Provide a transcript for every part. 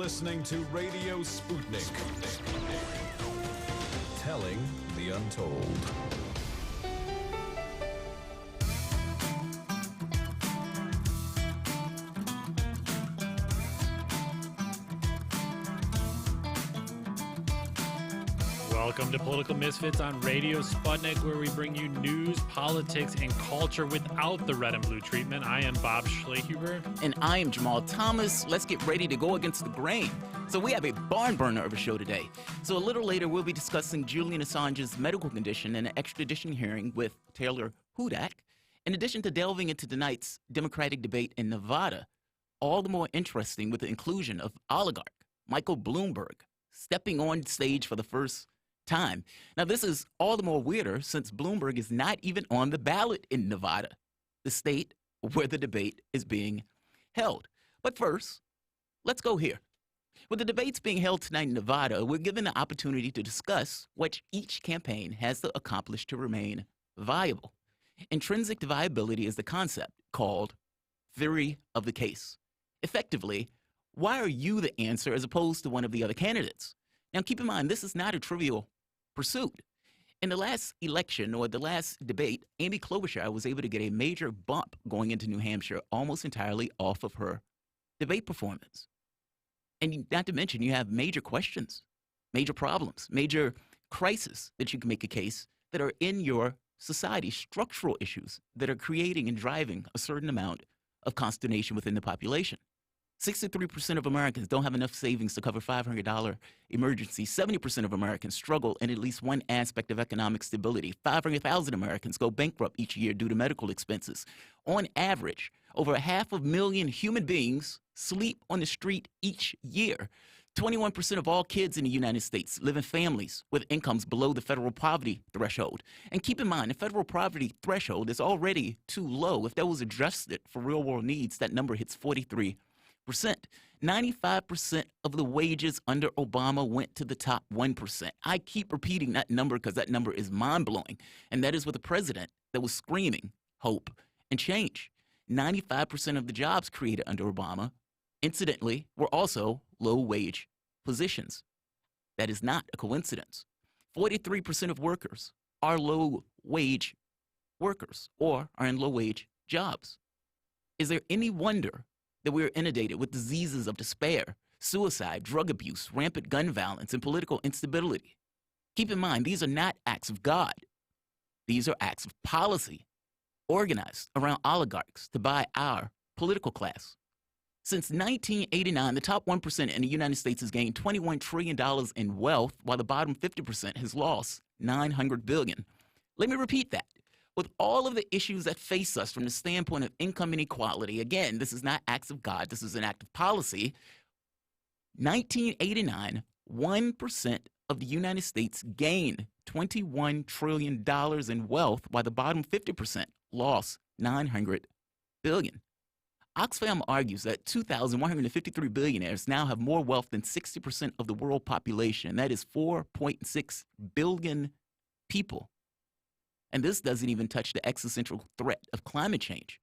listening to Radio Sputnik. Telling the untold. Welcome to Political Misfits on Radio Sputnik, where we bring you news, politics, and culture without the red and blue treatment. I am Bob Schlehuber. And I am Jamal Thomas. Let's get ready to go against the grain. So we have a barn burner of a show today. So a little later, we'll be discussing Julian Assange's medical condition and an extradition hearing with Taylor Hudak, in addition to delving into tonight's Democratic debate in Nevada, all the more interesting with the inclusion of oligarch Michael Bloomberg stepping on stage for the first time. Now, this is all the more weirder since Bloomberg is not even on the ballot in Nevada, the state where the debate is being held. But first, let's go here. With the debates being held tonight in Nevada, we're given the opportunity to discuss what each campaign has to accomplish to remain viable. Intrinsic viability is the concept called theory of the case. Effectively, why are you the answer as opposed to one of the other candidates? Now, keep in mind, this is not a trivial pursuit. In the last election or the last debate, Amy Klobuchar was able to get a major bump going into New Hampshire almost entirely off of her debate performance. And not to mention, you have major questions, major problems, major crises that you can make a case that are in your society, structural issues that are creating and driving a certain amount of consternation within the population. 63% of Americans don't have enough savings to cover $500 emergencies. 70% of Americans struggle in at least one aspect of economic stability. 500,000 Americans go bankrupt each year due to medical expenses. On average, over 500,000 human beings sleep on the street each year. 21% of all kids in the United States live in families with incomes below the federal poverty threshold. And keep in mind, the federal poverty threshold is already too low. If that was adjusted for real-world needs, that number hits 43%. 95% of the wages under Obama went to the top 1%. I keep repeating that number because that number is mind-blowing. And that is with a president that was screaming hope and change. 95% of the jobs created under Obama, incidentally, were also low-wage positions. That is not a coincidence. 43% of workers are low-wage workers or are in low-wage jobs. Is there any wonder that we are inundated with diseases of despair, suicide, drug abuse, rampant gun violence, and political instability? Keep in mind, these are not acts of God. These are acts of policy organized around oligarchs to buy our political class. Since 1989, the top 1% in the United States has gained $21 trillion in wealth, while the bottom 50% has lost $900 billion. Let me repeat that. With all of the issues that face us from the standpoint of income inequality, again, this is not acts of God, this is an act of policy. 1989, 1% of the United States gained $21 trillion in wealth, while the bottom 50% lost $900 billion. Oxfam argues that 2,153 billionaires now have more wealth than 60% of the world population. That is 4.6 billion people. And this doesn't even touch the existential threat of climate change.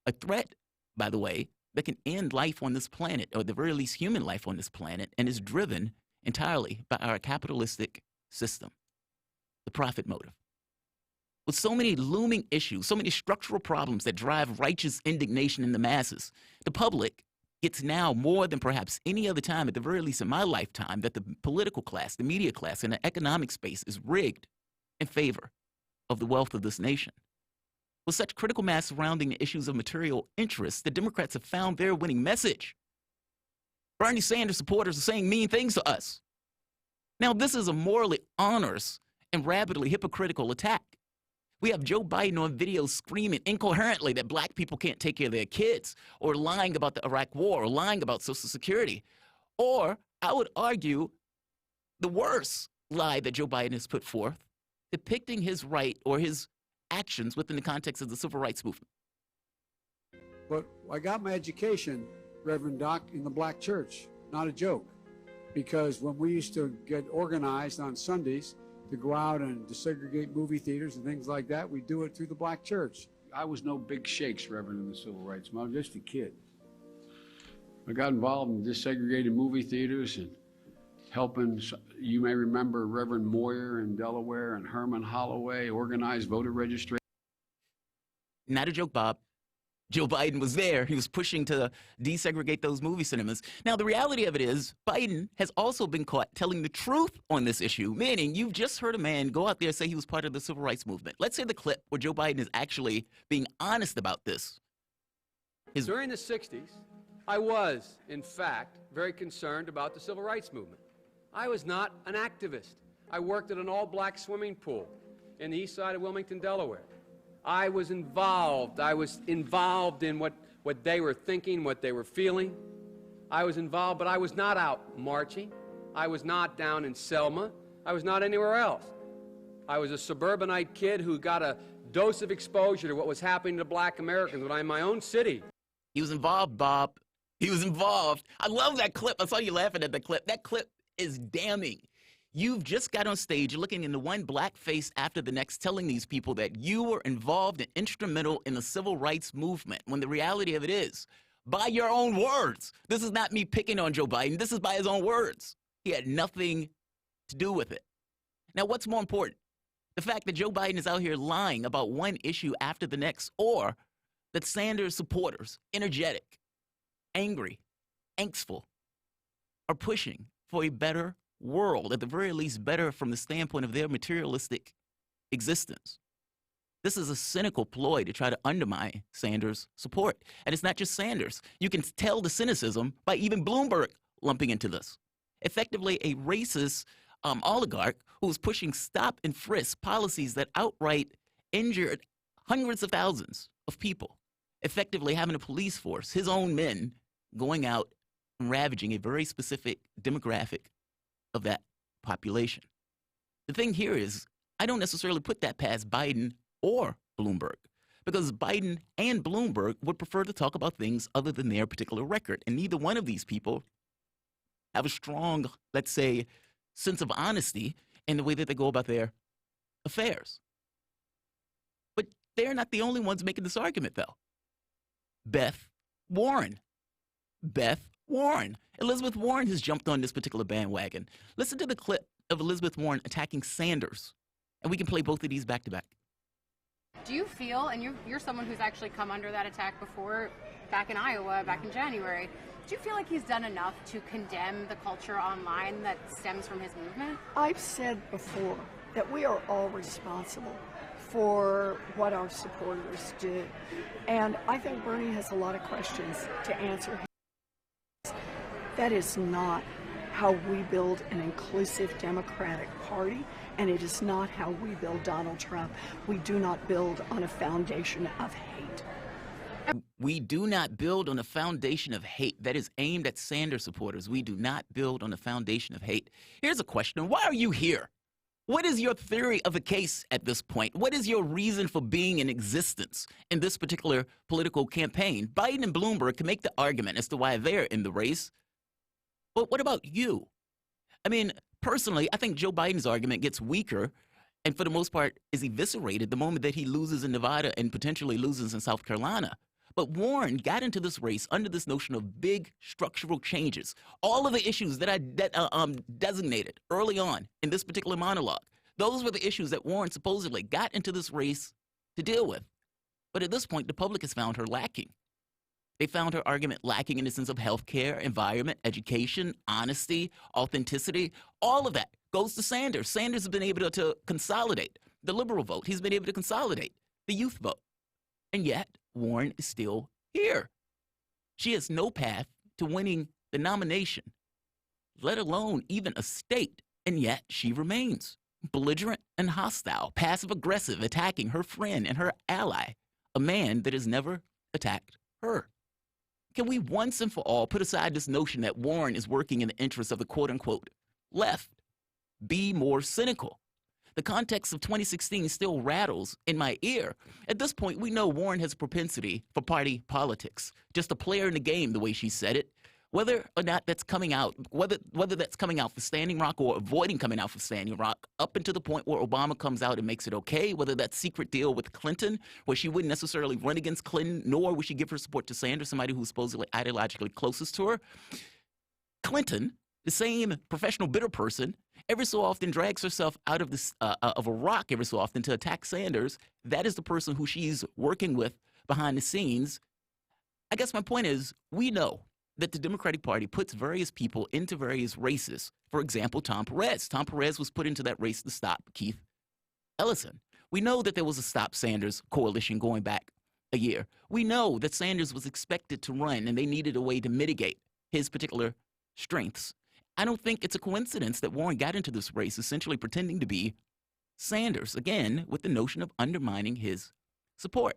A threat, by the way, that can end life on this planet, or at the very least human life on this planet, and is driven entirely by our capitalistic system, the profit motive. With so many looming issues, so many structural problems that drive righteous indignation in the masses, the public gets now more than perhaps any other time, at the very least in my lifetime, that the political class, the media class, and the economic space is rigged in favor of the wealth of this nation. With such critical mass surrounding the issues of material interest, the Democrats have found their winning message. Bernie Sanders supporters are saying mean things to us. Now, this is a morally onerous and rabidly hypocritical attack. We have Joe Biden on video screaming incoherently that black people can't take care of their kids, or lying about the Iraq war, or lying about Social Security. Or, I would argue, the worst lie that Joe Biden has put forth, depicting his right or his actions within the context of the civil rights movement. But I got my education, Reverend Doc, in the black church. Not a joke. Because when we used to get organized on Sundays to go out and desegregate movie theaters and things like that, we do it through the black church. I was no big shakes, Reverend, in the civil rights movement. I was just a kid. I got involved in desegregated movie theaters and helping, you may remember Reverend Moyer in Delaware and Herman Holloway organize voter registration. Not a joke, Bob. Joe Biden was there. He was pushing to desegregate those movie cinemas. Now, the reality of it is, Biden has also been caught telling the truth on this issue, meaning you've just heard a man go out there and say he was part of the civil rights movement. Let's hear the clip where Joe Biden is actually being honest about this. During the 60s, I was, in fact, very concerned about the civil rights movement. I was not an activist. I worked at an all-black swimming pool in the east side of Wilmington, Delaware. I was involved in what they were thinking, what they were feeling. I was involved, but I was not out marching. I was not down in Selma. I was not anywhere else. I was a suburbanite kid who got a dose of exposure to what was happening to black Americans when I'm in my own city. He was involved, Bob. He was involved. I love that clip. I saw you laughing at that clip. That clip is damning. You've just got on stage looking into one black face after the next, telling these people that you were involved and instrumental in the civil rights movement, when the reality of it is, by your own words, this is not me picking on Joe Biden, this is by his own words. He had nothing to do with it. Now, what's more important? The fact that Joe Biden is out here lying about one issue after the next, or that Sanders supporters, energetic, angry, angstful, are pushing for a better world, at the very least better from the standpoint of their materialistic existence. This is a cynical ploy to try to undermine Sanders' support. And it's not just Sanders. You can tell the cynicism by even Bloomberg lumping into this. Effectively a racist oligarch who was pushing stop and frisk policies that outright injured hundreds of thousands of people, effectively having a police force, his own men, going out and ravaging a very specific demographic of that population. The thing here is, I don't necessarily put that past Biden or Bloomberg, because Biden and Bloomberg would prefer to talk about things other than their particular record. And neither one of these people have a strong, let's say, sense of honesty in the way that they go about their affairs. But they're not the only ones making this argument, though. Beth Warren. Elizabeth Warren has jumped on this particular bandwagon. Listen to the clip of Elizabeth Warren attacking Sanders, and we can play both of these back to back. Do you feel, and you're someone who's actually come under that attack before, back in Iowa, back in January, do you feel like he's done enough to condemn the culture online that stems from his movement? I've said before that we are all responsible for what our supporters do. And I think Bernie has a lot of questions to answer. That is not how we build an inclusive Democratic Party, and it is not how we build Donald Trump. We do not build on a foundation of hate. We do not build on a foundation of hate that is aimed at Sanders supporters. We do not build on a foundation of hate. Here's a question. Why are you here? What is your theory of the case at this point? What is your reason for being in existence in this particular political campaign? Biden and Bloomberg can make the argument as to why they're in the race. But what about you? I mean, personally, I think Joe Biden's argument gets weaker and for the most part is eviscerated the moment that he loses in Nevada and potentially loses in South Carolina. But Warren got into this race under this notion of big structural changes. All of the issues that I designated early on in this particular monologue, those were the issues that Warren supposedly got into this race to deal with. But at this point, the public has found her lacking. They found her argument lacking in the sense of healthcare, environment, education, honesty, authenticity. All of that goes to Sanders. Sanders has been able to consolidate the liberal vote. He's been able to consolidate the youth vote. And yet, Warren is still here. She has no path to winning the nomination, let alone even a state, and yet she remains belligerent and hostile, passive-aggressive, attacking her friend and her ally, a man that has never attacked her. Can we once and for all put aside this notion that Warren is working in the interests of the quote-unquote left? Be more cynical. The context of 2016 still rattles in my ear. At this point, we know Warren has a propensity for party politics, just a player in the game, the way she said it. Whether or not that's coming out, whether that's coming out for Standing Rock or avoiding coming out for Standing Rock, up until the point where Obama comes out and makes it okay, whether that secret deal with Clinton, where she wouldn't necessarily run against Clinton, nor would she give her support to Sanders, somebody who's supposedly ideologically closest to her. Clinton, the same professional bitter person, every so often drags herself out of this of a rock every so often to attack Sanders. That is the person who she's working with behind the scenes. I guess my point is, we know that the Democratic Party puts various people into various races. For example, Tom Perez. Tom Perez was put into that race to stop Keith Ellison. We know that there was a Stop Sanders coalition going back a year. We know that Sanders was expected to run and they needed a way to mitigate his particular strengths. I don't think it's a coincidence that Warren got into this race essentially pretending to be Sanders, again, with the notion of undermining his support.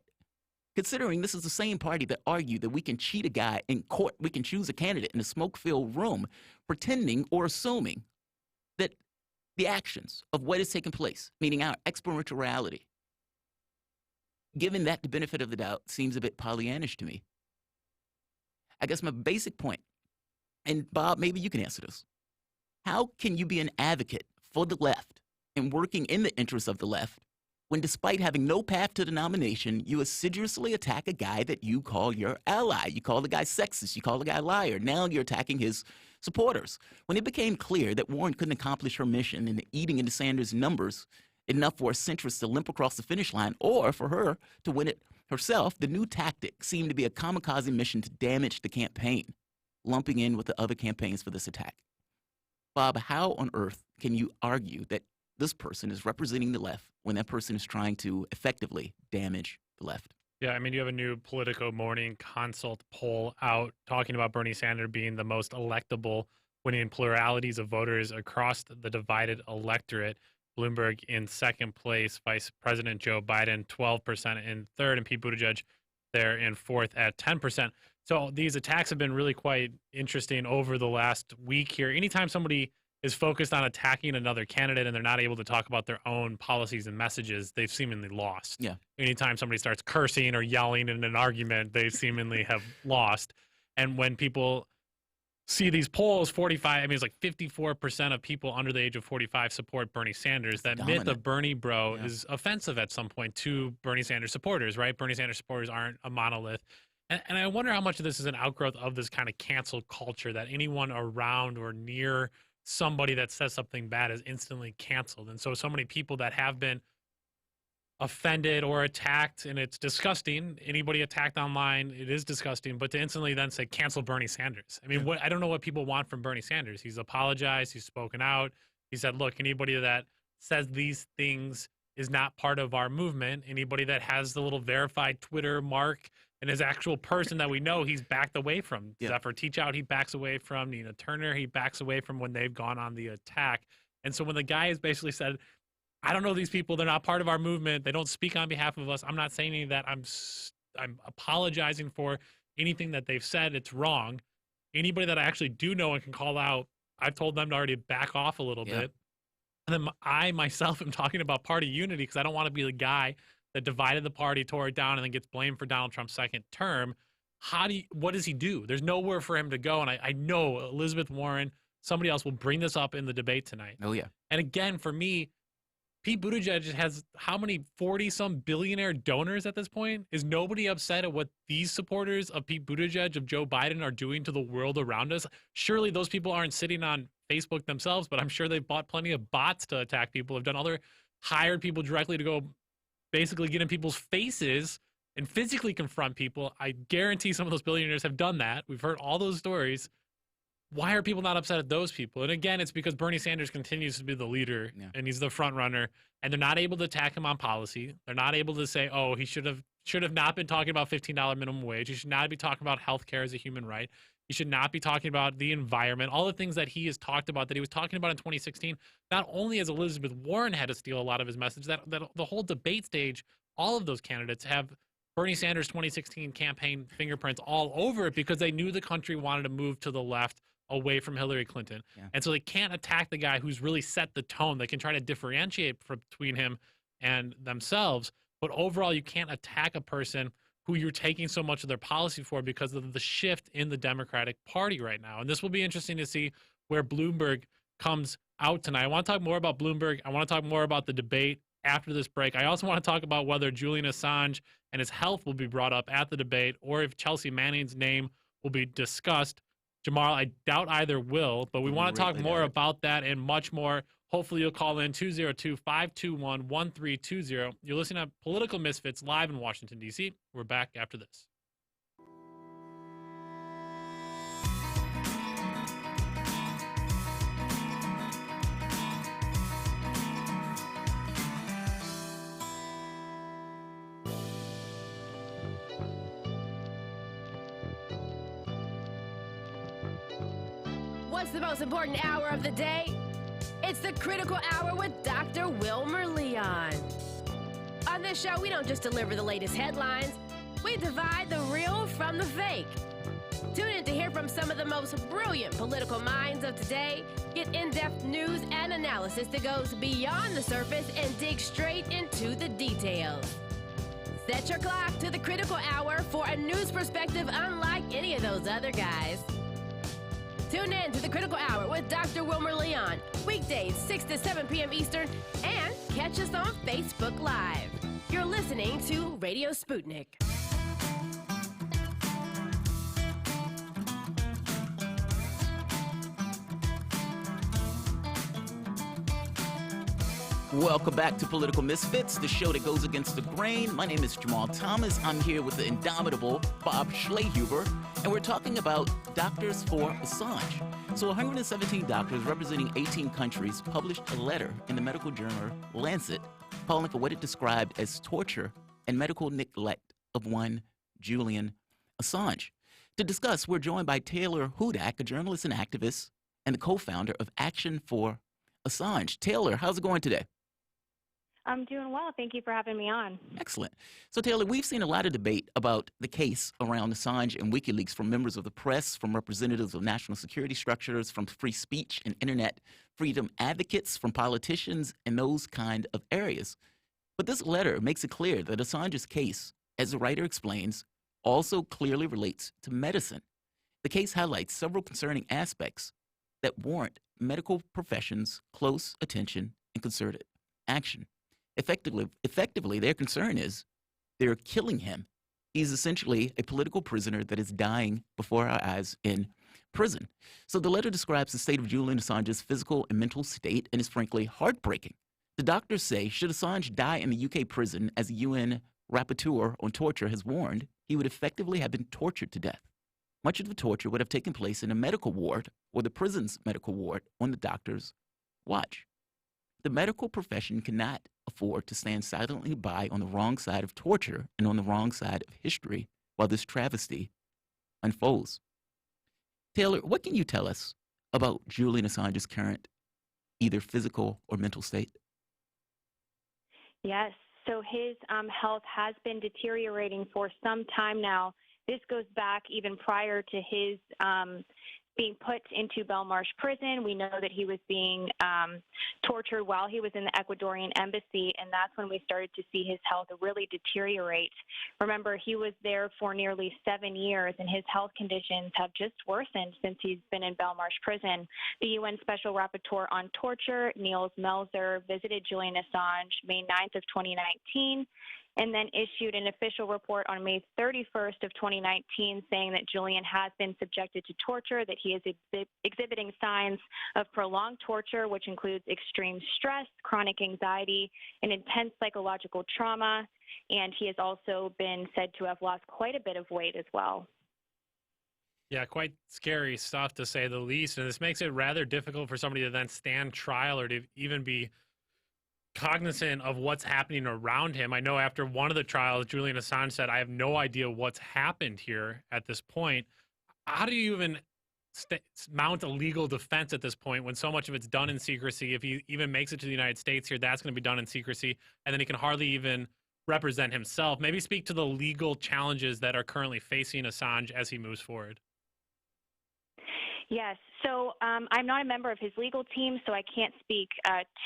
Considering this is the same party that argued that we can cheat a guy in court, we can choose a candidate in a smoke-filled room, pretending or assuming that the actions of what has taken place, meaning our experiential reality, given that the benefit of the doubt, seems a bit Pollyannish to me. I guess my basic point, and Bob, maybe you can answer this. How can you be an advocate for the left and working in the interests of the left when, despite having no path to the nomination, you assiduously attack a guy that you call your ally? You call the guy sexist, you call the guy liar. Now you're attacking his supporters. When it became clear that Warren couldn't accomplish her mission in eating into Sanders' numbers enough for a centrist to limp across the finish line, or for her to win it herself, the new tactic seemed to be a kamikaze mission to damage the campaign, lumping in with the other campaigns for this attack. Bob, how on earth can you argue that this person is representing the left when that person is trying to effectively damage the left? Yeah, I mean, you have a new Politico Morning Consult poll out talking about Bernie Sanders being the most electable, winning pluralities of voters across the divided electorate. Bloomberg in second place, Vice President Joe Biden 12% in third, and Pete Buttigieg there in fourth at 10%. So these attacks have been really quite interesting over the last week here. Anytime somebody is focused on attacking another candidate and they're not able to talk about their own policies and messages, they've seemingly lost. Yeah. Anytime somebody starts cursing or yelling in an argument, they seemingly have lost. And when people see these polls, 45, I mean, it's like 54% of people under the age of 45 support Bernie Sanders. That myth of Bernie bro is offensive at some point to Bernie Sanders supporters, right? Bernie Sanders supporters aren't a monolith. And I wonder how much of this is an outgrowth of this kind of cancel culture, that anyone around or near somebody that says something bad is instantly canceled. And so many people that have been offended or attacked, and it's disgusting. Anybody attacked online, it is disgusting. But to instantly then say, cancel Bernie Sanders. I mean, I don't know what people want from Bernie Sanders. He's apologized. He's spoken out. He said, look, anybody that says these things is not part of our movement. Anybody that has the little verified Twitter mark and his actual person that we know, he's backed away from. Zephyr Teachout, he backs away from. Nina Turner, he backs away from when they've gone on the attack. And so when the guy has basically said, I don't know these people, they're not part of our movement, they don't speak on behalf of us, I'm not saying any of that, I'm apologizing for anything that they've said, it's wrong. Anybody that I actually do know and can call out, I've told them to already back off a little bit. And then I myself am talking about party unity because I don't want to be the guy that divided the party, tore it down, and then gets blamed for Donald Trump's second term. What does he do? There's nowhere for him to go. And I know Elizabeth Warren, somebody else will bring this up in the debate tonight. Oh, yeah. And again, for me, Pete Buttigieg has how many 40-some billionaire donors at this point? Is nobody upset at what these supporters of Pete Buttigieg, of Joe Biden, are doing to the world around us? Surely those people aren't sitting on Facebook themselves, but I'm sure they've bought plenty of bots to attack people, have done other, hired people directly to go basically get in people's faces and physically confront people. I guarantee some of those billionaires have done that. We've heard all those stories. Why are people not upset at those people? And again, it's because Bernie Sanders continues to be the leader and he's the front runner, and they're not able to attack him on policy. They're not able to say, oh, he should have not been talking about $15 minimum wage. He should not be talking about healthcare as a human right. He should not be talking about the environment, all the things that he has talked about, that he was talking about in 2016. Not only has Elizabeth Warren had to steal a lot of his message, that the whole debate stage, all of those candidates have Bernie Sanders' 2016 campaign fingerprints all over it because they knew the country wanted to move to the left, away from Hillary Clinton. And so they can't attack the guy who's really set the tone. They can try to differentiate between him and themselves, but overall you can't attack a person who you're taking so much of their policy for because of the shift in the Democratic Party right now. And this will be interesting to see where Bloomberg comes out tonight. I want to talk more about Bloomberg. I want to talk more about the debate after this break. I also want to talk about whether Julian Assange and his health will be brought up at the debate or if Chelsea Manning's name will be discussed. Jamal, I doubt either will, but we want to talk more about that and much more. Hopefully you'll call in 202-521-1320. You're listening to Political Misfits live in Washington, D.C. We're back after this. What's the most important hour of the day? It's the Critical Hour with Dr. Wilmer Leon. On this show, we don't just deliver the latest headlines, we divide the real from the fake. Tune in to hear from some of the most brilliant political minds of today, get in-depth news and analysis that goes beyond the surface and dig straight into the details. Set your clock to the Critical Hour for a news perspective unlike any of those other guys. Tune in to the Critical Hour with Dr. Wilmer Leon, weekdays 6 to 7 p.m. Eastern, and catch us on Facebook Live. You're listening to Radio Sputnik. Welcome back to Political Misfits, the show that goes against the grain. My name is Jamal Thomas. I'm here with the indomitable Bob Schlehuber, and we're talking about Doctors for Assange. So 117 doctors representing 18 countries published a letter in the medical journal Lancet calling for what it described as torture and medical neglect of one Julian Assange. To discuss, we're joined by Taylor Hudak, a journalist and activist, and the co-founder of Action for Assange. Taylor, how's it going today? I'm doing well. Thank you for having me on. Excellent. So, Taylor, we've seen a lot of debate about the case around Assange and WikiLeaks from members of the press, from representatives of national security structures, from free speech and internet freedom advocates, from politicians, and those kind of areas. But this letter makes it clear that Assange's case, as the writer explains, also clearly relates to medicine. The case highlights several concerning aspects that warrant medical professions' close attention and concerted action. Effectively, their concern is they're killing him. He's essentially a political prisoner that is dying before our eyes in prison. So the letter describes the state of Julian Assange's physical and mental state and is frankly heartbreaking. The doctors say should Assange die in the UK prison, as the UN rapporteur on torture has warned, he would effectively have been tortured to death. Much of the torture would have taken place in a medical ward or the prison's medical ward on the doctor's watch. The medical profession cannot afford to stand silently by on the wrong side of torture and on the wrong side of history while this travesty unfolds. Taylor, what can you tell us about Julian Assange's current either physical or mental state? Yes, so his health has been deteriorating for some time now. This goes back even prior to his being put into Belmarsh prison. We know that he was being tortured while he was in the Ecuadorian embassy, and that's when we started to see his health really deteriorate. Remember, he was there for nearly 7 years, and his health conditions have just worsened since he's been in Belmarsh prison. The UN Special Rapporteur on Torture, Niels Melzer, visited Julian Assange May 9th of 2019, and then issued an official report on May 31st of 2019 saying that Julian has been subjected to torture, that he is exhibiting signs of prolonged torture, which includes extreme stress, chronic anxiety, and intense psychological trauma, and he has also been said to have lost quite a bit of weight as well. Yeah, quite scary stuff to say the least, and this makes it rather difficult for somebody to then stand trial or to even be cognizant of what's happening around him. I know after one of the trials, Julian Assange said, I have no idea what's happened here at this point. How do you even mount a legal defense at this point when so much of it's done in secrecy? If he even makes it to the United States here, that's going to be done in secrecy, and then he can hardly even represent himself. Maybe speak to the legal challenges that are currently facing Assange as he moves forward. Yes. So I'm not a member of his legal team, so I can't speak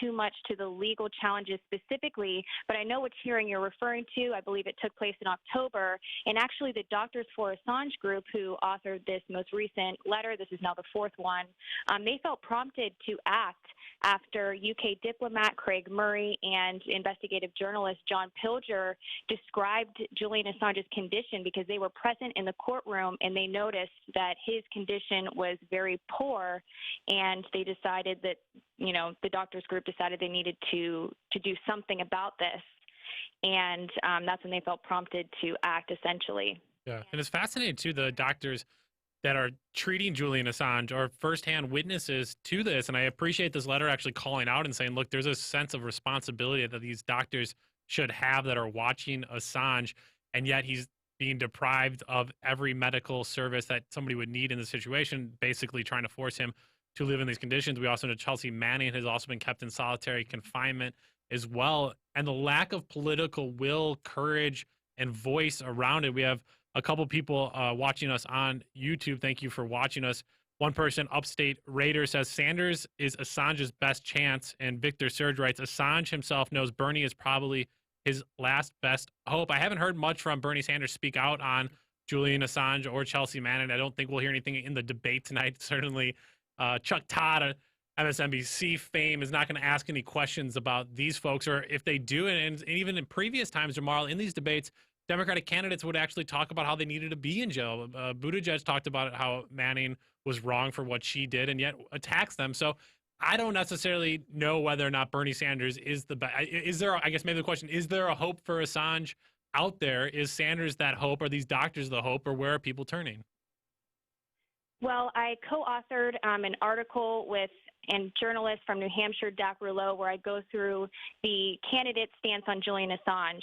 too much to the legal challenges specifically, but I know which hearing you're referring to. I believe it took place in October. And actually, the Doctors for Assange group, who authored this most recent letter, this is now the fourth one, they felt prompted to act after UK diplomat Craig Murray and investigative journalist John Pilger described Julian Assange's condition because they were present in the courtroom and they noticed that his condition was very poor, and they decided that, you know, the doctors group decided they needed to do something about this, and that's when they felt prompted to act, essentially. Yeah, and it's fascinating too. The doctors that are treating Julian Assange are firsthand witnesses to this, and I appreciate this letter actually calling out and saying, look, there's a sense of responsibility that these doctors should have that are watching Assange, and yet he's being deprived of every medical service that somebody would need in this situation, basically trying to force him to live in these conditions. We also know Chelsea Manning has also been kept in solitary confinement as well. And the lack of political will, courage, and voice around it. We have a couple people watching us on YouTube. Thank you for watching us. One person, Upstate Raider, says Sanders is Assange's best chance. And Victor Surge writes, Assange himself knows Bernie is probably his last best hope. I haven't heard much from Bernie Sanders speak out on Julian Assange or Chelsea Manning. I don't think we'll hear anything in the debate tonight. Certainly, Chuck Todd, MSNBC fame, is not going to ask any questions about these folks, or if they do, and even in previous times, Jamal, in these debates, Democratic candidates would actually talk about how they needed to be in jail. Buttigieg talked about it, how Manning was wrong for what she did, and yet attacks them. So I don't necessarily know whether or not Bernie Sanders is the best. Is there, I guess maybe the question, is there a hope for Assange out there? Is Sanders that hope? Are these doctors the hope? Or where are people turning? Well, I co-authored an article with a journalist from New Hampshire, Dak Rouleau, where I go through the candidate's stance on Julian Assange.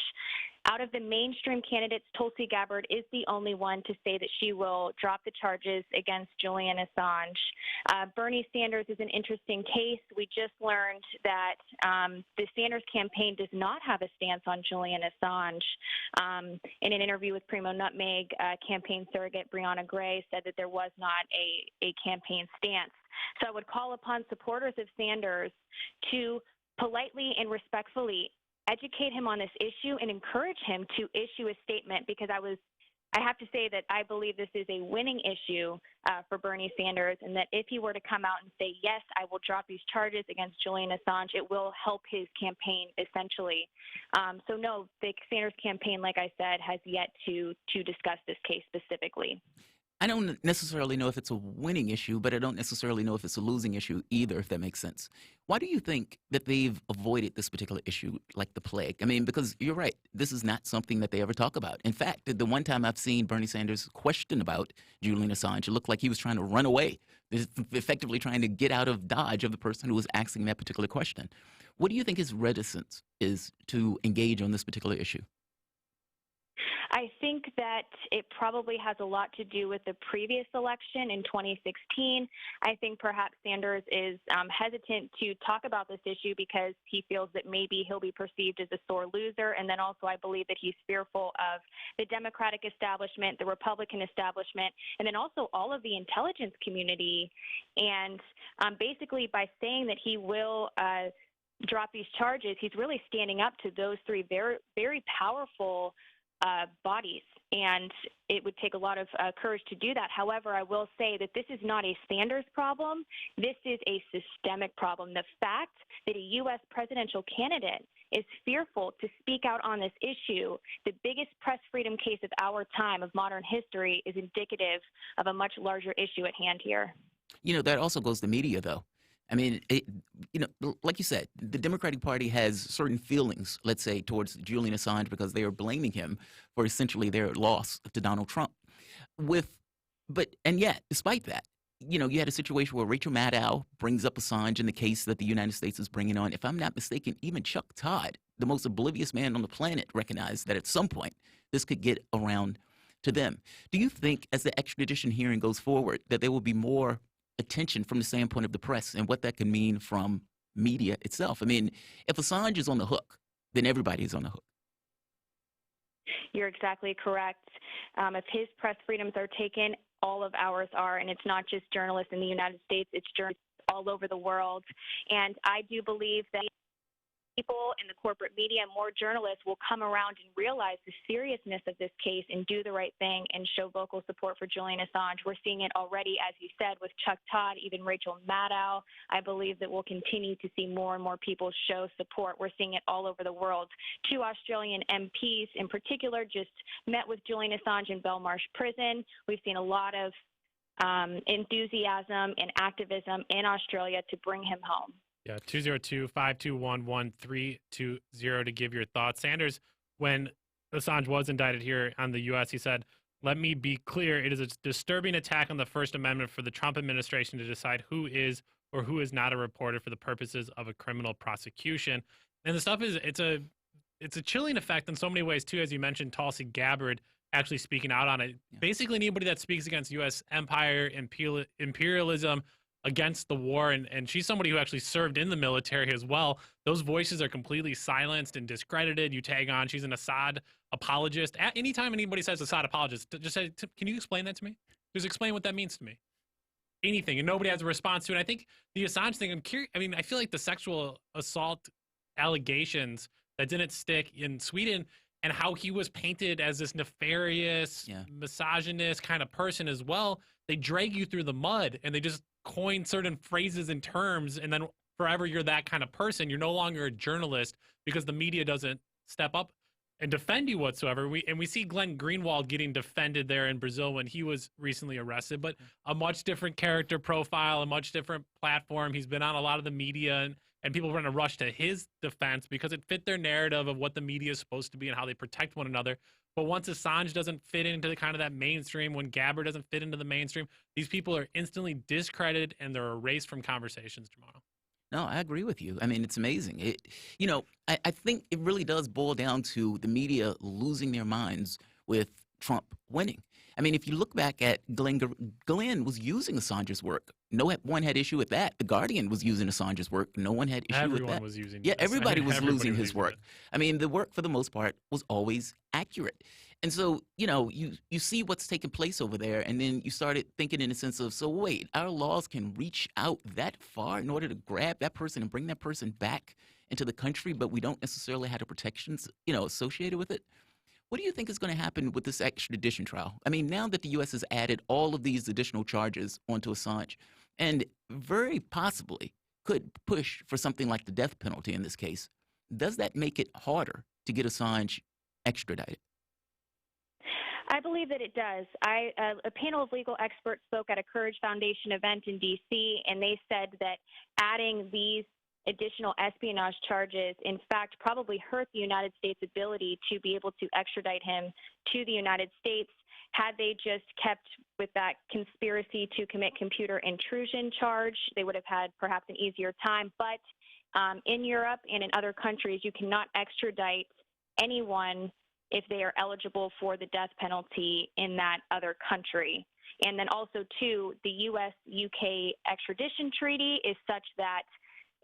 Out of the mainstream candidates, Tulsi Gabbard is the only one to say that she will drop the charges against Julian Assange. Bernie Sanders is an interesting case. We just learned that the Sanders campaign does not have a stance on Julian Assange. In an interview with Primo Nutmeg, campaign surrogate Brianna Gray said that there was not a campaign stance. So I would call upon supporters of Sanders to politely and respectfully educate him on this issue and encourage him to issue a statement, because I have to say that I believe this is a winning issue for Bernie Sanders, and that if he were to come out and say, yes, I will drop these charges against Julian Assange, it will help his campaign, essentially. So no, the Sanders campaign, like I said, has yet to discuss this case specifically. I don't necessarily know if it's a winning issue, but I don't necessarily know if it's a losing issue either, if that makes sense. Why do you think that they've avoided this particular issue like the plague? I mean, because you're right, this is not something that they ever talk about. In fact, the one time I've seen Bernie Sanders question about Julian Assange, it looked like he was trying to run away, effectively trying to get out of Dodge of the person who was asking that particular question. What do you think his reticence is to engage on this particular issue? I think that it probably has a lot to do with the previous election in 2016. I think perhaps Sanders is hesitant to talk about this issue because he feels that maybe he'll be perceived as a sore loser. And then also I believe that he's fearful of the Democratic establishment, the Republican establishment, and then also all of the intelligence community. And basically by saying that he will drop these charges, he's really standing up to those three very, very powerful bodies, and it would take a lot of courage to do that. However, I will say that this is not a Sanders problem. This is a systemic problem. The fact that a U.S. presidential candidate is fearful to speak out on this issue, the biggest press freedom case of our time, of modern history, is indicative of a much larger issue at hand here. You know, that also goes to media, though. I mean, like you said, the Democratic Party has certain feelings, let's say, towards Julian Assange because they are blaming him for essentially their loss to Donald Trump. And yet, despite that, you know, you had a situation where Rachel Maddow brings up Assange in the case that the United States is bringing on. If I'm not mistaken, even Chuck Todd, the most oblivious man on the planet, recognized that at some point this could get around to them. Do you think, as the extradition hearing goes forward, that there will be more attention from the standpoint of the press and what that can mean from media itself? I mean, if Assange is on the hook, then everybody is on the hook. You're exactly correct. If his press freedoms are taken, all of ours are, and it's not just journalists in the United States, it's journalists all over the world. And I do believe that people in the corporate media, more journalists will come around and realize the seriousness of this case and do the right thing and show vocal support for Julian Assange. We're seeing it already, as you said, with Chuck Todd, even Rachel Maddow. I believe that we'll continue to see more and more people show support. We're seeing it all over the world. 2 Australian MPs in particular just met with Julian Assange in Belmarsh prison. We've seen a lot of enthusiasm and activism in Australia to bring him home. Yeah, 202-521-1320 to give your thoughts. Sanders, when Assange was indicted here on the U.S., he said, "Let me be clear, it is a disturbing attack on the First Amendment for the Trump administration to decide who is or who is not a reporter for the purposes of a criminal prosecution." And the stuff is, it's a chilling effect in so many ways, too, as you mentioned, Tulsi Gabbard actually speaking out on it. Yeah. Basically, anybody that speaks against U.S. empire, imperialism, against the war, and she's somebody who actually served in the military as well. Those voices are completely silenced and discredited. You tag on, she's an Assad apologist. Anytime anybody says Assad apologist, just say, can you explain that to me? Just explain what that means to me. Anything, and nobody has a response to it. I think the Assange thing, I'm curious. I mean, I feel like the sexual assault allegations that didn't stick in Sweden and how he was painted as this nefarious, misogynist kind of person as well, they drag you through the mud and they just coin certain phrases and terms, and then forever you're that kind of person. You're no longer a journalist because the media doesn't step up and defend you whatsoever. We see Glenn Greenwald getting defended there in Brazil when he was recently arrested, but a much different character profile, a much different platform. He's been on a lot of the media, and people were going to rush to his defense because it fit their narrative of what the media is supposed to be and how they protect one another. But once Assange doesn't fit into the kind of that mainstream, when Gabbard doesn't fit into the mainstream, these people are instantly discredited and they're erased from conversations tomorrow. No, I agree with you. I mean, it's amazing. I think it really does boil down to the media losing their minds with Trump winning. I mean, if you look back at Glenn was using Assange's work. No one had issue with that. The Guardian was using Assange's work. No one had issue with that. Everyone was using it. Yeah, everybody was losing his work. I mean, the work for the most part was always accurate. And so, you see what's taking place over there, and then you started thinking in the sense of, so wait, our laws can reach out that far in order to grab that person and bring that person back into the country, but we don't necessarily have the protections, associated with it. What do you think is going to happen with this extradition trial? I mean, now that the U.S. has added all of these additional charges onto Assange, and very possibly could push for something like the death penalty in this case, does that make it harder to get Assange extradited? I believe that it does. A panel of legal experts spoke at a Courage Foundation event in D.C., and they said that adding these additional espionage charges, in fact, probably hurt the United States' ability to be able to extradite him to the United States had they just kept with that conspiracy to commit computer intrusion charge. They would have had perhaps an easier time. But in Europe and in other countries, you cannot extradite anyone if they are eligible for the death penalty in that other country. And then also, too, the U.S.-UK extradition treaty is such that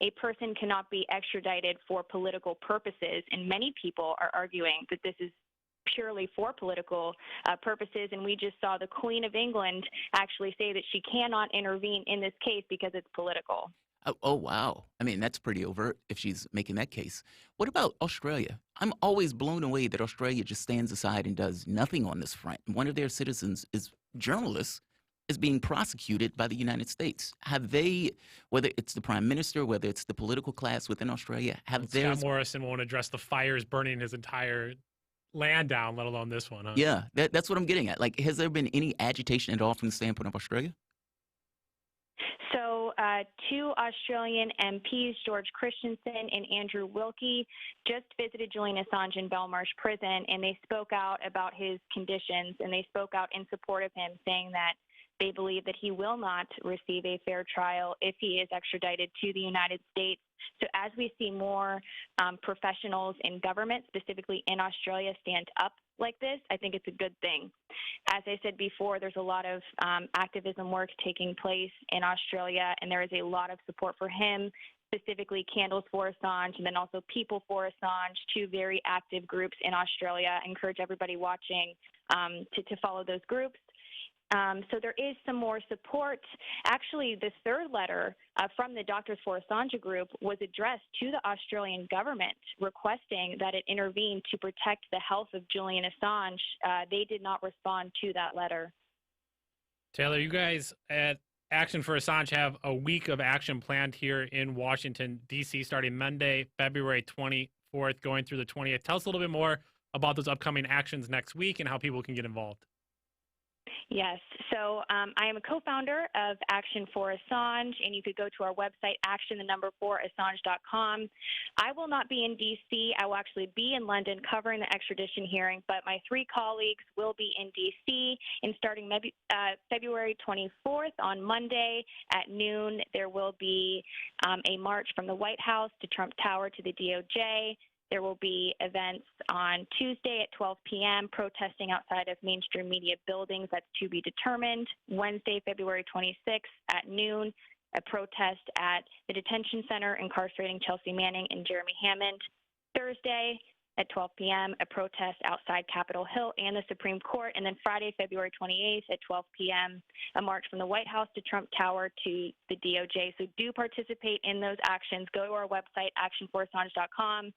a person cannot be extradited for political purposes, and many people are arguing that this is purely for political purposes, and we just saw the Queen of England actually say that she cannot intervene in this case because it's political. Oh, wow. I mean, that's pretty overt if she's making that case. What about Australia? I'm always blown away that Australia just stands aside and does nothing on this front. One of their citizens is journalists, is being prosecuted by the United States. Have they, whether it's the prime minister, whether it's the political class within Australia, Scott Morrison won't address the fires burning his entire land down, let alone this one, huh? Yeah, that's what I'm getting at. Like, has there been any agitation at all from the standpoint of Australia? So 2 Australian MPs, George Christensen and Andrew Wilkie, just visited Julian Assange in Belmarsh prison, and they spoke out about his conditions, and they spoke out in support of him, saying that they believe that he will not receive a fair trial if he is extradited to the United States. So as we see more professionals in government, specifically in Australia, stand up like this, I think it's a good thing. As I said before, there's a lot of activism work taking place in Australia, and there is a lot of support for him specifically Candles for Assange, and then also People for Assange, two very active groups in Australia. I encourage everybody watching to follow those groups. So there is some more support. Actually, the third letter from the Doctors for Assange group was addressed to the Australian government requesting that it intervene to protect the health of Julian Assange. They did not respond to that letter. Taylor, you guys at Action for Assange have a week of action planned here in Washington, D.C., starting Monday, February 24th, going through the 20th. Tell us a little bit more about those upcoming actions next week and how people can get involved. Yes. So I am a co-founder of Action for Assange, and you could go to our website, action4assange.com. I will not be in D.C. I will actually be in London covering the extradition hearing, but my three colleagues will be in D.C. And starting February 24th on Monday at noon, there will be a march from the White House to Trump Tower to the DOJ. There will be events on Tuesday at 12 p.m., protesting outside of mainstream media buildings. That's to be determined. Wednesday, February 26th at noon, a protest at the detention center incarcerating Chelsea Manning and Jeremy Hammond. Thursday at 12 p.m., a protest outside Capitol Hill and the Supreme Court. And then Friday, February 28th at 12 p.m., a march from the White House to Trump Tower to the DOJ. So do participate in those actions. Go to our website, action4assange.com.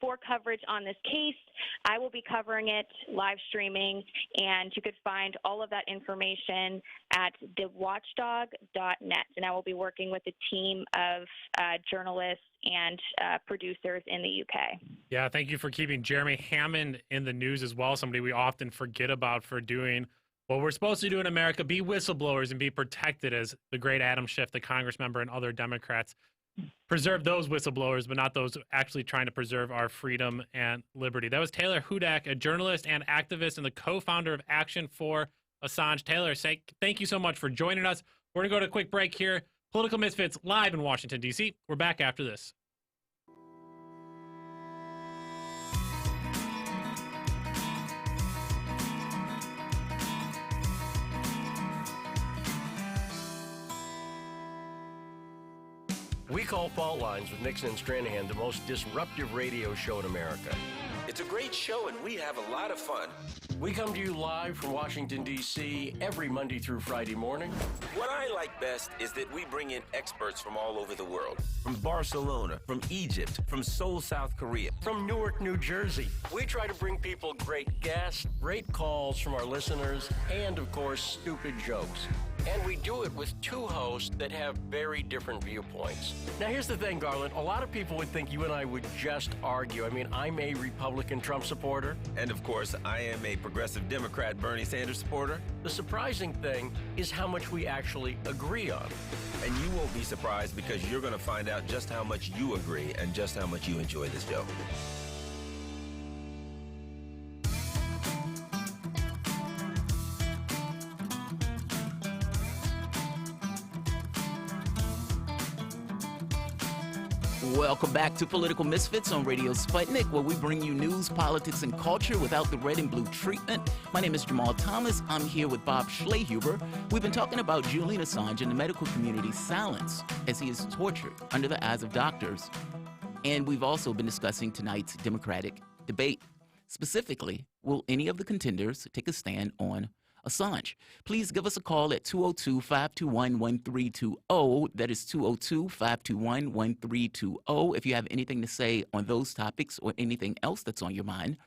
For coverage on this case, I will be covering it, live streaming, and you could find all of that information at thewatchdog.net. And I will be working with a team of journalists and producers in the UK. Yeah, thank you for keeping Jeremy Hammond in the news as well, somebody we often forget about for doing what we're supposed to do in America, be whistleblowers and be protected, as the great Adam Schiff, the Congress member, and other Democrats preserve those whistleblowers, but not those actually trying to preserve our freedom and liberty. That was Taylor Hudak, a journalist and activist and the co-founder of Action for Assange. Taylor, thank you so much for joining us. We're going to go to a quick break here. Political Misfits live in Washington, D.C. We're back after this. We call Fault Lines with Nixon and Stranahan the most disruptive radio show in America. It's a great show, and we have a lot of fun. We come to you live from Washington, D.C. every Monday through Friday morning. What I like best is that we bring in experts from all over the world. From Barcelona, from Egypt, from Seoul, South Korea. From Newark, New Jersey. We try to bring people great guests, great calls from our listeners, and, of course, stupid jokes. And we do it with two hosts that have very different viewpoints. Now, here's the thing, Garland. A lot of people would think you and I would just argue. I mean, I'm a Republican Trump supporter. And, of course, I am a progressive Democrat Bernie Sanders supporter. The surprising thing is how much we actually agree on. And you won't be surprised because you're going to find out just how much you agree and just how much you enjoy this show. Welcome back to Political Misfits on Radio Sputnik, where we bring you news, politics, and culture without the red and blue treatment. My name is Jamal Thomas. I'm here with Bob Schlehuber. We've been talking about Julian Assange and the medical community's silence as he is tortured under the eyes of doctors. And we've also been discussing tonight's Democratic debate. Specifically, will any of the contenders take a stand on Assange? Please give us a call at 202-521-1320. That is 202-521-1320 if you have anything to say on those topics or anything else that's on your mind.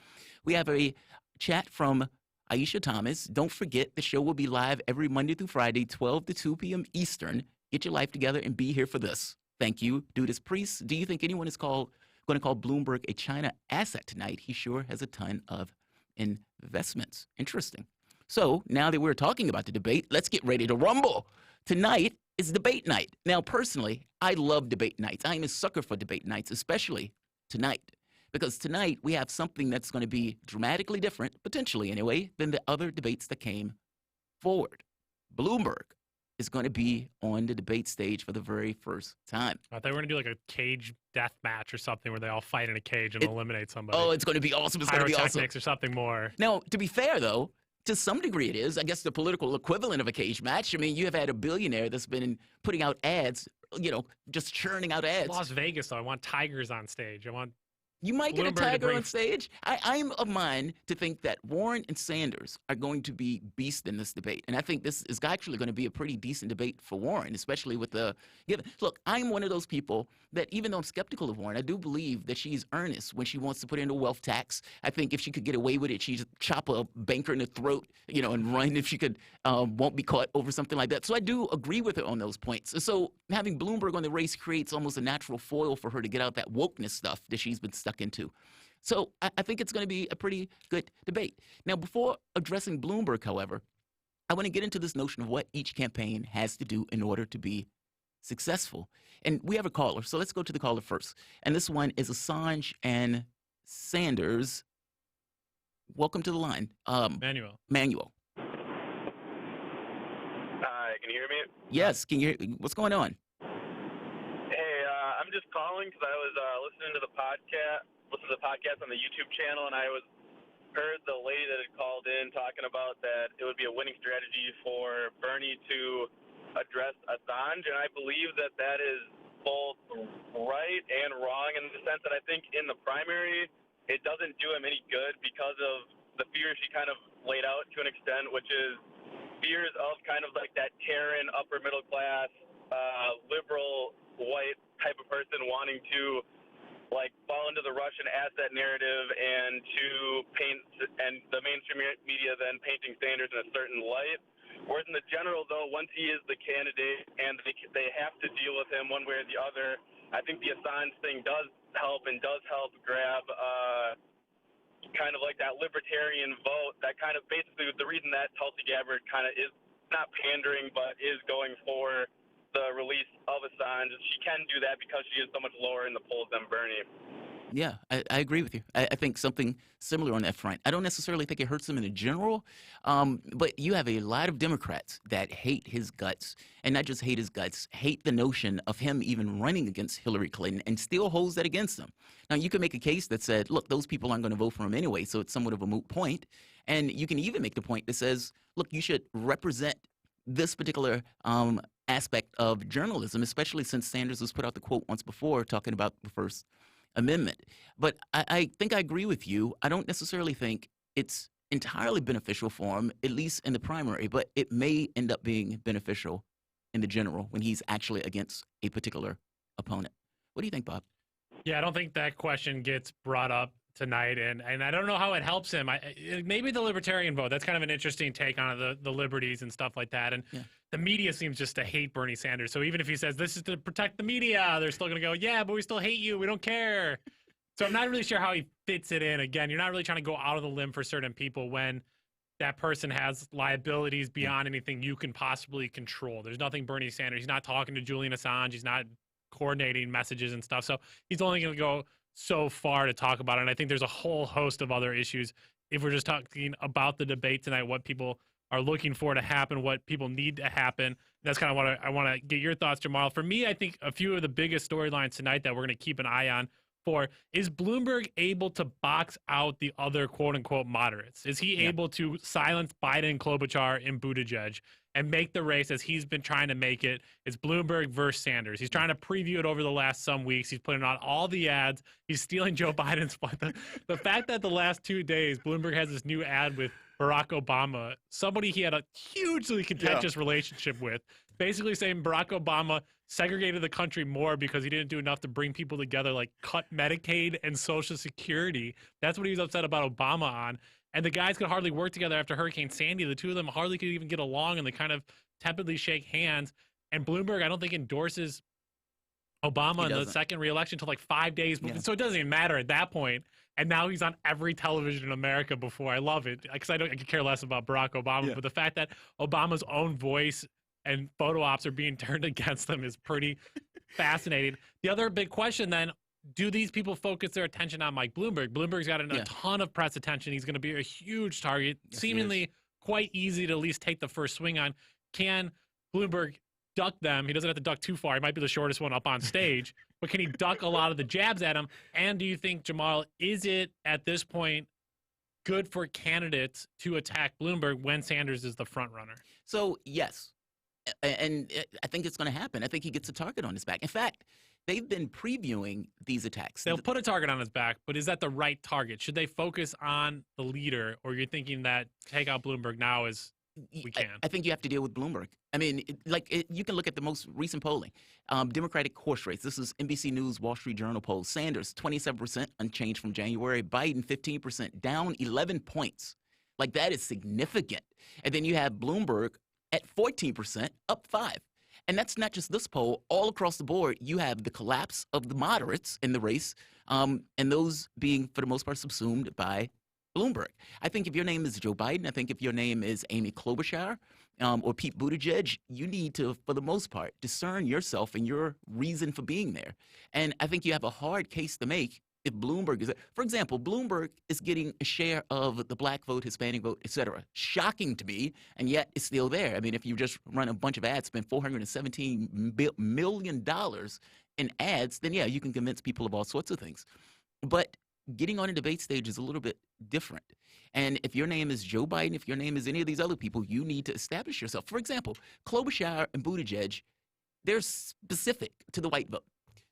We have a chat from Aisha Thomas. Don't forget, the show will be live every Monday through Friday, 12 to 2 p.m. Eastern. Get your life together and be here for this. Thank you. Dudas Priest, do you think anyone is going to call Bloomberg a China asset tonight? He sure has a ton of investments. Interesting. So now that we're talking about the debate, let's get ready to rumble. Tonight is debate night. Now, personally, I love debate nights. I'm a sucker for debate nights, especially tonight, because tonight we have something that's going to be dramatically different, potentially anyway, than the other debates that came forward. Bloomberg is going to be on the debate stage for the very first time. I thought we were going to do like a cage death match or something where they all fight in a cage and eliminate somebody. Oh, it's going to be awesome. It's going to be awesome. Pyrotechnics or something more. Now, to be fair, though, To some degree, it is. I guess the political equivalent of a cage match. I mean, you have had a billionaire that's been putting out ads, just churning out ads. Las Vegas, though. I want tigers on stage. You might get a Bloomberg to tiger bring- on stage. I'm of mind to think that Warren and Sanders are going to be beasts in this debate. And I think this is actually going to be a pretty decent debate for Warren, especially with the given. Look, I'm one of those people that even though I'm skeptical of Warren, I do believe that she's earnest when she wants to put in a wealth tax. I think if she could get away with it, she'd chop a banker in the throat, and run if she could, won't be caught over something like that. So I do agree with her on those points. And so having Bloomberg on the race creates almost a natural foil for her to get out that wokeness stuff that she's been stuck into. So I think it's going to be a pretty good debate. Now, before addressing Bloomberg, however, I want to get into this notion of what each campaign has to do in order to be successful. And we have a caller, so let's go to the caller first. And this one is Assange and Sanders. Welcome to the line. Manuel. Hi, can you hear me? Yes, can you hear? What's going on? Hey, I'm just calling because I was listening to the podcast on the YouTube channel, and I heard the lady that had called in talking about that it would be a winning strategy for Bernie to address Assange, and I believe that that is both right and wrong in the sense that I think in the primary it doesn't do him any good because of the fears she kind of laid out to an extent, which is fears of kind of like that Karen upper middle class liberal white type of person wanting to like fall into the Russian asset narrative and to paint, and the mainstream media then painting Sanders in a certain light. Whereas in the general, though, once he is the candidate and they have to deal with him one way or the other, I think the Assange thing does help grab kind of like that libertarian vote. That kind of basically the reason that Tulsi Gabbard kind of is not pandering but is going for the release of Assange. She can do that because she is so much lower in the polls than Bernie. Yeah, I agree with you. I think something similar on that front. I don't necessarily think it hurts him in the general, but you have a lot of Democrats that hate his guts, and not just hate his guts, hate the notion of him even running against Hillary Clinton and still holds that against him. Now, you can make a case that said, look, those people aren't going to vote for him anyway, so it's somewhat of a moot point. And you can even make the point that says, look, you should represent this particular aspect of journalism, especially since Sanders has put out the quote once before talking about the First Amendment. But I think I agree with you. I don't necessarily think it's entirely beneficial for him, at least in the primary, but it may end up being beneficial in the general when he's actually against a particular opponent. What do you think, Bob? Yeah, I don't think that question gets brought up tonight, and I don't know how it helps him. Maybe the libertarian vote. That's kind of an interesting take on the liberties and stuff like that. And the media seems just to hate Bernie Sanders. So even if he says this is to protect the media, they're still going to go, yeah, but we still hate you. We don't care. So I'm not really sure how he fits it in. Again, you're not really trying to go out of the limb for certain people when that person has liabilities beyond anything you can possibly control. There's nothing Bernie Sanders. He's not talking to Julian Assange. He's not coordinating messages and stuff. So he's only going to go so far to talk about it. And I think there's a whole host of other issues. If we're just talking about the debate tonight, what people are looking for to happen, what people need to happen. That's kind of what I want to get your thoughts, Jamal. For me, I think a few of the biggest storylines tonight that we're going to keep an eye on for is Bloomberg able to box out the other quote-unquote moderates? Is he able to silence Biden, Klobuchar, and Buttigieg and make the race as he's been trying to make it? It's Bloomberg versus Sanders. He's trying to preview it over the last some weeks. He's putting out all the ads. He's stealing Joe Biden's spot. The fact that the last 2 days, Bloomberg has this new ad with Barack Obama, somebody he had a hugely contentious relationship with, basically saying Barack Obama segregated the country more because he didn't do enough to bring people together, like cut Medicaid and Social Security. That's what he was upset about Obama on. And the guys could hardly work together after Hurricane Sandy. The two of them hardly could even get along, and they kind of tepidly shake hands. And Bloomberg, I don't think, endorses Obama in the second reelection until like 5 days before. So it doesn't even matter at that point. And now he's on every television in America before. I love it because I could care less about Barack Obama. But the fact that Obama's own voice and photo ops are being turned against them is pretty fascinating. The other big question then, do these people focus their attention on Mike Bloomberg? Bloomberg's got a ton of press attention. He's going to be a huge target, seemingly quite easy to at least take the first swing on. Can Bloomberg duck them? He doesn't have to duck too far. He might be the shortest one up on stage, but can he duck a lot of the jabs at him? And do you think, Jamal, is it at this point good for candidates to attack Bloomberg when Sanders is the front runner? So, yes. And I think it's going to happen. I think he gets a target on his back. In fact, they've been previewing these attacks. They'll put a target on his back, but is that the right target? Should they focus on the leader, or you're thinking that take out Bloomberg now is we can? I think you have to deal with Bloomberg. I mean, you can look at the most recent polling. Democratic horse race. This is NBC News, Wall Street Journal poll. Sanders, 27%, unchanged from January. Biden, 15%, down 11 points. Like, that is significant. And then you have Bloomberg at 14%, up 5. And that's not just this poll. All across the board, you have the collapse of the moderates in the race, and those being, for the most part, subsumed by Bloomberg. I think if your name is Joe Biden, I think if your name is Amy Klobuchar or Pete Buttigieg, you need to, for the most part, discern yourself and your reason for being there. And I think you have a hard case to make if Bloomberg is, for example, Bloomberg is getting a share of the black vote, Hispanic vote, et cetera. Shocking to me, and yet it's still there. I mean, if you just run a bunch of ads, spend $417 million in ads, then yeah, you can convince people of all sorts of things. But getting on a debate stage is a little bit different. And if your name is Joe Biden, if your name is any of these other people, you need to establish yourself. For example, Klobuchar and Buttigieg, they're specific to the white vote.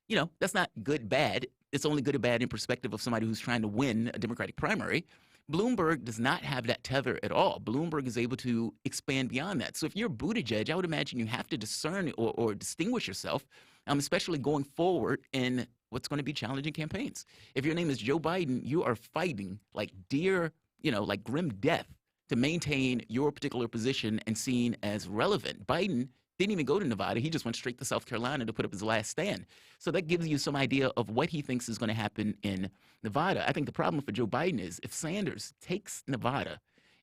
You know, that's not good, bad. It's only good or bad in perspective of somebody who's trying to win a Democratic primary. Bloomberg does not have that tether at all. Bloomberg is able to expand beyond that. So if you're Buttigieg, I would imagine you have to discern or distinguish yourself, especially going forward in what's going to be challenging campaigns. If your name is Joe Biden, you are fighting like dear, like grim death to maintain your particular position and seen as relevant. Biden didn't even go to Nevada. He just went straight to South Carolina to put up his last stand. So that gives you some idea of what he thinks is going to happen in Nevada. I think the problem for Joe Biden is if Sanders takes Nevada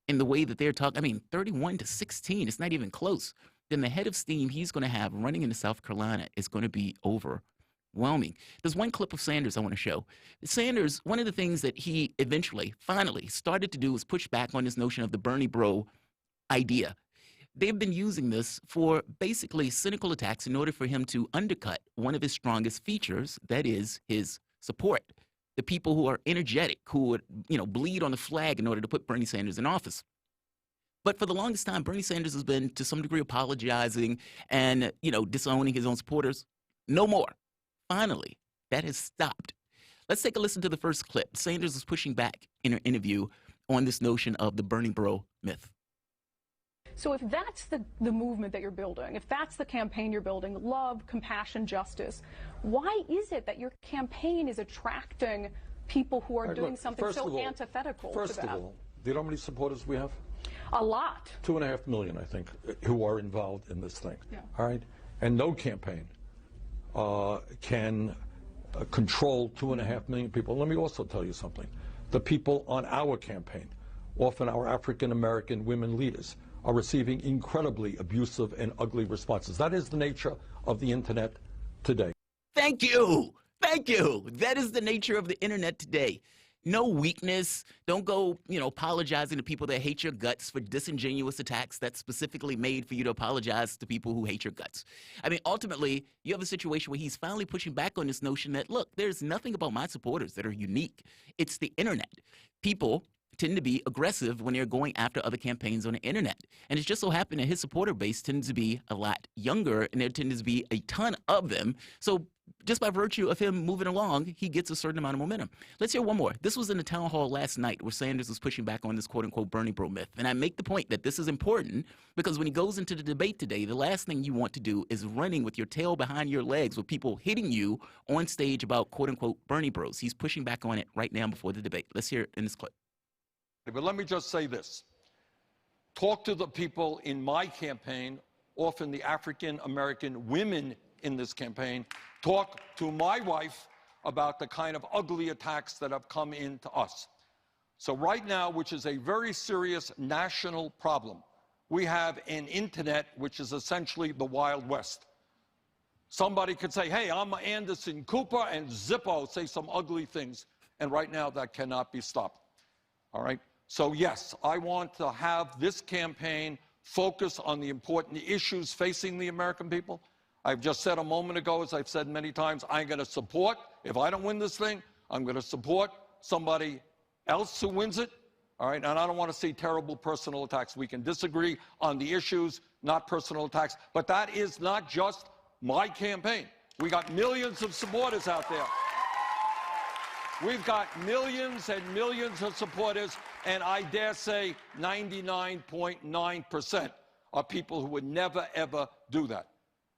in the way that they're talking, 31-16, it's not even close, then the head of steam he's going to have running into South Carolina is going to be overwhelming. There's one clip of Sanders I want to show. Sanders, one of the things that he finally started to do was push back on this notion of the Bernie bro idea. They've been using this for basically cynical attacks in order for him to undercut one of his strongest features, that is his support. The people who are energetic, who would, bleed on the flag in order to put Bernie Sanders in office. But for the longest time, Bernie Sanders has been, to some degree, apologizing and, disowning his own supporters. No more. Finally, that has stopped. Let's take a listen to the first clip. Sanders is pushing back in an interview on this notion of the Bernie bro myth. So if that's the movement that you're building, if that's the campaign you're building, love, compassion, justice, why is it that your campaign is attracting people who are doing something so antithetical to that? First of all, do you know how many supporters we have? A lot. 2.5 million, I think, who are involved in this thing. Yeah. All right? And no campaign can control 2.5 million people. Let me also tell you something. The people on our campaign, often our African-American women leaders, are receiving incredibly abusive and ugly responses. That is the nature of the internet today. Thank you. Thank you. That is the nature of the internet today. No weakness. Don't go, apologizing to people that hate your guts for disingenuous attacks that's specifically made for you to apologize to people who hate your guts. Ultimately, you have a situation where he's finally pushing back on this notion that, look, there's nothing about my supporters that are unique. It's the internet. People tend to be aggressive when they're going after other campaigns on the internet. And it's just so happened that his supporter base tends to be a lot younger, and there tends to be a ton of them. So just by virtue of him moving along, he gets a certain amount of momentum. Let's hear one more. This was in the town hall last night where Sanders was pushing back on this quote-unquote Bernie bro myth. And I make the point that this is important because when he goes into the debate today, the last thing you want to do is running with your tail behind your legs with people hitting you on stage about quote-unquote Bernie bros. He's pushing back on it right now before the debate. Let's hear it in this clip. But let me just say this. Talk to the people in my campaign, often the African-American women in this campaign. Talk to my wife about the kind of ugly attacks that have come into us. So right now, which is a very serious national problem, we have an internet which is essentially the Wild West. Somebody could say, hey, I'm Anderson Cooper, and Zippo say some ugly things. And right now, that cannot be stopped. All right? So yes, I want to have this campaign focus on the important issues facing the American people. I've just said a moment ago, as I've said many times, I'm going to support, if I don't win this thing, I'm going to support somebody else who wins it. All right, and I don't want to see terrible personal attacks. We can disagree on the issues, not personal attacks, but that is not just my campaign. We got millions of supporters out there. We've got millions and millions of supporters, and I dare say 99.9% are people who would never, ever do that.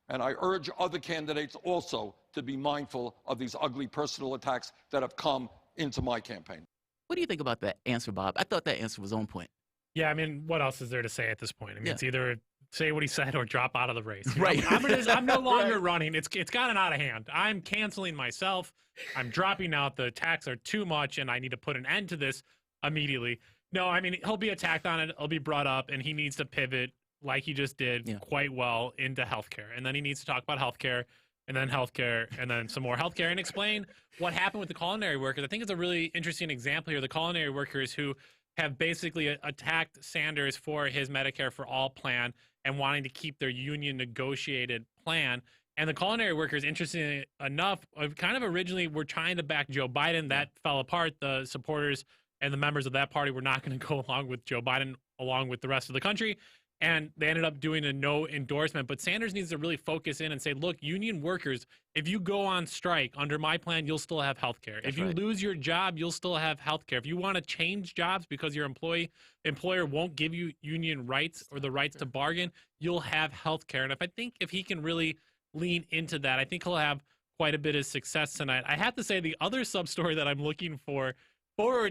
And I urge other candidates also to be mindful of these ugly personal attacks that have come into my campaign. What do you think about that answer, Bob? I thought that answer was on point. Yeah, I mean, what else is there to say at this point? I mean, it's either say what he said or drop out of the race. You know, Right. I'm no longer running. It's gotten out of hand. I'm canceling myself. I'm dropping out. The attacks are too much, and I need to put an end to this immediately. No, I mean, he'll be attacked on it. It'll be brought up, and he needs to pivot like he just did quite well into healthcare. And then he needs to talk about healthcare, and then healthcare, and then some more healthcare, and explain what happened with the culinary workers. I think it's a really interesting example here. The culinary workers who have basically attacked Sanders for his Medicare for All plan and wanting to keep their union negotiated plan. And the culinary workers, interestingly enough, kind of originally were trying to back Joe Biden. That fell apart. The supporters and the members of that party were not going to go along with Joe Biden along with the rest of the country. And they ended up doing a no endorsement. But Sanders needs to really focus in and say, look, union workers, if you go on strike under my plan, you'll still have health care. If you lose your job, you'll still have health care. If you want to change jobs because your employer won't give you union rights or the rights to bargain, you'll have health care. And if he can really lean into that, I think he'll have quite a bit of success tonight. I have to say the other sub-story that I'm looking forward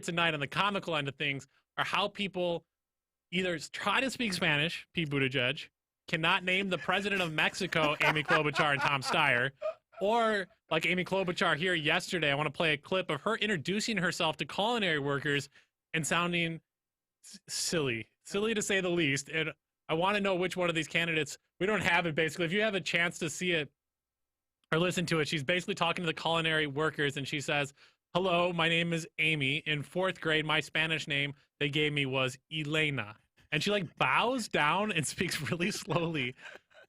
tonight on the comical end of things are how people either try to speak Spanish, Pete Buttigieg, cannot name the president of Mexico, Amy Klobuchar and Tom Steyer, or like Amy Klobuchar here yesterday, I want to play a clip of her introducing herself to culinary workers and sounding silly to say the least. And I want to know which one of these candidates, we don't have it basically. If you have a chance to see it or listen to it, she's basically talking to the culinary workers and she says, hello, my name is Amy. In 4th grade, my Spanish name they gave me was Elena. And she like bows down and speaks really slowly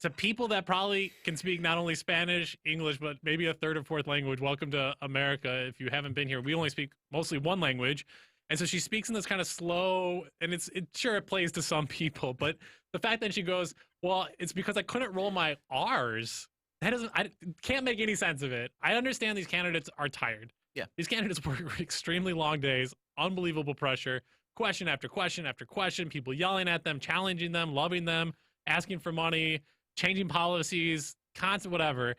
to people that probably can speak not only Spanish, English, but maybe a 3rd or 4th language. Welcome to America. If you haven't been here, we only speak mostly one language. And so she speaks in this kind of slow, and it plays to some people, but the fact that she goes, well, it's because I couldn't roll my R's. I can't make any sense of it. I understand these candidates are tired. Yeah. These candidates work extremely long days, unbelievable pressure. Question after question after question, people yelling at them, challenging them, loving them, asking for money, changing policies, constant whatever.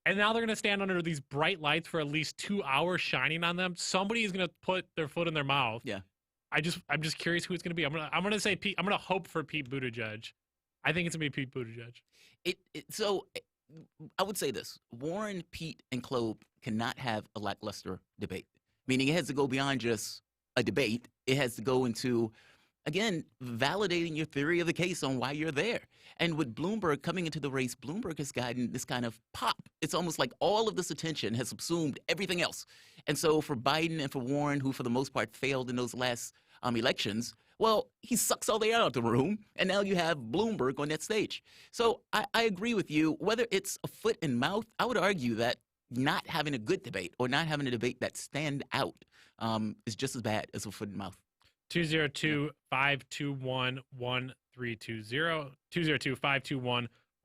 And now they're going to stand under these bright lights for at least 2 hours shining on them. Somebody is going to put their foot in their mouth. Yeah. I'm just curious who it's going to be. I'm going to say Pete. I'm going to hope for Pete Buttigieg. I think it's going to be Pete Buttigieg. So I would say this. Warren, Pete, and Klob cannot have a lackluster debate, meaning it has to go beyond just a debate. It has to go into, again, validating your theory of the case on why you're there. And with Bloomberg coming into the race, Bloomberg has gotten this kind of pop. It's almost like all of this attention has subsumed everything else. And so for Biden and for Warren, who for the most part failed in those last elections, well, he sucks all the air out of the room, and now you have Bloomberg on that stage. So I agree with you. Whether it's a foot in mouth, I would argue that not having a good debate or not having a debate that stand out is just as bad as a foot in mouth. 202-521-1320.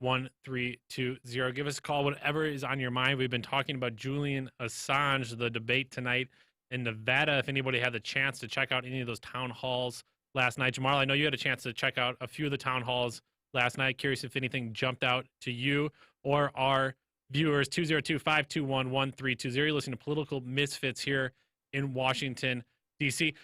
202-521-1320. Give us a call, whatever is on your mind. We've been talking about Julian Assange, the debate tonight in Nevada. If anybody had the chance to check out any of those town halls last night. Jamal, I know you had a chance to check out a few of the town halls last night. Curious if anything jumped out to you or our viewers. 202-521-1320. You're listening to Political Misfits here in Washington, D.C.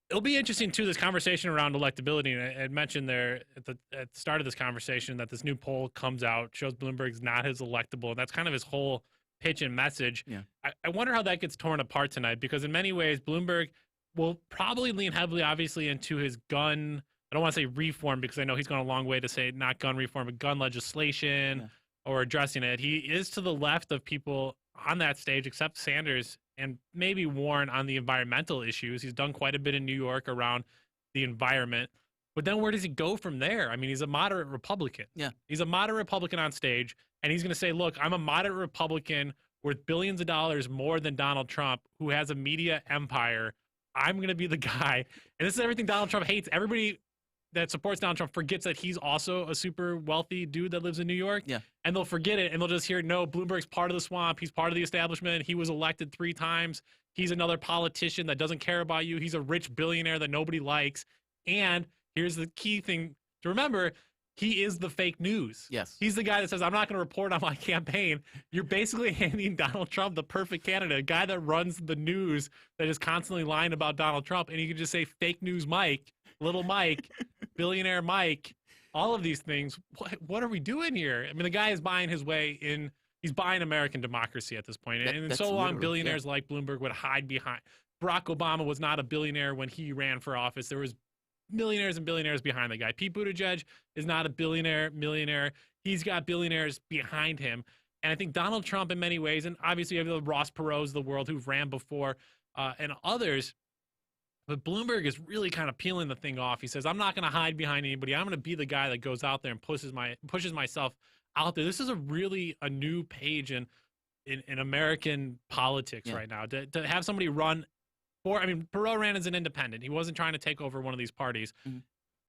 It'll be interesting, too, this conversation around electability. And I had mentioned there at the start of this conversation that this new poll comes out, shows Bloomberg's not as electable. And that's kind of his whole pitch and message. Yeah. I wonder how that gets torn apart tonight, because in many ways, Bloomberg will probably lean heavily, obviously, into his gun. I don't want to say reform, because I know he's gone a long way to say not gun reform, but gun legislation or addressing it. He is to the left of people on that stage, except Sanders and maybe Warren on the environmental issues. He's done quite a bit in New York around the environment. But then where does he go from there? I mean, he's a moderate Republican. Yeah. He's a moderate Republican on stage, and he's going to say, look, I'm a moderate Republican worth billions of dollars more than Donald Trump, who has a media empire I'm going to be the guy. And this is everything Donald Trump hates. Everybody that supports Donald Trump forgets that he's also a super wealthy dude that lives in New York. Yeah. And they'll forget it, and they'll just hear, no, Bloomberg's part of the swamp. He's part of the establishment. He was elected 3 times. He's another politician that doesn't care about you. He's a rich billionaire that nobody likes. And here's the key thing to remember. He is the fake news. Yes. He's the guy that says, I'm not going to report on my campaign. You're basically handing Donald Trump the perfect candidate, a guy that runs the news that is constantly lying about Donald Trump. And you can just say fake news Mike, little Mike, billionaire Mike, all of these things. What are we doing here? I mean, the guy is buying his way in. He's buying American democracy at this point. And so long, billionaires like Bloomberg would hide behind. Barack Obama was not a billionaire when he ran for office. There was millionaires and billionaires behind the guy. Pete Buttigieg is not a millionaire. He's got billionaires behind him. And I think Donald Trump in many ways, and obviously you have the Ross Perot's of the world who've ran before and others, but Bloomberg is really kind of peeling the thing off. He says, I'm not going to hide behind anybody. I'm going to be the guy that goes out there and pushes myself out there. This is a new page in American politics right now. To have somebody run Perot ran as an independent. He wasn't trying to take over one of these parties. Mm-hmm.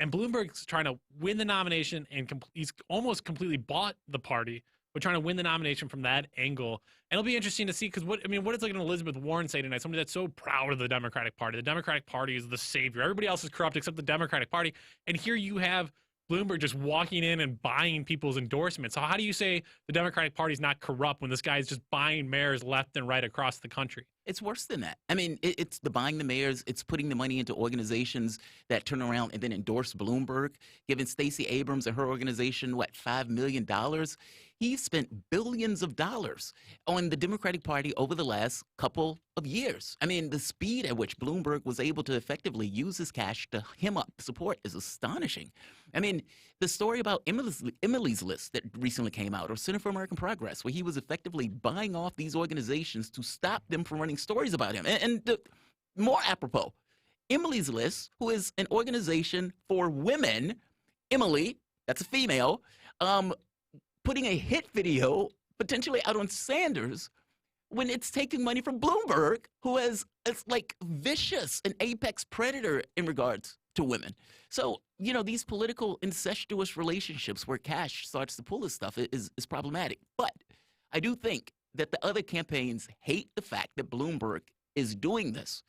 And Bloomberg's trying to win the nomination, and he's almost completely bought the party. We're trying to win the nomination from that angle. And it'll be interesting to see, because what is like an Elizabeth Warren say tonight? Somebody that's so proud of the Democratic Party. The Democratic Party is the savior. Everybody else is corrupt except the Democratic Party. And here you have Bloomberg just walking in and buying people's endorsements. So how do you say the Democratic Party is not corrupt when this guy is just buying mayors left and right across the country? It's worse than that. I mean, it's the buying the mayors. It's putting the money into organizations that turn around and then endorse Bloomberg, giving Stacey Abrams and her organization, $5 million? He spent billions of dollars on the Democratic Party over the last couple of years. I mean, the speed at which Bloomberg was able to effectively use his cash to hem up support is astonishing. I mean, the story about Emily's List that recently came out, or Center for American Progress, where he was effectively buying off these organizations to stop them from running stories about him. And more apropos, Emily's List, who is an organization for women, Emily, that's a female, putting a hit video potentially out on Sanders when it's taking money from Bloomberg, who is like vicious, an apex predator in regards to women. So, these political incestuous relationships where cash starts to pull this stuff is problematic. But I do think that the other campaigns hate the fact that Bloomberg is doing this.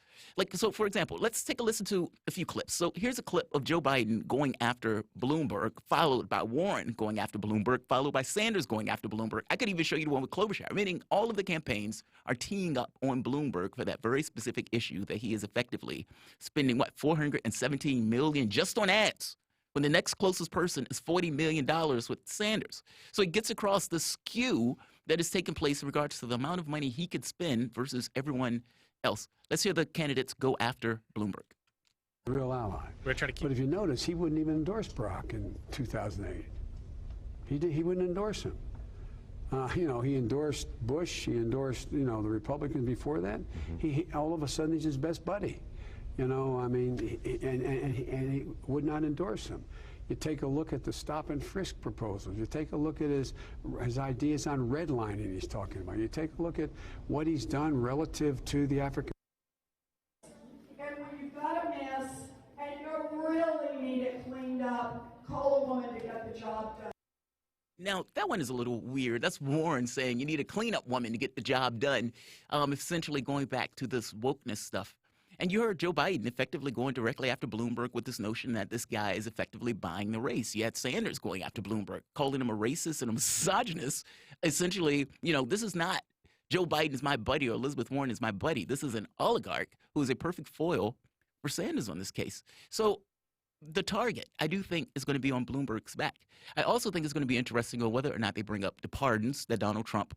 So for example, let's take a listen to a few clips. So here's a clip of Joe Biden going after Bloomberg, followed by Warren going after Bloomberg, followed by Sanders going after Bloomberg. I could even show you the one with Klobuchar, meaning all of the campaigns are teeing up on Bloomberg for that very specific issue that he is effectively spending, $417 million just on ads, when the next closest person is $40 million with Sanders. So it gets across the skew that is taking place in regards to the amount of money he could spend versus everyone else. Let's hear the candidates go after Bloomberg. Real ally. We're trying to keep. But if you notice, he wouldn't even endorse Barack in 2008. He wouldn't endorse him. He endorsed Bush. He endorsed, the Republicans before that. He all of a sudden he's his best buddy. And he would not endorse him. You take a look at the stop and frisk proposals. You take a look at his ideas on redlining he's talking about. You take a look at what he's done relative to the African. And when you've got a mess and you really need it cleaned up, call a woman to get the job done. Now, that one is a little weird. That's Warren saying you need a cleanup woman to get the job done, essentially going back to this wokeness stuff. And you heard Joe Biden effectively going directly after Bloomberg with this notion that this guy is effectively buying the race. You had Sanders going after Bloomberg, calling him a racist and a misogynist. Essentially, this is not Joe Biden is my buddy or Elizabeth Warren is my buddy. This is an oligarch who is a perfect foil for Sanders on this case. So the target, I do think, is going to be on Bloomberg's back. I also think it's going to be interesting on whether or not they bring up the pardons that Donald Trump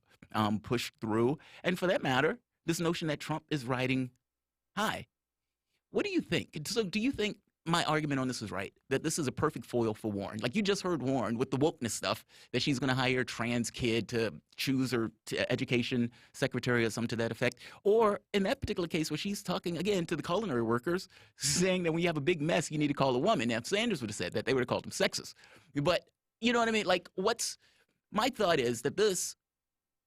pushed through. And for that matter, this notion that Trump is riding high. What do you think? So do you think my argument on this is right, that this is a perfect foil for Warren? Like you just heard Warren with the wokeness stuff, that she's going to hire a trans kid to choose her education secretary or something to that effect. Or in that particular case where she's talking, again, to the culinary workers, saying that when you have a big mess, you need to call a woman. Now, if Sanders would have said that, they would have called him sexist. But you know what I mean? Like my thought is that this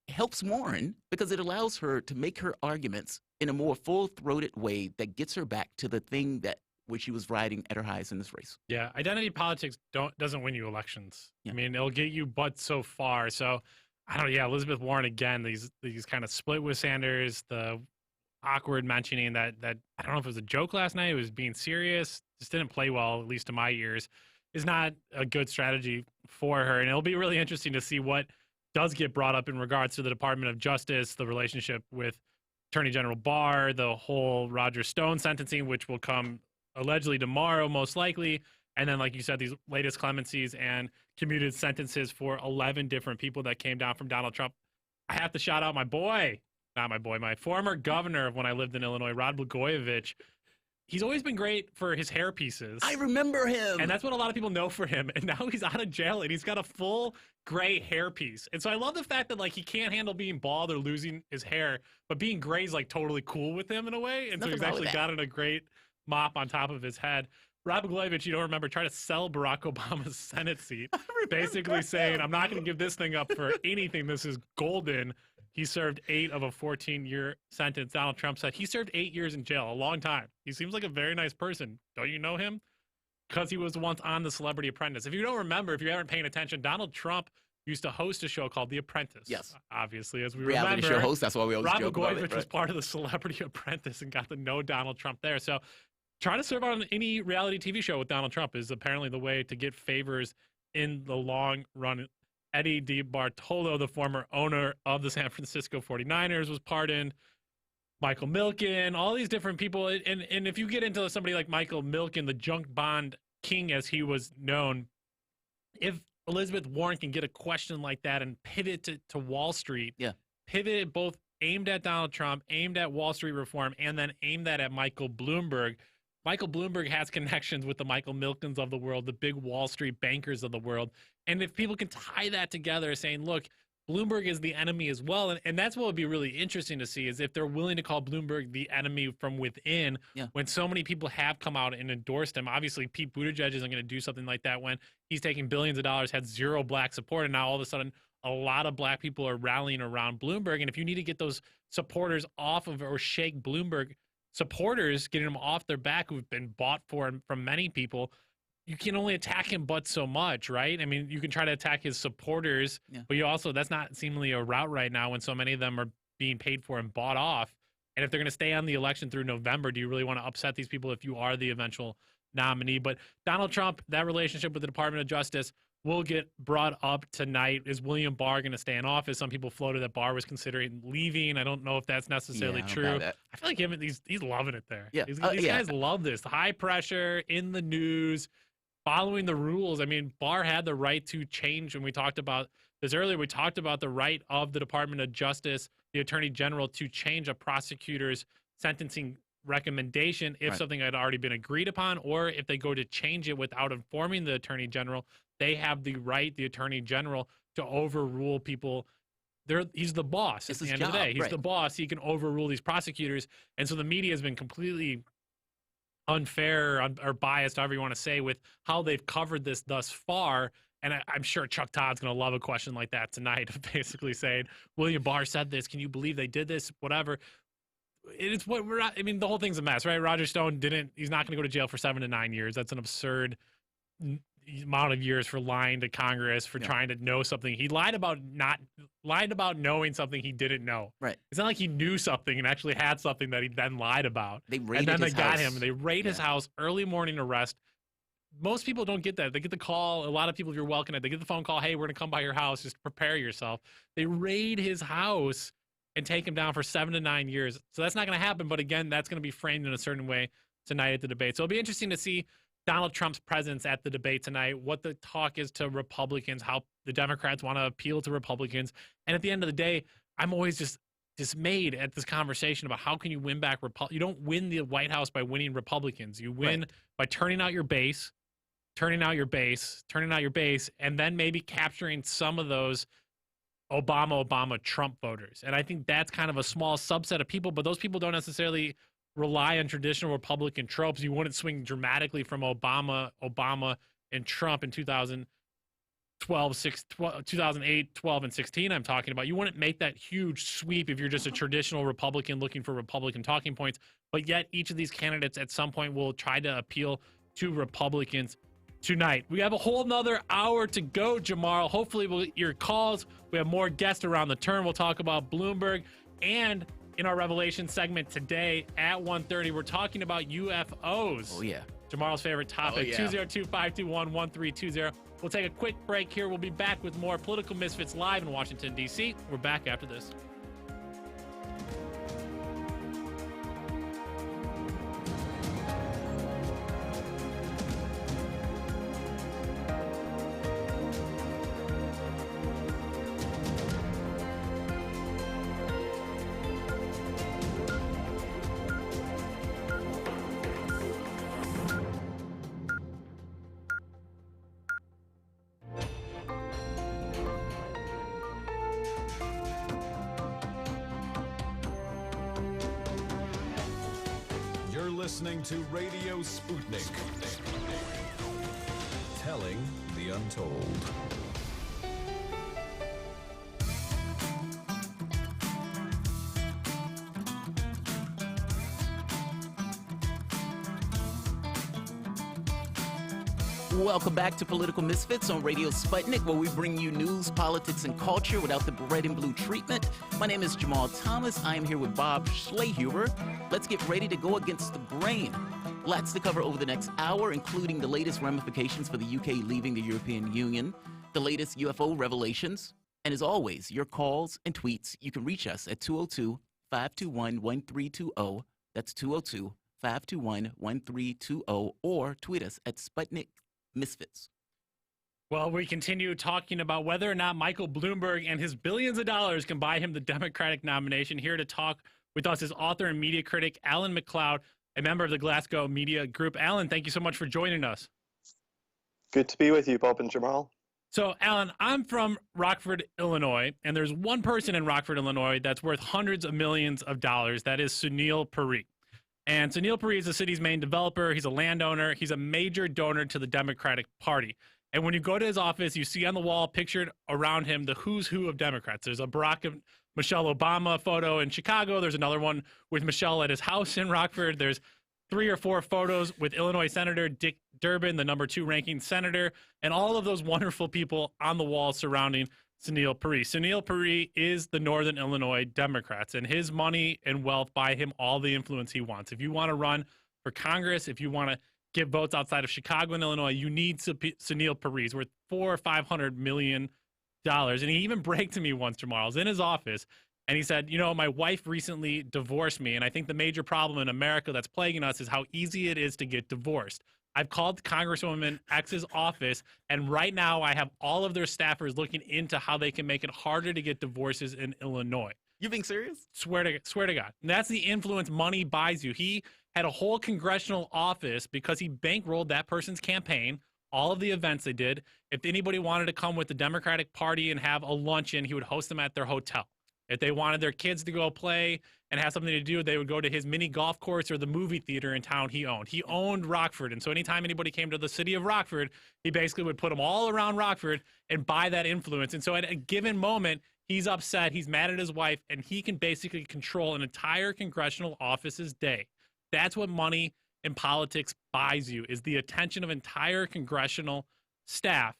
helps Warren because it allows her to make her arguments in a more full-throated way that gets her back to the thing that where she was riding at her highest in this race. Yeah, identity politics doesn't win you elections. I mean, it'll get you but so far. So I don't know. Yeah, Elizabeth Warren again. These kind of split with Sanders. The awkward mentioning that I don't know if it was a joke last night. It was being serious. Just didn't play well, at least to my ears. Is not a good strategy for her, and it'll be really interesting to see what does get brought up in regards to the Department of Justice, the relationship with Attorney General Barr, the whole Roger Stone sentencing, which will come allegedly tomorrow, most likely. And then, like you said, these latest clemencies and commuted sentences for 11 different people that came down from Donald Trump. I have to shout out my former governor of when I lived in Illinois, Rod Blagojevich. He's always been great for his hair pieces. I remember him. And that's what a lot of people know for him. And now he's out of jail and he's got a full gray hair piece. And so I love the fact that like he can't handle being bald or losing his hair, but being gray is like totally cool with him in a way. And so he's actually gotten a great mop on top of his head. Rob Blagojevich, you don't remember, tried to sell Barack Obama's Senate seat, basically saying, I'm not going to give this thing up for anything. This is golden. He served 8 of a 14-year sentence. Donald Trump said he served 8 years in jail, a long time. He seems like a very nice person. Don't you know him? Because he was once on The Celebrity Apprentice. If you don't remember, if you haven't paying attention, Donald Trump used to host a show called The Apprentice. Yes. Obviously, as we Reality remember. show host, that's why we always Rob joke about it. Blagojevich was part of The Celebrity Apprentice and got to know Donald Trump there. So trying to serve on any reality TV show with Donald Trump is apparently the way to get favors in the long run. Eddie DeBartolo, the former owner of the San Francisco 49ers, was pardoned. Michael Milken, all these different people. And if you get into somebody like Michael Milken, the junk bond king as he was known, if Elizabeth Warren can get a question like that and pivot to Wall Street, pivot both aimed at Donald Trump, aimed at Wall Street reform, and then aimed that at Michael Bloomberg. Michael Bloomberg has connections with the Michael Milkens of the world, the big Wall Street bankers of the world. And if people can tie that together, saying, look, Bloomberg is the enemy as well. And that's what would be really interesting to see is if they're willing to call Bloomberg the enemy from within when so many people have come out and endorsed him. Obviously, Pete Buttigieg isn't going to do something like that when he's taking billions of dollars, had zero black support, and now all of a sudden a lot of black people are rallying around Bloomberg. And if you need to get those supporters off of or shake Bloomberg supporters, getting them off their back who've been bought for from many people, you can only attack him but so much, right? I mean, you can try to attack his supporters, but you also, that's not seemingly a route right now when so many of them are being paid for and bought off. And if they're going to stay on the election through November, do you really want to upset these people if you are the eventual nominee? But Donald Trump, that relationship with the Department of Justice will get brought up tonight. Is William Barr going to stay in office? Some people floated that Barr was considering leaving. I don't know if that's necessarily true. I feel like he's loving it there. These guys love this. High pressure, in the news, following the rules. I mean, Barr had the right to change, and we talked about this earlier. We talked about the right of the Department of Justice, the Attorney General, to change a prosecutor's sentencing recommendation if something had already been agreed upon, or if they go to change it without informing the Attorney General. They have the right, the Attorney General, to overrule people. He's the boss at the end of the day. He's the boss. He can overrule these prosecutors. And so the media has been completely unfair or biased, however you want to say, with how they've covered this thus far. And I'm sure Chuck Todd's going to love a question like that tonight, basically saying, William Barr said this. Can you believe they did this? Whatever. It's what we're not. I mean, the whole thing's a mess, right? Roger Stone he's not going to go to jail for 7 to 9 years. That's an absurd amount of years for lying to Congress, for trying to know something. He lied about knowing something he didn't know. Right. It's not like he knew something and actually had something that he then lied about. They got him. They raid his house, early morning arrest. Most people don't get that. They get the call. A lot of people, if you're welcome, they get the phone call, hey, we're going to come by your house. Just prepare yourself. They raid his house and take him down for 7 to 9 years. So that's not going to happen. But again, that's going to be framed in a certain way tonight at the debate. So it'll be interesting to see Donald Trump's presence at the debate tonight, what the talk is to Republicans, how the Democrats want to appeal to Republicans. And at the end of the day, I'm always just dismayed at this conversation about how can you win back You don't win the White House by winning Republicans. You win by turning out your base, and then maybe capturing some of those Obama, Trump voters. And I think that's kind of a small subset of people, but those people don't necessarily rely on traditional Republican tropes. You wouldn't swing dramatically from Obama and Trump in 2016 2008, 12, and 16 I'm talking about. You wouldn't make that huge sweep if you're just a traditional Republican looking for Republican talking points. But yet each of these candidates at some point will try to appeal to Republicans tonight. We have a whole nother hour to go, Jamal. Hopefully we'll get your calls. We have more guests around the turn. We'll talk about Bloomberg. And in our Revelation segment today at 1:30, we're talking about UFOs. Oh, yeah. Jamal's favorite topic, 202-521-1320. We'll take a quick break here. We'll be back with more Political Misfits live in Washington, D.C. We're back after this. Listening to Radio Sputnik. Telling the untold. Welcome back to Political Misfits on Radio Sputnik, where we bring you news, politics, and culture without the red and blue treatment. My name is Jamal Thomas. I am here with Bob Schlehuber. Let's get ready to go against the grain. Lots to cover over the next hour, including the latest ramifications for the UK leaving the European Union, the latest UFO revelations, and as always, your calls and tweets. You can reach us at 202-521-1320. That's 202-521-1320, or tweet us at Sputnik Misfits. Well, we continue talking about whether or not Michael Bloomberg and his billions of dollars can buy him the Democratic nomination. Here to talk with us is author and media critic Alan McLeod, a member of the Glasgow Media Group. Alan, thank you so much for joining us. Good to be with you, Bob and Jamal. So, Alan, I'm from Rockford, Illinois, and there's one person in Rockford, Illinois that's worth hundreds of millions of dollars. That is Sunil Puri. And Sunil Puri is the city's main developer. He's a landowner. He's a major donor to the Democratic Party. And when you go to his office, you see on the wall pictured around him the who's who of Democrats. There's a Michelle Obama photo in Chicago. There's another one with Michelle at his house in Rockford. There's 3 or 4 photos with Illinois Senator Dick Durbin, the #2 ranking senator, and all of those wonderful people on the wall surrounding Sunil Puri. Sunil Puri is the Northern Illinois Democrats, and his money and wealth buy him all the influence he wants. If you want to run for Congress, if you want to get votes outside of Chicago and Illinois, you need Sunil Puri. He's worth $400 or $500 million. And he even bragged to me once, Jamal. I was in his office, and he said, you know, my wife recently divorced me, and I think the major problem in America that's plaguing us is how easy it is to get divorced. I've called Congresswoman X's office, and right now I have all of their staffers looking into how they can make it harder to get divorces in Illinois. You being serious? Swear to God. And that's the influence money buys you. He had a whole congressional office because he bankrolled that person's campaign, all of the events they did. If anybody wanted to come with the Democratic Party and have a luncheon, he would host them at their hotel. If they wanted their kids to go play and have something to do, they would go to his mini golf course or the movie theater in town he owned. He owned Rockford, and so anytime anybody came to the city of Rockford, he basically would put them all around Rockford and buy that influence. And so at a given moment, he's upset, he's mad at his wife, and he can basically control an entire congressional office's day. That's what money in politics buys you, is the attention of entire congressional staff.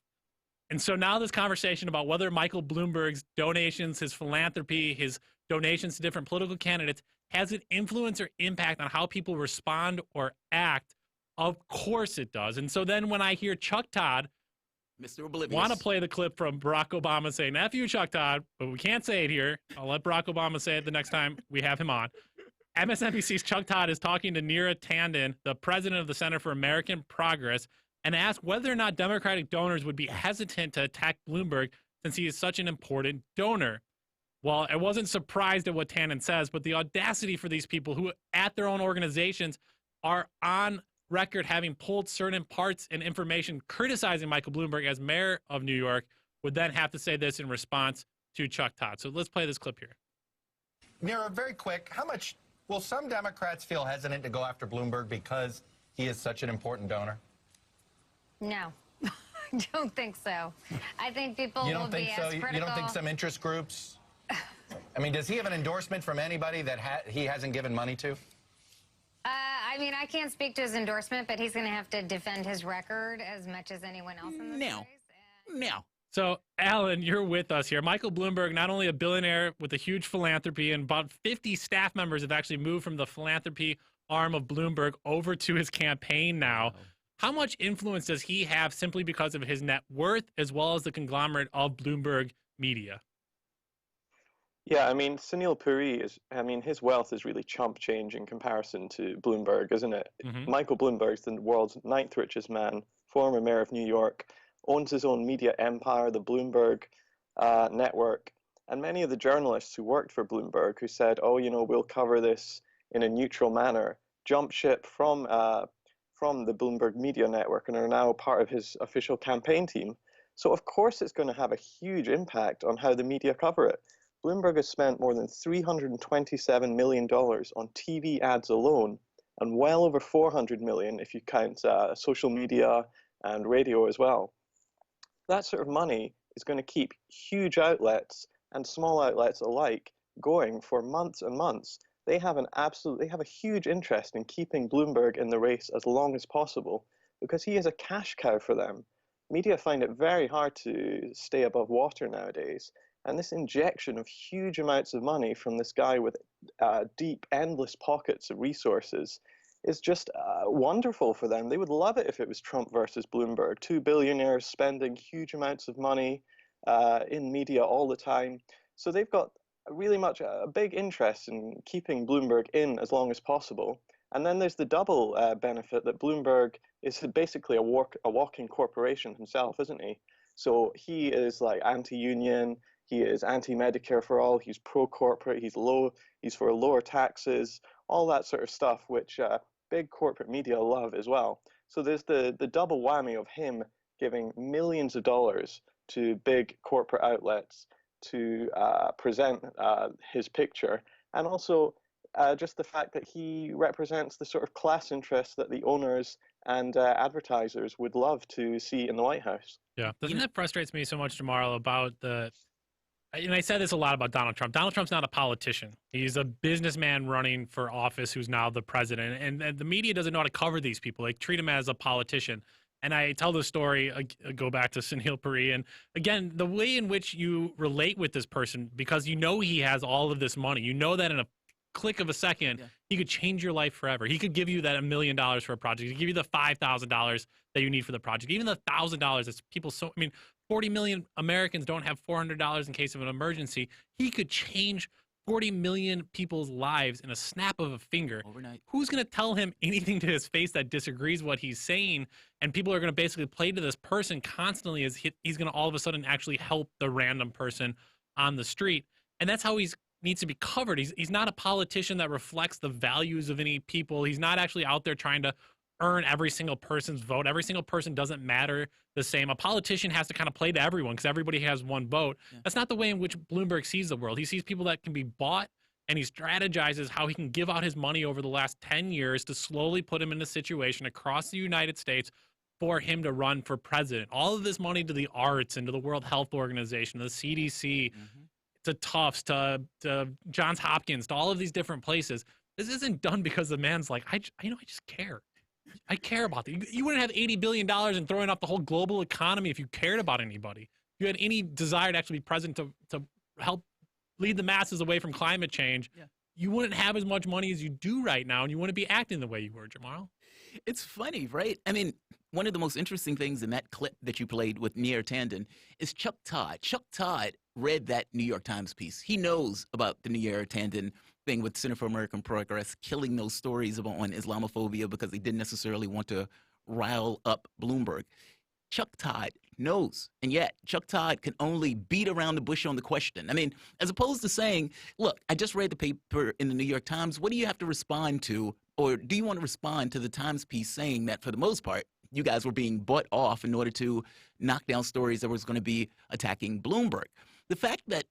And so now this conversation about whether Michael Bloomberg's donations, his philanthropy, his donations to different political candidates has an influence or impact on how people respond or act. Of course it does. And so then when I hear Chuck Todd Mr. Oblivious want to play the clip from Barack Obama saying, F you, Chuck Todd, but we can't say it here. I'll let Barack Obama say it the next time we have him on. MSNBC's Chuck Todd is talking to Neera Tanden, the president of the Center for American Progress, and asked whether or not Democratic donors would be hesitant to attack Bloomberg since he is such an important donor. Well, I wasn't surprised at what Tanden says, but the audacity for these people who at their own organizations are on record having pulled certain parts and information criticizing Michael Bloomberg as mayor of New York would then have to say this in response to Chuck Todd. So let's play this clip here. Neera, very quick, how much will some Democrats feel hesitant to go after Bloomberg because he is such an important donor? No. don't think so. I think people You will don't think be so? as critical. You don't think some interest groups? I mean, does he have an endorsement from anybody that he hasn't given money to? I mean, I can't speak to his endorsement, but he's going to have to defend his record as much as anyone else in this race. Now. So, Alan, you're with us here. Michael Bloomberg, not only a billionaire with a huge philanthropy, and about 50 staff members have actually moved from the philanthropy arm of Bloomberg over to his campaign now. Wow. How much influence does he have simply because of his net worth as well as the conglomerate of Bloomberg Media? Yeah, I mean, Sunil Puri his wealth is really chump change in comparison to Bloomberg, isn't it? Mm-hmm. Michael Bloomberg's the world's 9th richest man, former mayor of New York, owns his own media empire, the Bloomberg network. And many of the journalists who worked for Bloomberg who said, oh, we'll cover this in a neutral manner, jumped ship from the Bloomberg media network and are now part of his official campaign team. So of course it's going to have a huge impact on how the media cover it. Bloomberg has spent more than $327 million on TV ads alone, and well over $400 million if you count social media and radio as well. That sort of money is going to keep huge outlets and small outlets alike going for months and months. They have a huge interest in keeping Bloomberg in the race as long as possible because he is a cash cow for them. Media find it very hard to stay above water nowadays. And this injection of huge amounts of money from this guy with deep, endless pockets of resources is just wonderful for them. They would love it if it was Trump versus Bloomberg, two billionaires spending huge amounts of money in media all the time. So they've got really much a big interest in keeping Bloomberg in as long as possible. And then there's the double benefit that Bloomberg is basically a walking corporation himself, isn't he? So he is like anti-union. He is anti-Medicare for all. He's pro-corporate. He's for lower taxes, all that sort of stuff, which big corporate media love as well. So there's the double whammy of him giving millions of dollars to big corporate outlets to present his picture, and also just the fact that he represents the sort of class interests that the owners and advertisers would love to see in the White House. Yeah, the thing that frustrates me so much, Jamal, about and I said this a lot about Donald Trump. Donald Trump's not a politician. He's a businessman running for office who's now the president. And the media doesn't know how to cover these people. They treat him as a politician. And I tell the story, go back to Sunil Puri. And again, the way in which you relate with this person, because you know he has all of this money. You know that in a click of a second, he could change your life forever. He could give you that $1 million for a project. He could give you the $5,000 that you need for the project. Even the $1,000 that's people 40 million Americans don't have $400 in case of an emergency. He could change 40 million people's lives in a snap of a finger. Overnight. Who's going to tell him anything to his face that disagrees what he's saying? And people are going to basically play to this person constantly as he's going to all of a sudden actually help the random person on the street. And that's how needs to be covered. He's not a politician that reflects the values of any people. He's not actually out there trying to earn every single person's vote. Every single person doesn't matter the same. A politician has to kind of play to everyone because everybody has one vote. Yeah. That's not the way in which Bloomberg sees the world. He sees people that can be bought, and he strategizes how he can give out his money over the last 10 years to slowly put him in a situation across the United States for him to run for president. All of this money to the arts and to the World Health Organization, the CDC, to Tufts, to Johns Hopkins, to all of these different places. This isn't done because the man's like, I just care. I care about that. You wouldn't have $80 billion and throwing up the whole global economy if you cared about anybody. If you had any desire to actually be president to help lead the masses away from climate change, you wouldn't have as much money as you do right now, and you wouldn't be acting the way you were, Jamal. It's funny, right? I mean, one of the most interesting things in that clip that you played with Neer Tanden is Chuck Todd. Chuck Todd read that New York Times piece. He knows about the Neer Tanden thing with Center for American Progress, killing those stories on Islamophobia because they didn't necessarily want to rile up Bloomberg. Chuck Todd knows, and yet Chuck Todd can only beat around the bush on the question. I mean, as opposed to saying, look, I just read the paper in the New York Times. What do you have to respond to, or do you want to respond to the Times piece saying that, for the most part, you guys were being bought off in order to knock down stories that was going to be attacking Bloomberg? The fact that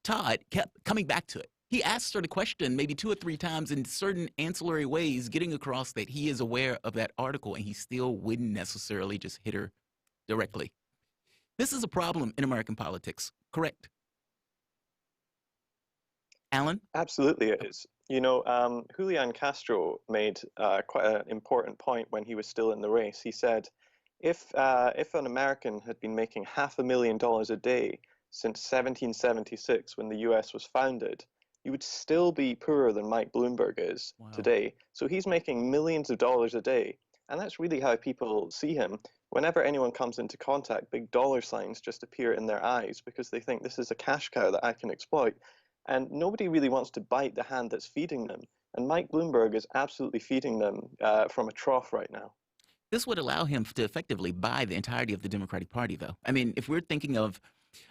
Todd kept coming back to it, he asked her the question maybe 2 or 3 times in certain ancillary ways, getting across that he is aware of that article, and he still wouldn't necessarily just hit her directly. This is a problem in American politics, correct? Alan? Absolutely, it is. You know, Julian Castro made quite an important point when he was still in the race. He said, if an American had been making $500,000 a day since 1776, when the U.S. was founded, he would still be poorer than Mike Bloomberg is today. So he's making millions of dollars a day, and that's really how people see him. Whenever anyone comes into contact, big dollar signs just appear in their eyes because they think this is a cash cow that I can exploit. And nobody really wants to bite the hand that's feeding them. And Mike Bloomberg is absolutely feeding them from a trough right now. This would allow him to effectively buy the entirety of the Democratic Party, though. I mean, if we're thinking of,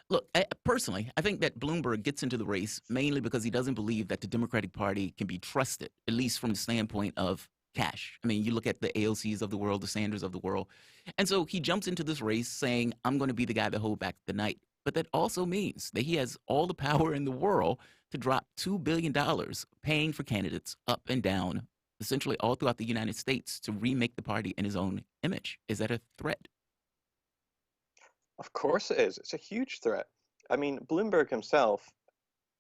look, personally, I think that Bloomberg gets into the race mainly because he doesn't believe that the Democratic Party can be trusted, at least from the standpoint of cash. I mean, you look at the AOCs of the world, the Sanders of the world. And so he jumps into this race saying, I'm going to be the guy that hold back the night. But that also means that he has all the power in the world to drop $2 billion paying for candidates up and down, essentially all throughout the United States, to remake the party in his own image. Is that a threat? Of course it is. It's a huge threat. I mean, Bloomberg himself,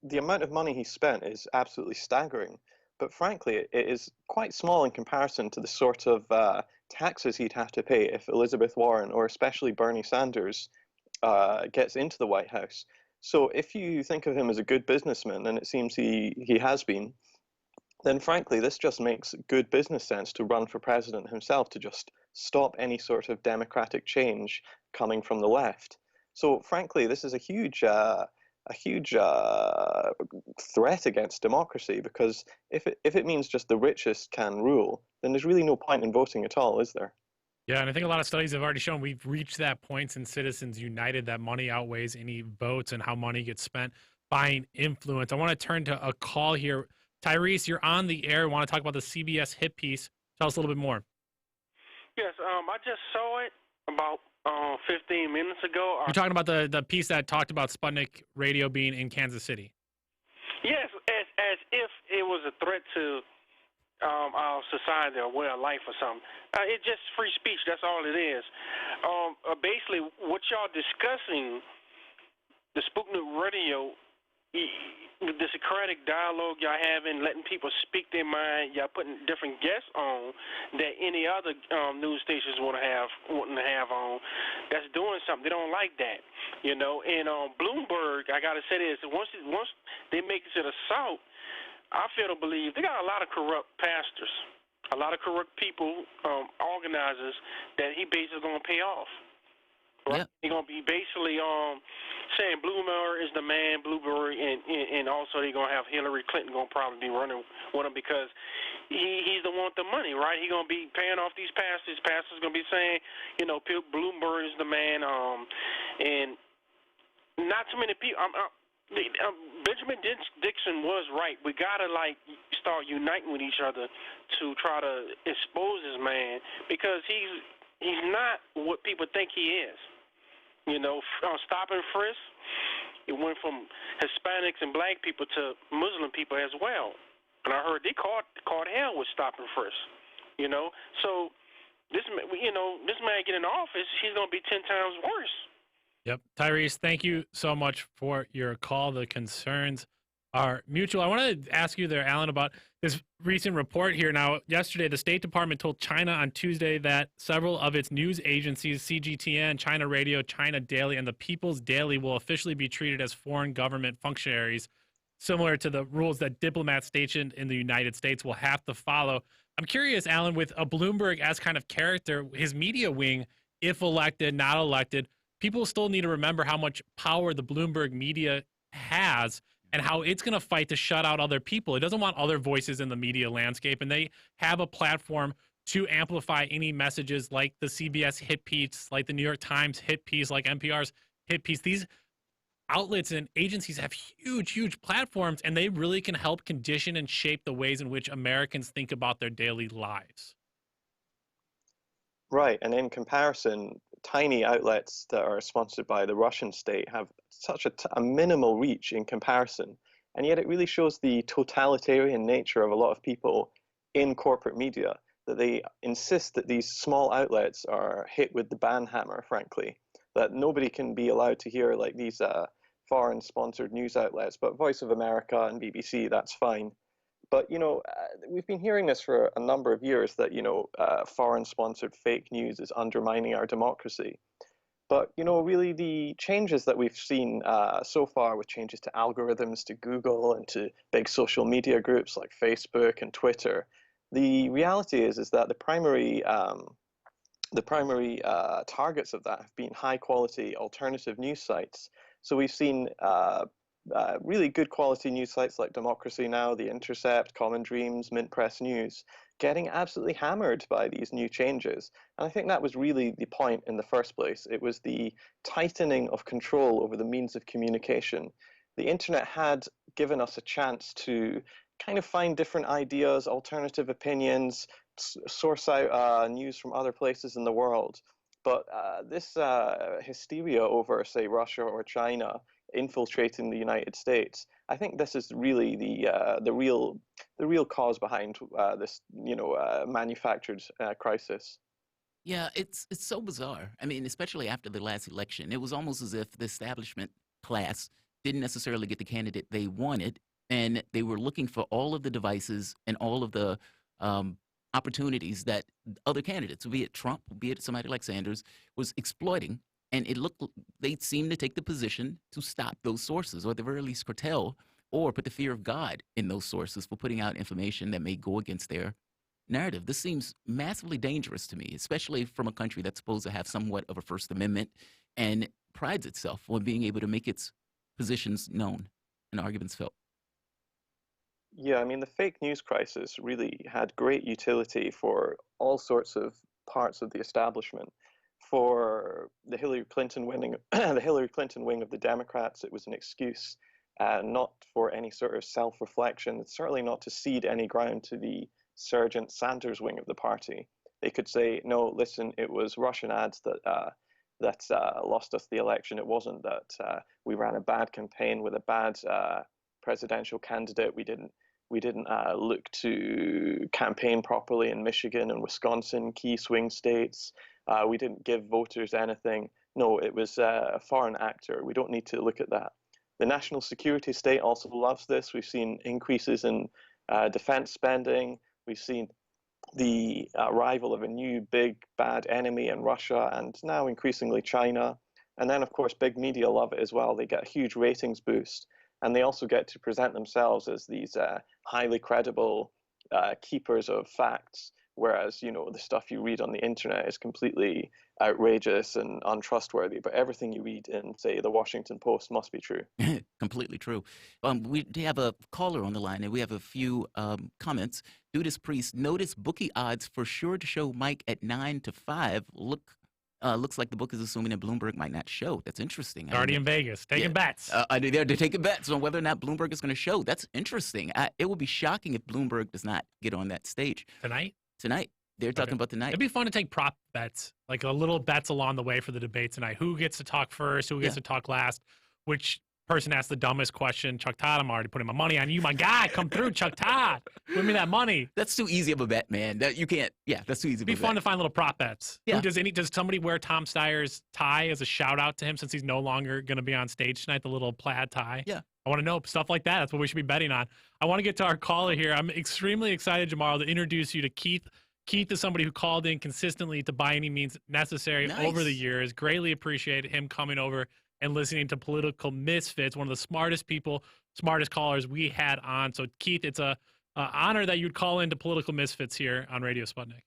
the amount of money he spent is absolutely staggering. But frankly, it is quite small in comparison to the sort of taxes he'd have to pay if Elizabeth Warren, or especially Bernie Sanders, gets into the White House. So if you think of him as a good businessman, and it seems he has been, then frankly, this just makes good business sense to run for president himself, to just stop any sort of democratic change coming from the left. So frankly, this is a huge threat against democracy, because if it means just the richest can rule, then there's really no point in voting at all, is there? Yeah, and I think a lot of studies have already shown we've reached that point since Citizens United that money outweighs any votes and how money gets spent buying influence. I want to turn to a call here. Tyrese, you're on the air. I want to talk about the CBS hit piece. Tell us a little bit more. Yes, I just saw it about 15 minutes ago. You're talking about the piece that talked about Sputnik Radio being in Kansas City. Yes, as if it was a threat to our society or way of life or something. It's just free speech. That's all it is. Basically, what y'all discussing, the Sputnik Radio, the Socratic dialogue y'all having, letting people speak their mind, y'all putting different guests on that any other news stations wouldn't have on. That's doing something. They don't like that, you know. And Bloomberg, I gotta say this: once they make it to the South, I feel to believe they got a lot of corrupt pastors, a lot of corrupt people, organizers that he basically going to pay off. Right? Yeah. He's going to be basically saying Bloomberg is the man, Bloomberg, and also they're going to have Hillary Clinton going to probably be running with him because he's the one with the money, right? He's going to be paying off these pastors. Pastors going to be saying, you know, Bloomberg is the man, and not too many people. Benjamin Dixon was right. We gotta start uniting with each other to try to expose this man, because he's not what people think he is. You know, stop and frisk. It went from Hispanics and black people to Muslim people as well. And I heard they caught hell with stop and frisk. You know, so this man get in office, he's gonna be 10 times worse. Yep. Tyrese, thank you so much for your call. The concerns are mutual. I want to ask you there, Alan, about this recent report here. Now, yesterday, the State Department told China on Tuesday that several of its news agencies, CGTN, China Radio, China Daily, and the People's Daily, will officially be treated as foreign government functionaries, similar to the rules that diplomats stationed in the United States will have to follow. I'm curious, Alan, with a Bloomberg as kind of character, his media wing, if elected, not elected, people still need to remember how much power the Bloomberg media has and how it's going to fight to shut out other people. It doesn't want other voices in the media landscape, and they have a platform to amplify any messages like the CBS hit piece, like the New York Times hit piece, like NPR's hit piece. These outlets and agencies have huge, huge platforms, and they really can help condition and shape the ways in which Americans think about their daily lives. Right, and in comparison, tiny outlets that are sponsored by the Russian state have such a minimal reach in comparison, and yet it really shows the totalitarian nature of a lot of people in corporate media. that they insist that these small outlets are hit with the ban hammer, frankly, that nobody can be allowed to hear like these foreign-sponsored news outlets, but Voice of America and BBC, that's fine. But, we've been hearing this for a number of years that, foreign-sponsored fake news is undermining our democracy. But, really the changes that we've seen so far with changes to algorithms, to Google, and to big social media groups like Facebook and Twitter, the reality is that the primary targets of that have been high-quality alternative news sites. So we've seen really good quality news sites like Democracy Now!, The Intercept, Common Dreams, Mint Press News, getting absolutely hammered by these new changes. And I think that was really the point in the first place. It was the tightening of control over the means of communication. The internet had given us a chance to kind of find different ideas, alternative opinions, source out news from other places in the world. But this hysteria over, say, Russia or China infiltrating the United States, I think this is really the real cause behind this manufactured crisis. Yeah, it's so bizarre. I mean, especially after the last election, it was almost as if the establishment class didn't necessarily get the candidate they wanted, and they were looking for all of the devices and all of the opportunities that other candidates, be it Trump, be it somebody like Sanders, was exploiting. And they seemed to take the position to stop those sources, or at the very least curtail or put the fear of God in those sources for putting out information that may go against their narrative. This seems massively dangerous to me, especially from a country that's supposed to have somewhat of a First Amendment and prides itself on being able to make its positions known and arguments felt. Yeah, I mean, the fake news crisis really had great utility for all sorts of parts of the establishment. For the Hillary Clinton wing of the Democrats, it was an excuse, not for any sort of self-reflection, certainly not to cede any ground to the Sergeant Sanders wing of the party. They could say, no, listen, it was Russian ads that lost us the election. It wasn't that we ran a bad campaign with a bad presidential candidate. We didn't look to campaign properly in Michigan and Wisconsin, key swing states. We didn't give voters anything. No, it was a foreign actor. We don't need to look at that. The national security state also loves this. We've seen increases in defense spending. We've seen the arrival of a new big bad enemy in Russia and now increasingly China. And then, of course, big media love it as well. They get a huge ratings boost. And they also get to present themselves as these highly credible keepers of facts. Whereas, the stuff you read on the internet is completely outrageous and untrustworthy. But everything you read in, say, the Washington Post must be true. Completely true. We have a caller on the line, and we have a few comments. Judas Priest, notice bookie odds for sure to show Mike at 9-5. Looks like the book is assuming that Bloomberg might not show. That's interesting. Already in Vegas, taking bets. They're taking bets on whether or not Bloomberg is going to show. That's interesting. It would be shocking if Bloomberg does not get on that stage. Tonight. They're talking about tonight. It'd be fun to take prop bets, like a little bets along the way for the debate tonight. Who gets to talk first? Who gets to talk last? Which person asked the dumbest question? Chuck Todd, I'm already putting my money on you. My guy, come through, Chuck Todd. Give me that money. That's too easy of a bet, man. You can't. Yeah, that's too easy. It'd be fun to find little prop bets. Yeah. Does somebody wear Tom Steyer's tie as a shout out to him since he's no longer going to be on stage tonight? The little plaid tie. Yeah. I want to know stuff like that. That's what we should be betting on. I want to get to our caller here. I'm extremely excited, Jamal, to introduce you to Keith. Keith is somebody who called in consistently to by any means necessary over the years. Greatly appreciate him coming over and listening to Political Misfits, one of the smartest people, smartest callers we had on. So, Keith, it's a honor that you'd call into Political Misfits here on Radio Sputnik.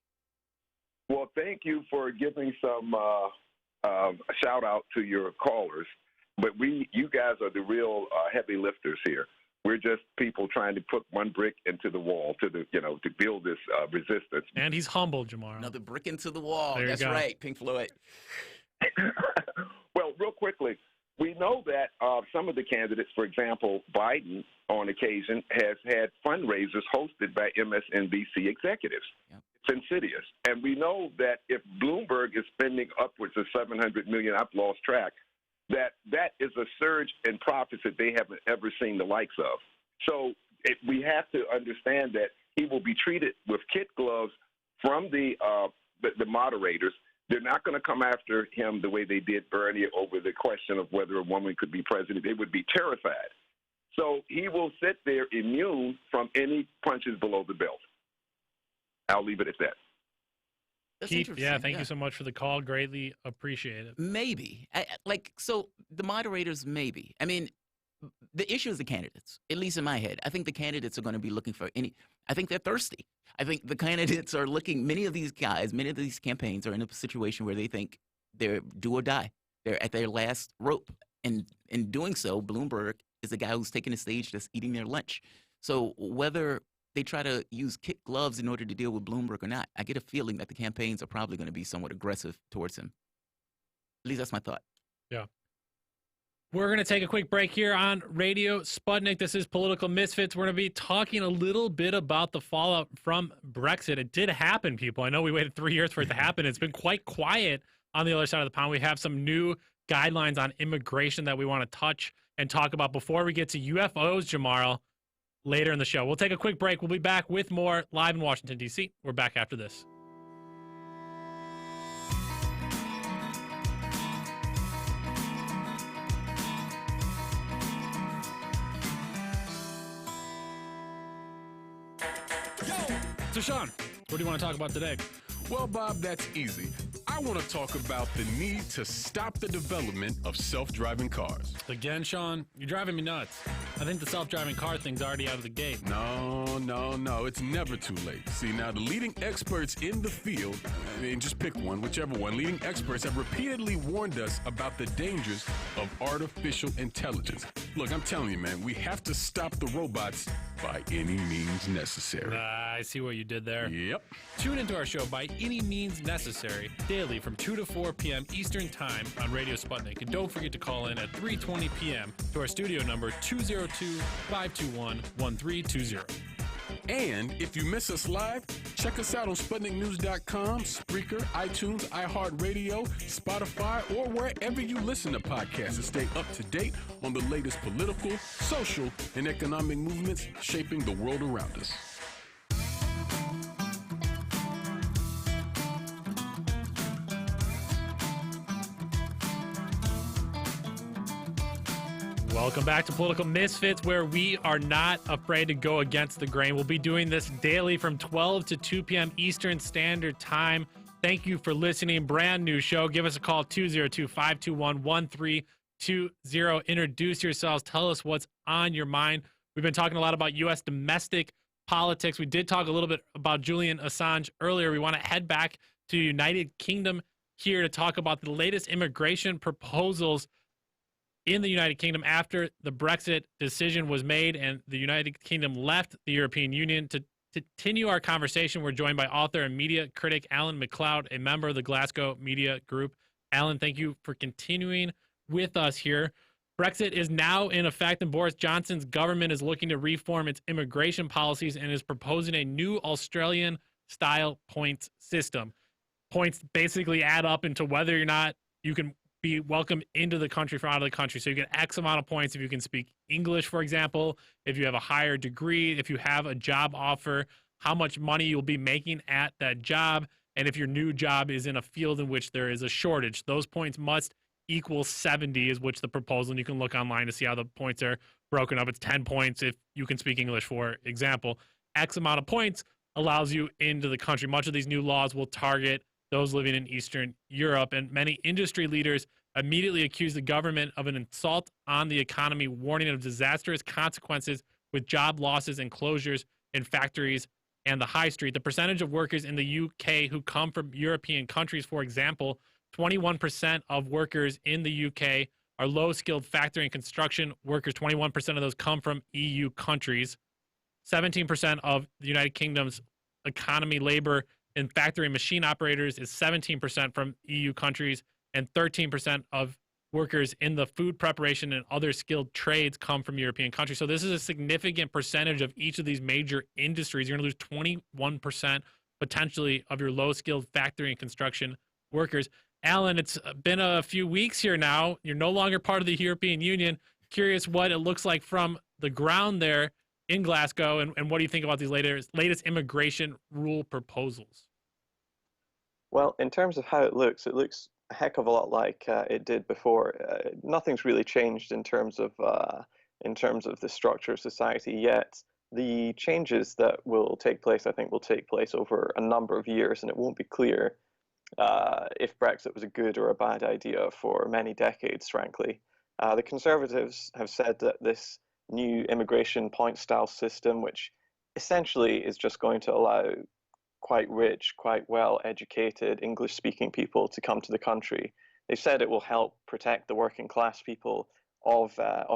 Well, thank you for giving some shout out to your callers. But you guys are the real heavy lifters here. We're just people trying to put one brick into the wall to build this resistance. And he's humble, Jamar. Another brick into the wall. There That's right, Pink Floyd. Well, real quickly, we know that some of the candidates, for example, Biden, on occasion, has had fundraisers hosted by MSNBC executives. Yep. It's insidious. And we know that if Bloomberg is spending upwards of $700 million, I've lost track, that is a surge in profits that they haven't ever seen the likes of. So we have to understand that he will be treated with kid gloves from the moderators. They're not going to come after him the way they did Bernie over the question of whether a woman could be president. They would be terrified. So he will sit there immune from any punches below the belt. I'll leave it at that. Keith, thank you so much for the call. Greatly appreciate it. Maybe. So the moderators, maybe. I mean, the issue is the candidates, at least in my head. I think the candidates are going to be looking for I think they're thirsty. I think the candidates are looking, many of these campaigns are in a situation where they think they're do or die. They're at their last rope. And in doing so, Bloomberg is the guy who's taking the stage that's eating their lunch. So whether they try to use kid gloves in order to deal with Bloomberg or not, I get a feeling that the campaigns are probably going to be somewhat aggressive towards him. At least that's my thought. Yeah. We're going to take a quick break here on Radio Sputnik. This is Political Misfits. We're going to be talking a little bit about the fallout from Brexit. It did happen, people. I know we waited 3 years for it to happen. It's been quite quiet on the other side of the pond. We have some new guidelines on immigration that we want to touch and talk about before we get to UFOs, Jamarl, later in the show. We'll take a quick break. We'll be back with more live in Washington, D.C. We're back after this. So, Sean, what do you want to talk about today? Well, Bob, that's easy. I want to talk about the need to stop the development of self-driving cars. Again, Sean, you're driving me nuts. I think the self-driving car thing's already out of the gate. No. It's never too late. See, now the leading experts in the field, I mean, just pick one, whichever one, leading experts have repeatedly warned us about the dangers of artificial intelligence. Look, I'm telling you, man, we have to stop the robots by any means necessary. I see what you did there. Yep. Tune into our show By Any Means Necessary daily from 2 to 4 p.m. Eastern Time on Radio Sputnik. And don't forget to call in at 3:20 p.m. to our studio number 202-521-1320. And if you miss us live, check us out on SputnikNews.com, Spreaker, iTunes, iHeartRadio, Spotify, or wherever you listen to podcasts to stay up to date on the latest political, social, and economic movements shaping the world around us. Welcome back to Political Misfits, where we are not afraid to go against the grain. We'll be doing this daily from 12 to 2 p.m. Eastern Standard Time. Thank you for listening. Brand new show. Give us a call, 202-521-1320. Introduce yourselves. Tell us what's on your mind. We've been talking a lot about U.S. domestic politics. We did talk a little bit about Julian Assange earlier. We want to head back to United Kingdom here to talk about the latest immigration proposals in the United Kingdom after the Brexit decision was made and the United Kingdom left the European Union. To continue our conversation, we're joined by author and media critic Alan MacLeod, a member of the Glasgow Media Group. Alan, thank you for continuing with us here. Brexit is now in effect, and Boris Johnson's government is looking to reform its immigration policies and is proposing a new Australian-style points system. Points basically add up into whether or not you can be welcomed into the country from out of the country. So you get X amount of points if you can speak English, for example, if you have a higher degree, if you have a job offer, how much money you'll be making at that job, and if your new job is in a field in which there is a shortage. Those points must equal 70 is which the proposal, and you can look online to see how the points are broken up. It's 10 points if you can speak English, for example. X amount of points allows you into the country. Much of these new laws will target those living in Eastern Europe, and many industry leaders immediately accuse the government of an assault on the economy, warning of disastrous consequences with job losses and closures in factories and the high street. The percentage of workers in the UK who come from European countries, for example, 21% of workers in the UK are low-skilled factory and construction workers. 21% of those come from EU countries. 17% of the United Kingdom's economy labor in factory and machine operators is 17% from EU countries, and 13% of workers in the food preparation and other skilled trades come from European countries. So this is a significant percentage of each of these major industries. You're going to lose 21% potentially of your low-skilled factory and construction workers. Alan, it's been a few weeks here now. You're no longer part of the European Union. Curious what it looks like from the ground there in Glasgow, and what do you think about these latest immigration rule proposals? Well, in terms of how it looks a heck of a lot like it did before. Nothing's really changed in terms of the structure of society yet. The changes that will take place, I think, will take place over a number of years, and it won't be clear if Brexit was a good or a bad idea for many decades, frankly. The Conservatives have said that this new immigration point-style system, which essentially is just going to allow quite rich, quite well-educated English-speaking people to come to the country. They've said it will help protect the working class people of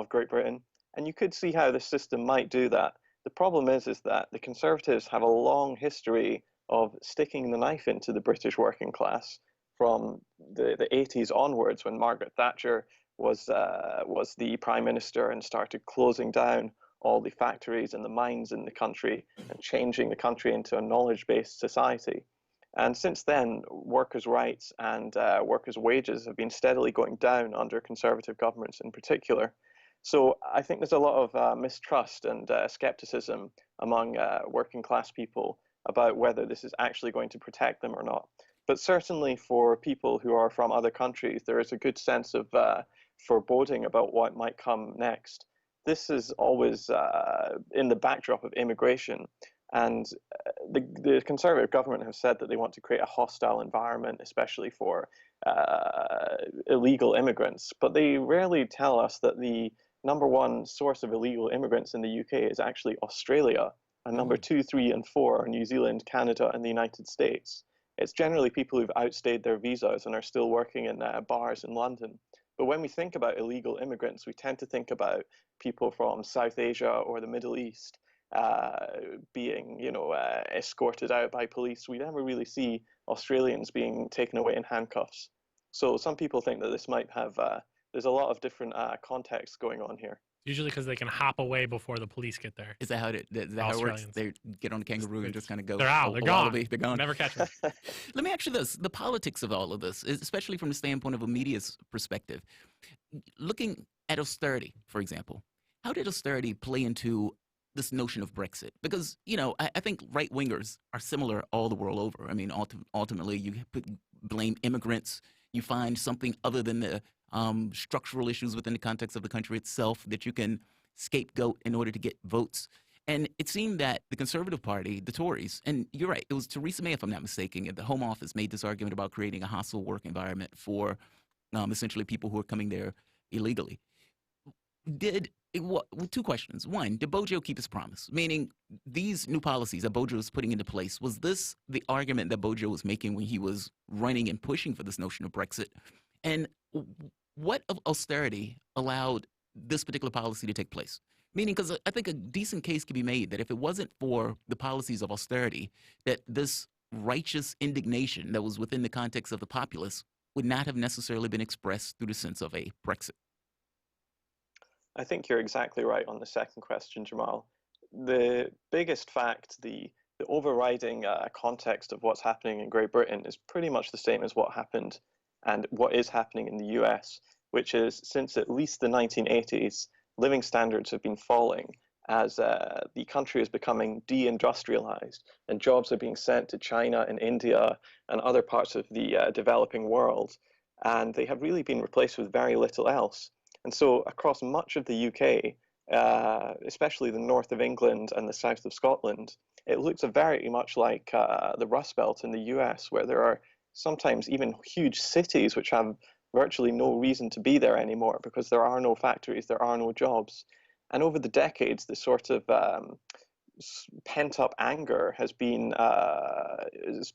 Great Britain, and you could see how the system might do that. The problem is that the Conservatives have a long history of sticking the knife into the British working class from the 80s onwards, when Margaret Thatcher was the Prime Minister and started closing down all the factories and the mines in the country and changing the country into a knowledge-based society. And since then, workers' rights and workers' wages have been steadily going down under Conservative governments in particular. So I think there's a lot of mistrust and skepticism among working class people about whether this is actually going to protect them or not. But certainly for people who are from other countries, there is a good sense of foreboding about what might come next. This is always in the backdrop of immigration, and the Conservative government have said that they want to create a hostile environment, especially for illegal immigrants, but they rarely tell us that the number one source of illegal immigrants in the UK is actually Australia, and number 2, 3, and 4 are New Zealand, Canada, and the United States. It's generally people who've outstayed their visas and are still working in bars in London. But when we think about illegal immigrants, we tend to think about people from South Asia or the Middle East being, escorted out by police. We never really see Australians being taken away in handcuffs. So some people think that this might have, there's a lot of different contexts going on here. Usually because they can hop away before the police get there. Is that how it works? They get on the kangaroo and just kind of go. They're out. They're gone. They're gone. Never catch them. Let me ask you this: the politics of all of this, especially from the standpoint of a media's perspective, looking at austerity, for example, how did austerity play into this notion of Brexit? Because I think right wingers are similar all the world over. I mean, ultimately, you blame immigrants. You find something other than the structural issues within the context of the country itself that you can scapegoat in order to get votes. And it seemed that the Conservative Party, the Tories, and you're right, it was Theresa May, if I'm not mistaken, at the Home Office made this argument about creating a hostile work environment for essentially people who are coming there illegally. Two questions. One, did Bojo keep his promise? Meaning these new policies that Bojo was putting into place, was this the argument that Bojo was making when he was running and pushing for this notion of Brexit? And what of austerity allowed this particular policy to take place? Meaning, because I think a decent case could be made that if it wasn't for the policies of austerity, that this righteous indignation that was within the context of the populace would not have necessarily been expressed through the sense of a Brexit. I think you're exactly right on the second question, Jamal. The biggest fact, the overriding context of what's happening in Great Britain is pretty much the same as what happened and what is happening in the US, which is since at least the 1980s, living standards have been falling as the country is becoming deindustrialized and jobs are being sent to China and India and other parts of the developing world. And they have really been replaced with very little else. And so across much of the UK, especially the north of England and the south of Scotland, it looks very much like the Rust Belt in the US, where there are sometimes even huge cities which have virtually no reason to be there anymore because there are no factories, there are no jobs. And over the decades, this sort of pent-up anger has been,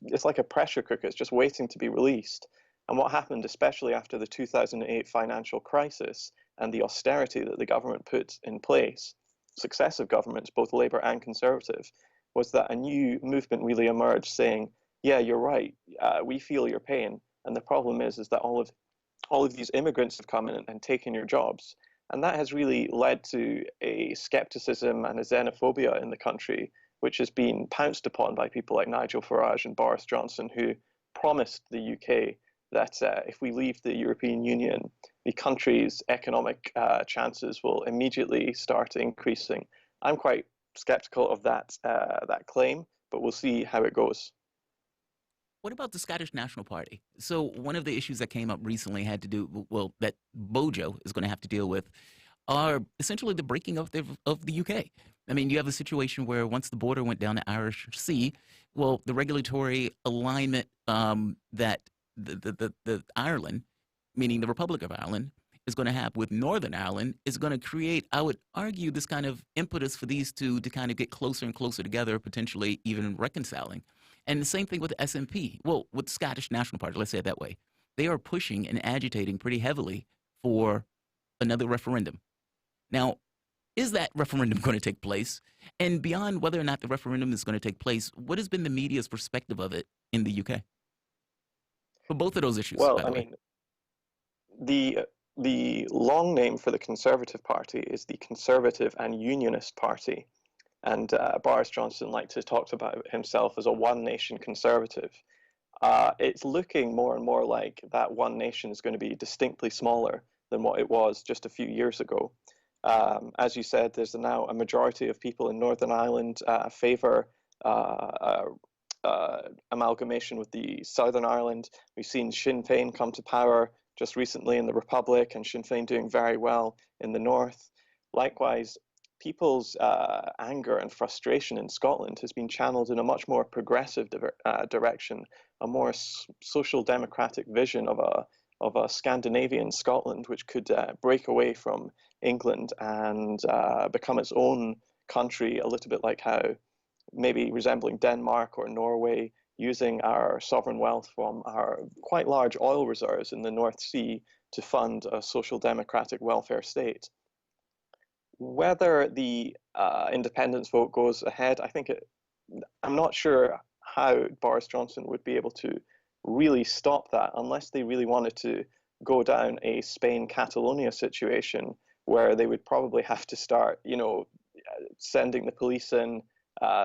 it's like a pressure cooker, it's just waiting to be released. And what happened, especially after the 2008 financial crisis and the austerity that the government put in place, successive governments, both Labour and Conservative, was that a new movement really emerged saying, yeah, you're right, we feel your pain. And the problem is that all of these immigrants have come in and taken your jobs. And that has really led to a skepticism and a xenophobia in the country, which has been pounced upon by people like Nigel Farage and Boris Johnson, who promised the UK that if we leave the European Union, the country's economic chances will immediately start increasing. I'm quite skeptical of that claim, but we'll see how it goes. What about the Scottish National Party? So one of the issues that came up recently had to do, well, that Bojo is going to have to deal with, are essentially the breaking of the UK. I mean, you have a situation where once the border went down the Irish Sea, well, the regulatory alignment that the Ireland, meaning the Republic of Ireland, is going to have with Northern Ireland is going to create, I would argue, this kind of impetus for these two to kind of get closer and closer together, potentially even reconciling. And the same thing with the SNP. Well, with the Scottish National Party, let's say it that way. They are pushing and agitating pretty heavily for another referendum. Now, is that referendum going to take place? And beyond whether or not the referendum is going to take place, what has been the media's perspective of it in the UK? For both of those issues, well, by the I way. mean, the long name for the Conservative Party is the Conservative and Unionist Party. And Boris Johnson liked to talk about himself as a one-nation conservative. It's looking more and more like that one nation is going to be distinctly smaller than what it was just a few years ago. As you said, there's now a majority of people in Northern Ireland favour amalgamation with the Southern Ireland. We've seen Sinn Féin come to power just recently in the Republic, and Sinn Féin doing very well in the North. Likewise, people's anger and frustration in Scotland has been channeled in a much more progressive direction, a more social democratic vision of a Scandinavian Scotland, which could break away from England and become its own country, a little bit like how maybe resembling Denmark or Norway, using our sovereign wealth from our quite large oil reserves in the North Sea to fund a social democratic welfare state. Whether the independence vote goes ahead, I'm not sure how Boris Johnson would be able to really stop that unless they really wanted to go down a Spain-Catalonia situation where they would probably have to start, sending the police in,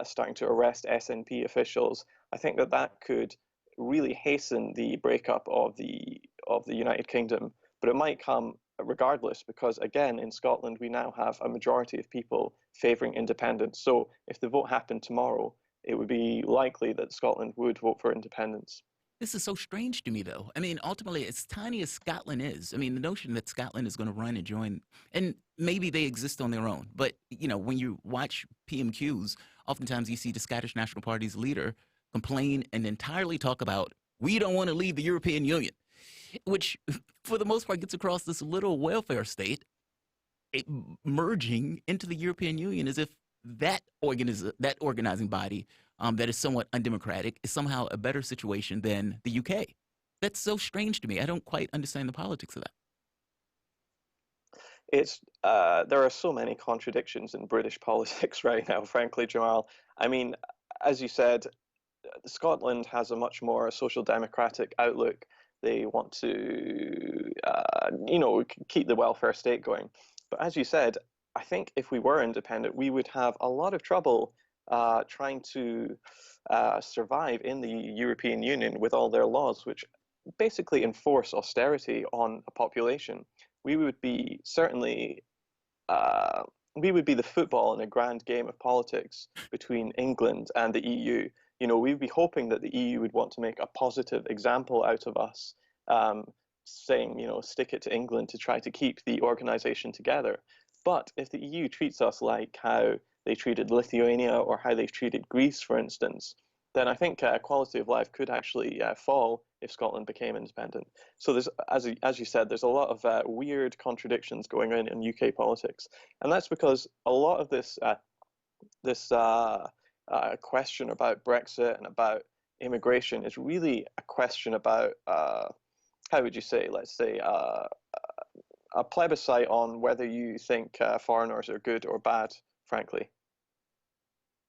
starting to arrest SNP officials. I think that could really hasten the breakup of the United Kingdom, but it might come regardless, because again, in Scotland, we now have a majority of people favouring independence. So if the vote happened tomorrow, it would be likely that Scotland would vote for independence. This is so strange to me, though. I mean, ultimately, as tiny as Scotland is, I mean, the notion that Scotland is going to run and join, and maybe they exist on their own. But, when you watch PMQs, oftentimes you see the Scottish National Party's leader complain and entirely talk about, we don't want to leave the European Union, which for the most part gets across this little welfare state merging into the European Union as if that organizing body that is somewhat undemocratic is somehow a better situation than the UK. That's so strange to me. I don't quite understand the politics of that. There are so many contradictions in British politics right now, frankly, Jamal. I mean, as you said, Scotland has a much more social democratic outlook. They want to, keep the welfare state going. But as you said, I think if we were independent, we would have a lot of trouble trying to survive in the European Union with all their laws, which basically enforce austerity on a population. We would be certainly, we would be the football in a grand game of politics between England and the EU. We'd be hoping that the EU would want to make a positive example out of us, saying, stick it to England to try to keep the organization together. But if the EU treats us like how they treated Lithuania or how they've treated Greece, for instance, then I think quality of life could actually fall if Scotland became independent. So there's, as you said, there's a lot of weird contradictions going on in UK politics, and that's because a lot of this question about Brexit and about immigration is really a question about how would you say, let's say, a plebiscite on whether you think foreigners are good or bad, frankly.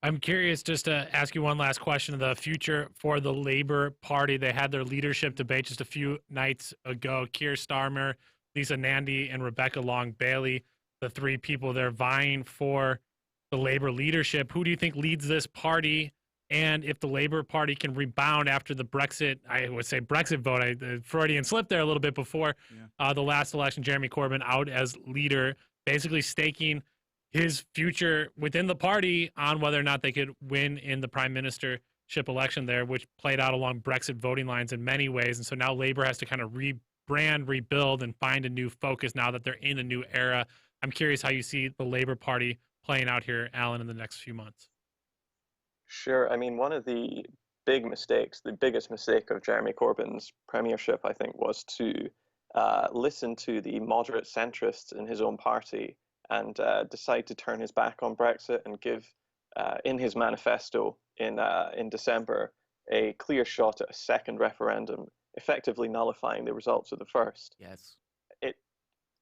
I'm curious just to ask you one last question of the future for the Labour Party. They had their leadership debate just a few nights ago. Keir Starmer, Lisa Nandy, and Rebecca Long-Bailey, the three people there vying for the Labour leadership. Who do you think leads this party? And if the Labour Party can rebound after the Brexit, I would say Brexit vote, the Freudian slip there a little bit before the last election, Jeremy Corbyn out as leader, basically staking his future within the party on whether or not they could win in the prime ministership election there, which played out along Brexit voting lines in many ways. And so now Labor has to kind of rebrand, rebuild, and find a new focus now that they're in a new era. I'm curious how you see the Labor Party playing out here, Alan, in the next few months. Sure. I mean, one of the big mistakes, the biggest mistake of Jeremy Corbyn's premiership, I think, was to listen to the moderate centrists in his own party and decide to turn his back on Brexit and give, in his manifesto in December, a clear shot at a second referendum, effectively nullifying the results of the first. Yes. It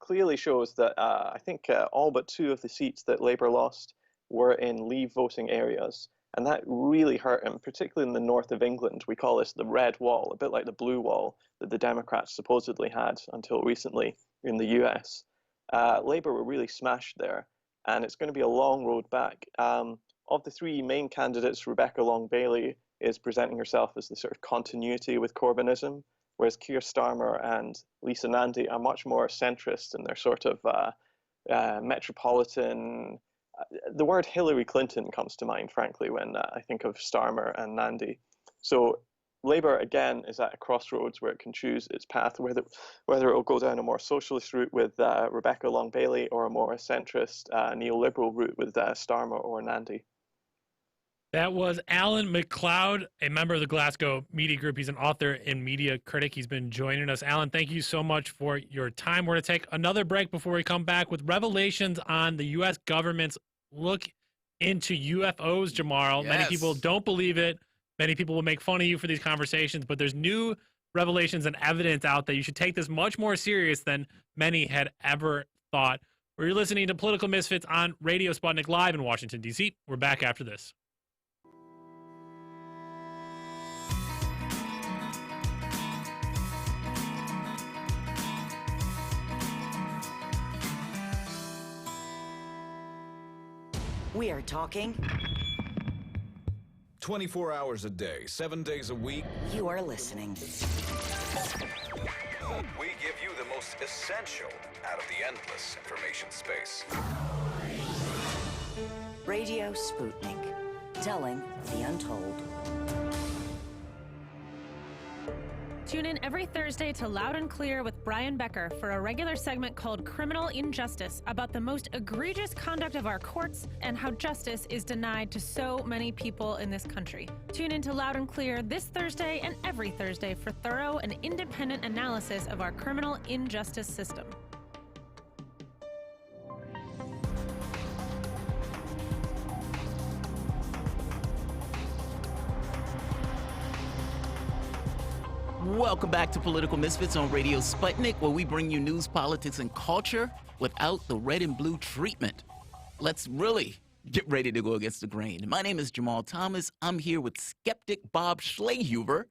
clearly shows that I think all but 2 of the seats that Labour lost were in Leave voting areas. And that really hurt him, particularly in the north of England. We call this the red wall, a bit like the blue wall that the Democrats supposedly had until recently in the US. Labour were really smashed there, and it's going to be a long road back. Of the 3 main candidates, Rebecca Long-Bailey is presenting herself as the sort of continuity with Corbynism, whereas Keir Starmer and Lisa Nandy are much more centrist in their sort of metropolitan. The word Hillary Clinton comes to mind, frankly, when I think of Starmer and Nandy. So Labour, again, is at a crossroads where it can choose its path, whether it will go down a more socialist route with Rebecca Long-Bailey or a more centrist neoliberal route with Starmer or Nandy. That was Alan McLeod, a member of the Glasgow Media Group. He's an author and media critic. He's been joining us. Alan, thank you so much for your time. We're going to take another break before we come back with revelations on the U.S. government's look into UFOs, Jamarl. Yes. Many people don't believe it. Many people will make fun of you for these conversations, but there's new revelations and evidence out that you should take this much more serious than many had ever thought. We're listening to Political Misfits on Radio Sputnik Live in Washington, D.C. We're back after this. We are talking 24 hours a day, 7 days a week. You are listening. We give you the most essential out of the endless information space. Radio Sputnik, telling the untold. Tune in every Thursday to Loud and Clear with Brian Becker for a regular segment called Criminal Injustice about the most egregious conduct of our courts and how justice is denied to so many people in this country. Tune in to Loud and Clear this Thursday and every Thursday for thorough and independent analysis of our criminal injustice system. Welcome back to Political Misfits on Radio Sputnik, where we bring you news, politics, and culture without the red and blue treatment. Let's really get ready to go against the grain. My name is Jamal Thomas. I'm here with skeptic Bob Schlehuber.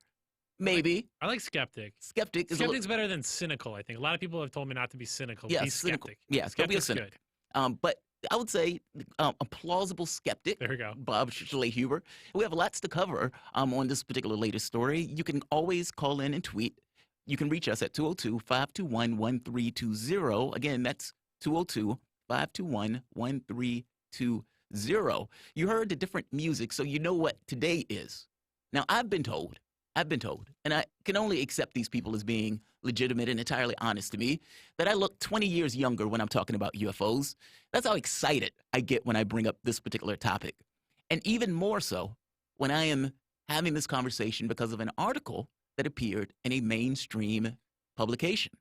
Maybe. I like skeptic. Skeptic's better than cynical, I think. A lot of people have told me not to be cynical. Yeah, be cynical. skeptic. Yeah, don't be a Skeptic's cynic. good. But I would say a plausible skeptic. There we go. Bob Schlehuber. We have lots to cover on this particular latest story. You can always call in and tweet. You can reach us at 202-521-1320. Again, that's 202-521-1320. You heard the different music, so you know what today is. Now, I've been told, and I can only accept these people as being legitimate and entirely honest to me, that I look 20 years younger when I'm talking about UFOs. That's how excited I get when I bring up this particular topic. And even more so when I am having this conversation because of an article that appeared in a mainstream publication.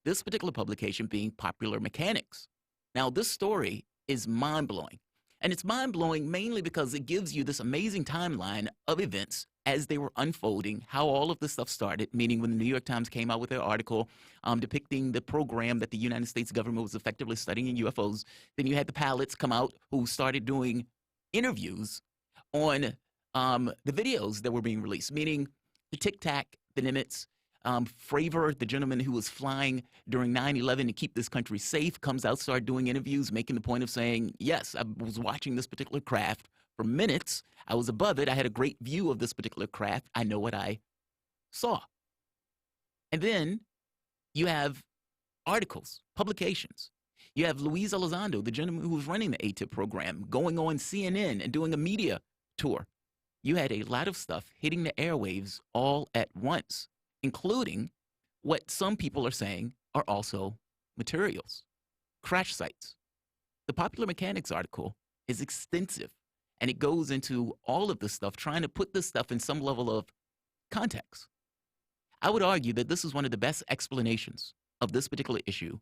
This particular publication being Popular Mechanics. Now, this story is mind-blowing. And it's mind-blowing mainly because it gives you this amazing timeline of events as they were unfolding, how all of this stuff started, meaning when the New York Times came out with their article depicting the program that the United States government was effectively studying UFOs. Then you had the pilots come out who started doing interviews on the videos that were being released, meaning the Tic Tac, the Nimitz, Fravor, the gentleman who was flying during 9/11 to keep this country safe, comes out, started doing interviews, making the point of saying, yes, I was watching this particular craft for minutes. I was above it. I had a great view of this particular craft. I know what I saw. And then you have articles, publications. You have Luis Elizondo, the gentleman who was running the ATIP program, going on CNN and doing a media tour. you had a lot of stuff hitting the airwaves all at once, including what some people are saying are also materials, crash sites. The Popular Mechanics article is extensive, and it goes into all of this stuff, trying to put this stuff in some level of context. I would argue that this is one of the best explanations of this particular issue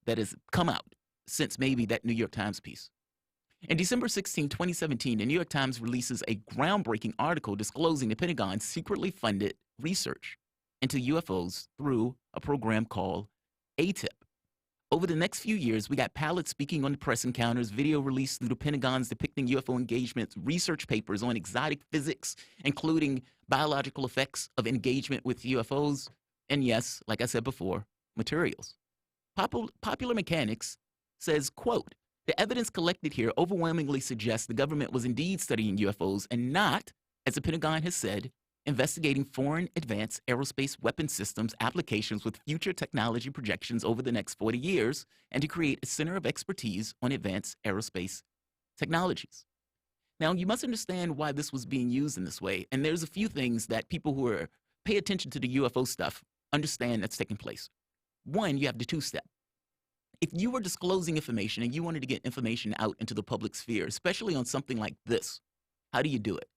that has come out since maybe that New York Times piece. In December 16, 2017, the New York Times releases a groundbreaking article disclosing the Pentagon secretly funded research into UFOs through a program called ATIP. Over the next few years, we got pilots speaking on the press encounters, video released through the Pentagon's depicting UFO engagements, research papers on exotic physics, including biological effects of engagement with UFOs, and yes, like I said before, materials. Popular Mechanics says, quote, "The evidence collected here overwhelmingly suggests the government was indeed studying UFOs and not, as the Pentagon has said, investigating foreign advanced aerospace weapon systems applications with future technology projections over the next 40 years and to create a center of expertise on advanced aerospace technologies." Now, you must understand why this was being used in this way, and there's a few things that people who pay attention to the UFO stuff understand that's taking place. One, you have the two-step. If you were disclosing information and you wanted to get information out into the public sphere, especially on something like this, how do you do it?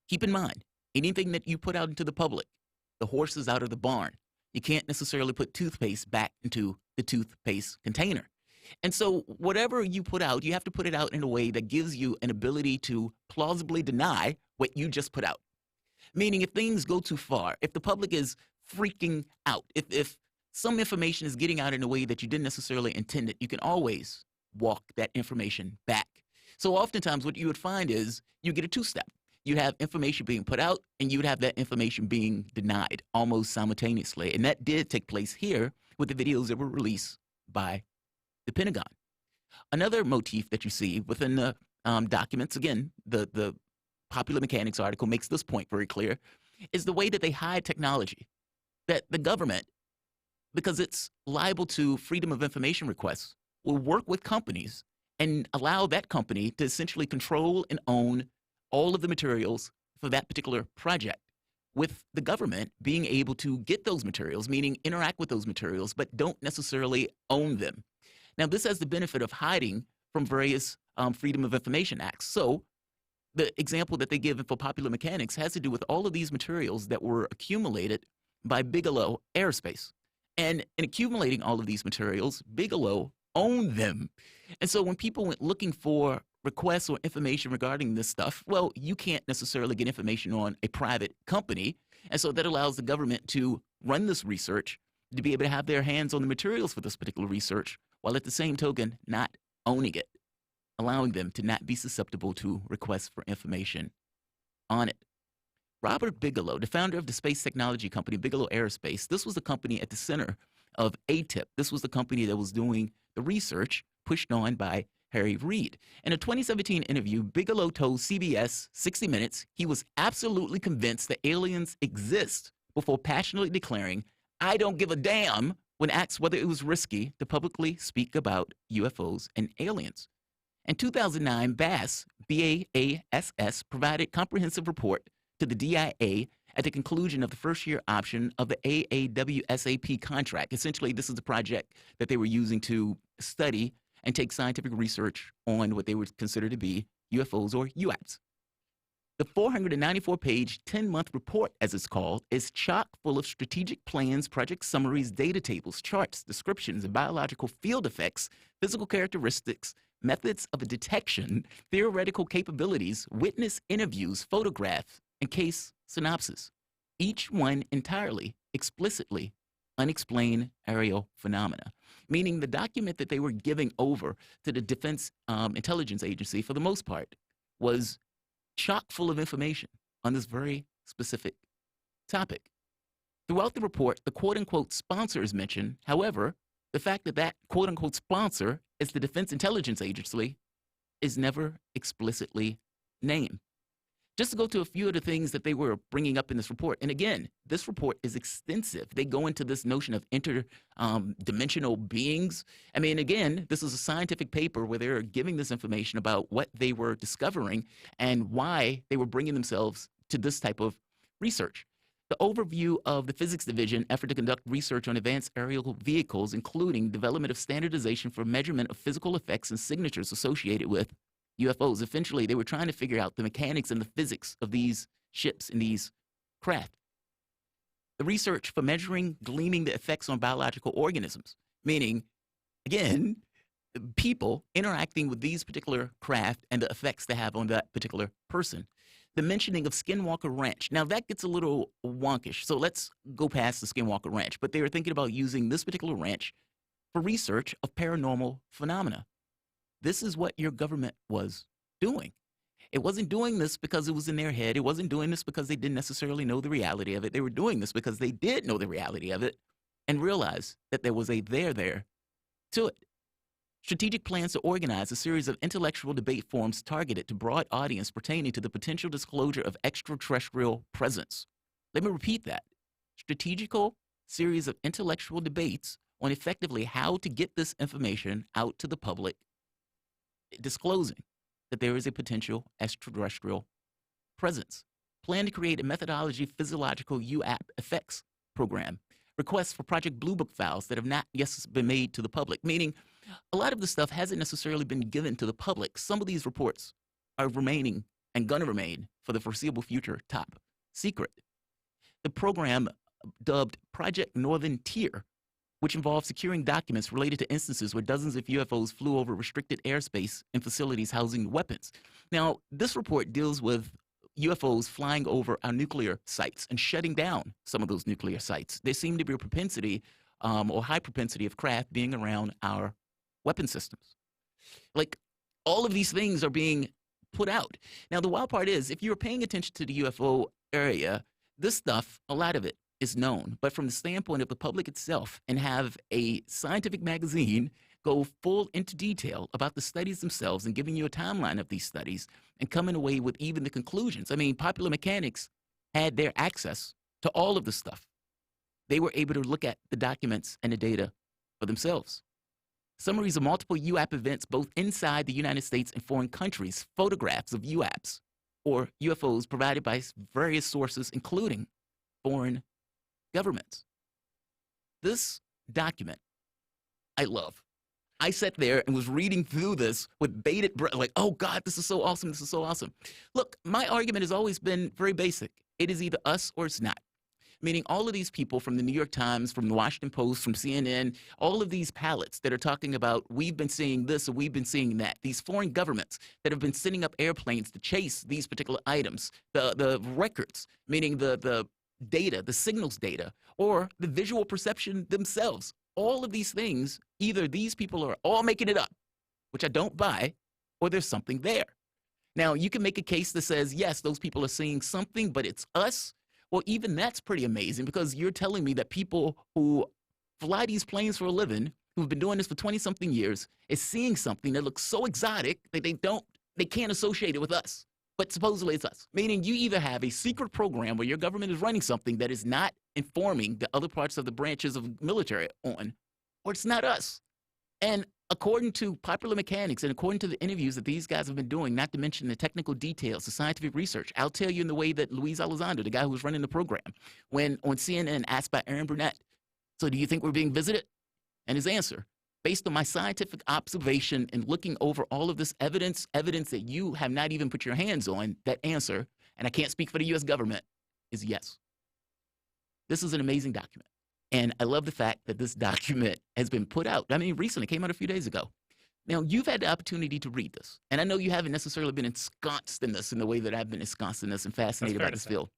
Keep in mind, anything that you put out into the public, the horse is out of the barn. You can't necessarily put toothpaste back into the toothpaste container. And so whatever you put out, you have to put it out in a way that gives you an ability to plausibly deny what you just put out. Meaning if things go too far, if the public is freaking out, if some information is getting out in a way that you didn't necessarily intend it, you can always walk that information back. So oftentimes what you would find is you get a two-step. You'd have information being put out and you'd have that information being denied almost simultaneously. And that did take place here with the videos that were released by the Pentagon. Another motif that you see within the documents, again, the Popular Mechanics article makes this point very clear, is the way that they hide technology. That the government, because it's liable to freedom of information requests, will work with companies and allow that company to essentially control and own all of the materials for that particular project, with the government being able to get those materials, meaning interact with those materials, but don't necessarily own them. Now, this has the benefit of hiding from various Freedom of Information Acts. So the example that they give for Popular Mechanics has to do with all of these materials that were accumulated by Bigelow Aerospace. And in accumulating all of these materials, Bigelow owned them. And so when people went looking for requests or information regarding this stuff, well, you can't necessarily get information on a private company. And so that allows the government to run this research, to be able to have their hands on the materials for this particular research, while at the same token not owning it, allowing them to not be susceptible to requests for information on it. Robert Bigelow, the founder of the space technology company Bigelow Aerospace, this was the company at the center of ATIP. This was the company that was doing the research pushed on by Harry Reid. In a 2017 interview, Bigelow told CBS 60 Minutes he was absolutely convinced that aliens exist before passionately declaring, "I don't give a damn," when asked whether it was risky to publicly speak about UFOs and aliens. In 2009, BASS, B-A-S-S, provided comprehensive report to the DIA at the conclusion of the first-year option of the AAWSAP contract. Essentially, this is the project that they were using to study and take scientific research on what they would consider to be UFOs or UAPs. The 494-page, 10-month report, as it's called, is chock full of strategic plans, project summaries, data tables, charts, descriptions, and biological field effects, physical characteristics, methods of detection, theoretical capabilities, witness interviews, photographs, and case synopsis, each one entirely, explicitly unexplained aerial phenomena, meaning the document that they were giving over to the Defense Intelligence Agency, for the most part, was chock full of information on this very specific topic. Throughout the report, the quote-unquote sponsor is mentioned. However, the fact that that quote-unquote sponsor is the Defense Intelligence Agency is never explicitly named. Just to go to a few of the things that they were bringing up in this report. And again, this report is extensive. They go into this notion of interdimensional beings. I mean, again, this is a scientific paper where they're giving this information about what they were discovering and why they were bringing themselves to this type of research. The overview of the physics division effort to conduct research on advanced aerial vehicles, including development of standardization for measurement of physical effects and signatures associated with UFOs. Eventually, they were trying to figure out the mechanics and the physics of these ships and these craft. The research for measuring, gleaming the effects on biological organisms, meaning, again, people interacting with these particular craft and the effects they have on that particular person. The mentioning of Skinwalker Ranch. Now, that gets a little wonkish, so let's go past the Skinwalker Ranch. But they were thinking about using this particular ranch for research of paranormal phenomena. This is what your government was doing. It wasn't doing this because it was in their head. It wasn't doing this because they didn't necessarily know the reality of it. They were doing this because they did know the reality of it and realized that there was a there to it. Strategic plans to organize a series of intellectual debate forums targeted to broad audience pertaining to the potential disclosure of extraterrestrial presence. Let me repeat that. Strategical series of intellectual debates on effectively how to get this information out to the public, disclosing that there is a potential extraterrestrial presence. Plan to create a methodology physiological UAP effects program. Requests for Project Blue Book files that have not yet been made to the public, meaning a lot of the stuff hasn't necessarily been given to the public. Some of these reports are remaining and going to remain for the foreseeable future top secret. The program dubbed Project Northern Tier, which involves securing documents related to instances where dozens of UFOs flew over restricted airspace and facilities housing weapons. Now, this report deals with UFOs flying over our nuclear sites and shutting down some of those nuclear sites. There seemed to be a propensity or high propensity of craft being around our weapon systems. Like, all of these things are being put out. Now, the wild part is, if you're paying attention to the UFO area, this stuff, a lot of it, is known. But from the standpoint of the public itself, and have a scientific magazine go full into detail about the studies themselves and giving you a timeline of these studies and coming away with even the conclusions. I mean, Popular Mechanics had their access to all of the stuff. They were able to look at the documents and the data for themselves. Summaries of multiple UAP events both inside the United States and foreign countries, photographs of UAPs or UFOs provided by various sources, including foreign governments. This document, I love. I sat there and was reading through this with bated breath, like, oh God, this is so awesome, this is so awesome. Look, my argument has always been very basic. It is either us or it's not. Meaning all of these people from the New York Times, from the Washington Post, from CNN, all of these palettes that are talking about we've been seeing this or we've been seeing that, these foreign governments that have been sending up airplanes to chase these particular items, the records, meaning the data, the signals data, or the visual perception themselves. All of these things, either these people are all making it up, which I don't buy, or there's something there. Now, you can make a case that says, yes, those people are seeing something, but it's us. Well, even that's pretty amazing, because you're telling me that people who fly these planes for a living, who've been doing this for 20-something years, is seeing something that looks so exotic that they can't associate it with us. But supposedly it's us. Meaning you either have a secret program where your government is running something that is not informing the other parts of the branches of military on, or it's not us. And according to Popular Mechanics and according to the interviews that these guys have been doing, not to mention the technical details, the scientific research, I'll tell you in the way that Luis Elizondo, the guy who was running the program, when on CNN asked by Aaron Burnett, so do you think we're being visited? And his answer, based on my scientific observation and looking over all of this evidence that you have not even put your hands on, that answer, and I can't speak for the U.S. government, is yes. This is an amazing document. And I love the fact that this document has been put out. I mean, recently, it came out a few days ago. Now, you've had the opportunity to read this. And I know you haven't necessarily been ensconced in this in the way that I've been ensconced in this and fascinated by this field.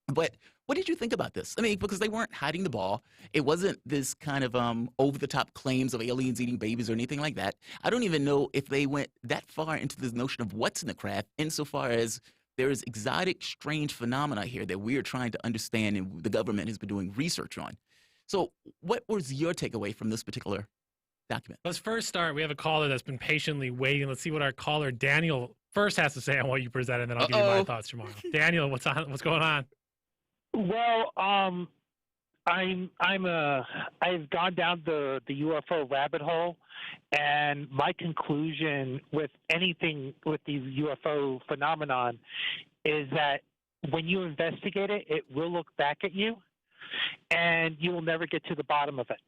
But what did you think about this? I mean, because they weren't hiding the ball. It wasn't this kind of over-the-top claims of aliens eating babies or anything like that. I don't even know if they went that far into this notion of what's in the craft, insofar as there is exotic, strange phenomena here that we are trying to understand and the government has been doing research on. So what was your takeaway from this particular document? Let's first start. We have a caller that's been patiently waiting. Let's see what our caller Daniel first has to say on what you presented, and then I'll give you my thoughts tomorrow. Daniel, what's going on? Well, I've gone down the UFO rabbit hole, and my conclusion with anything with the UFO phenomenon is that when you investigate it, it will look back at you, and you will never get to the bottom of it.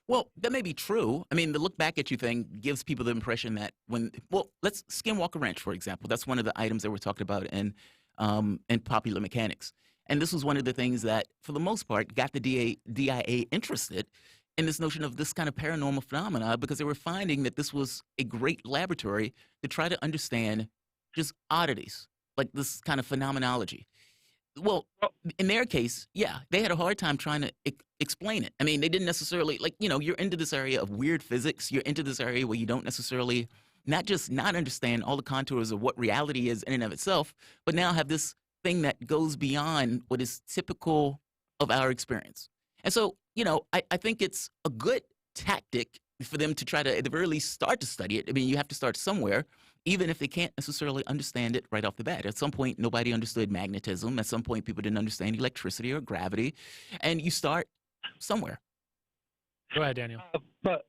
Well, that may be true. I mean, the look back at you thing gives people the impression that let's Skinwalker Ranch, for example. That's one of the items that we're talking about in Popular Mechanics. And this was one of the things that, for the most part, got the DIA interested in this notion of this kind of paranormal phenomena, because they were finding that this was a great laboratory to try to understand just oddities, like this kind of phenomenology. Well, in their case, yeah, they had a hard time trying to explain it. I mean, they didn't necessarily, you're into this area of weird physics. You're into this area where you don't necessarily not just not understand all the contours of what reality is in and of itself, but now have this thing that goes beyond what is typical of our experience. And so, I think it's a good tactic for them to try to, at the very least, start to study it. I mean, you have to start somewhere, even if they can't necessarily understand it right off the bat. At some point, nobody understood magnetism. At some point, people didn't understand electricity or gravity. And you start somewhere. Go ahead, Daniel. But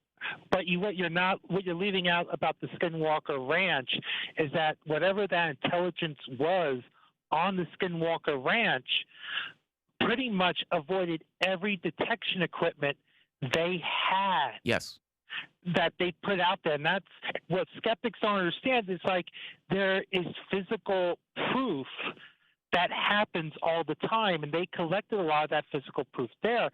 what you're leaving out about the Skinwalker Ranch is that whatever that intelligence was on the Skinwalker Ranch pretty much avoided every detection equipment they had. Yes. That they put out there. And that's what skeptics don't understand. It's like there is physical proof that happens all the time, and they collected a lot of that physical proof there.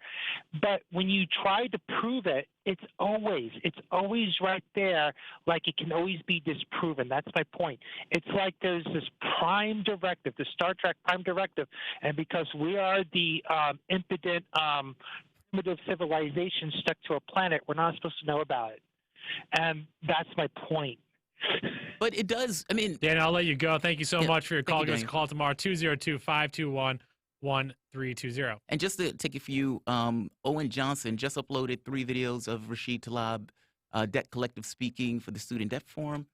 But when you try to prove it, it's always right there, like it can always be disproven. That's my point. It's like there's this prime directive, the Star Trek prime directive, and because we are the impotent primitive civilization stuck to a planet, we're not supposed to know about it. And that's my point. But it does, I mean... Dan, I'll let you go. Thank you so much for your call. Give us a Daniel. call tomorrow, 202-521-1320. And just to take a few, Owen Johnson just uploaded 3 videos of Rashid Tlaib debt collective speaking for the Student Debt Forum.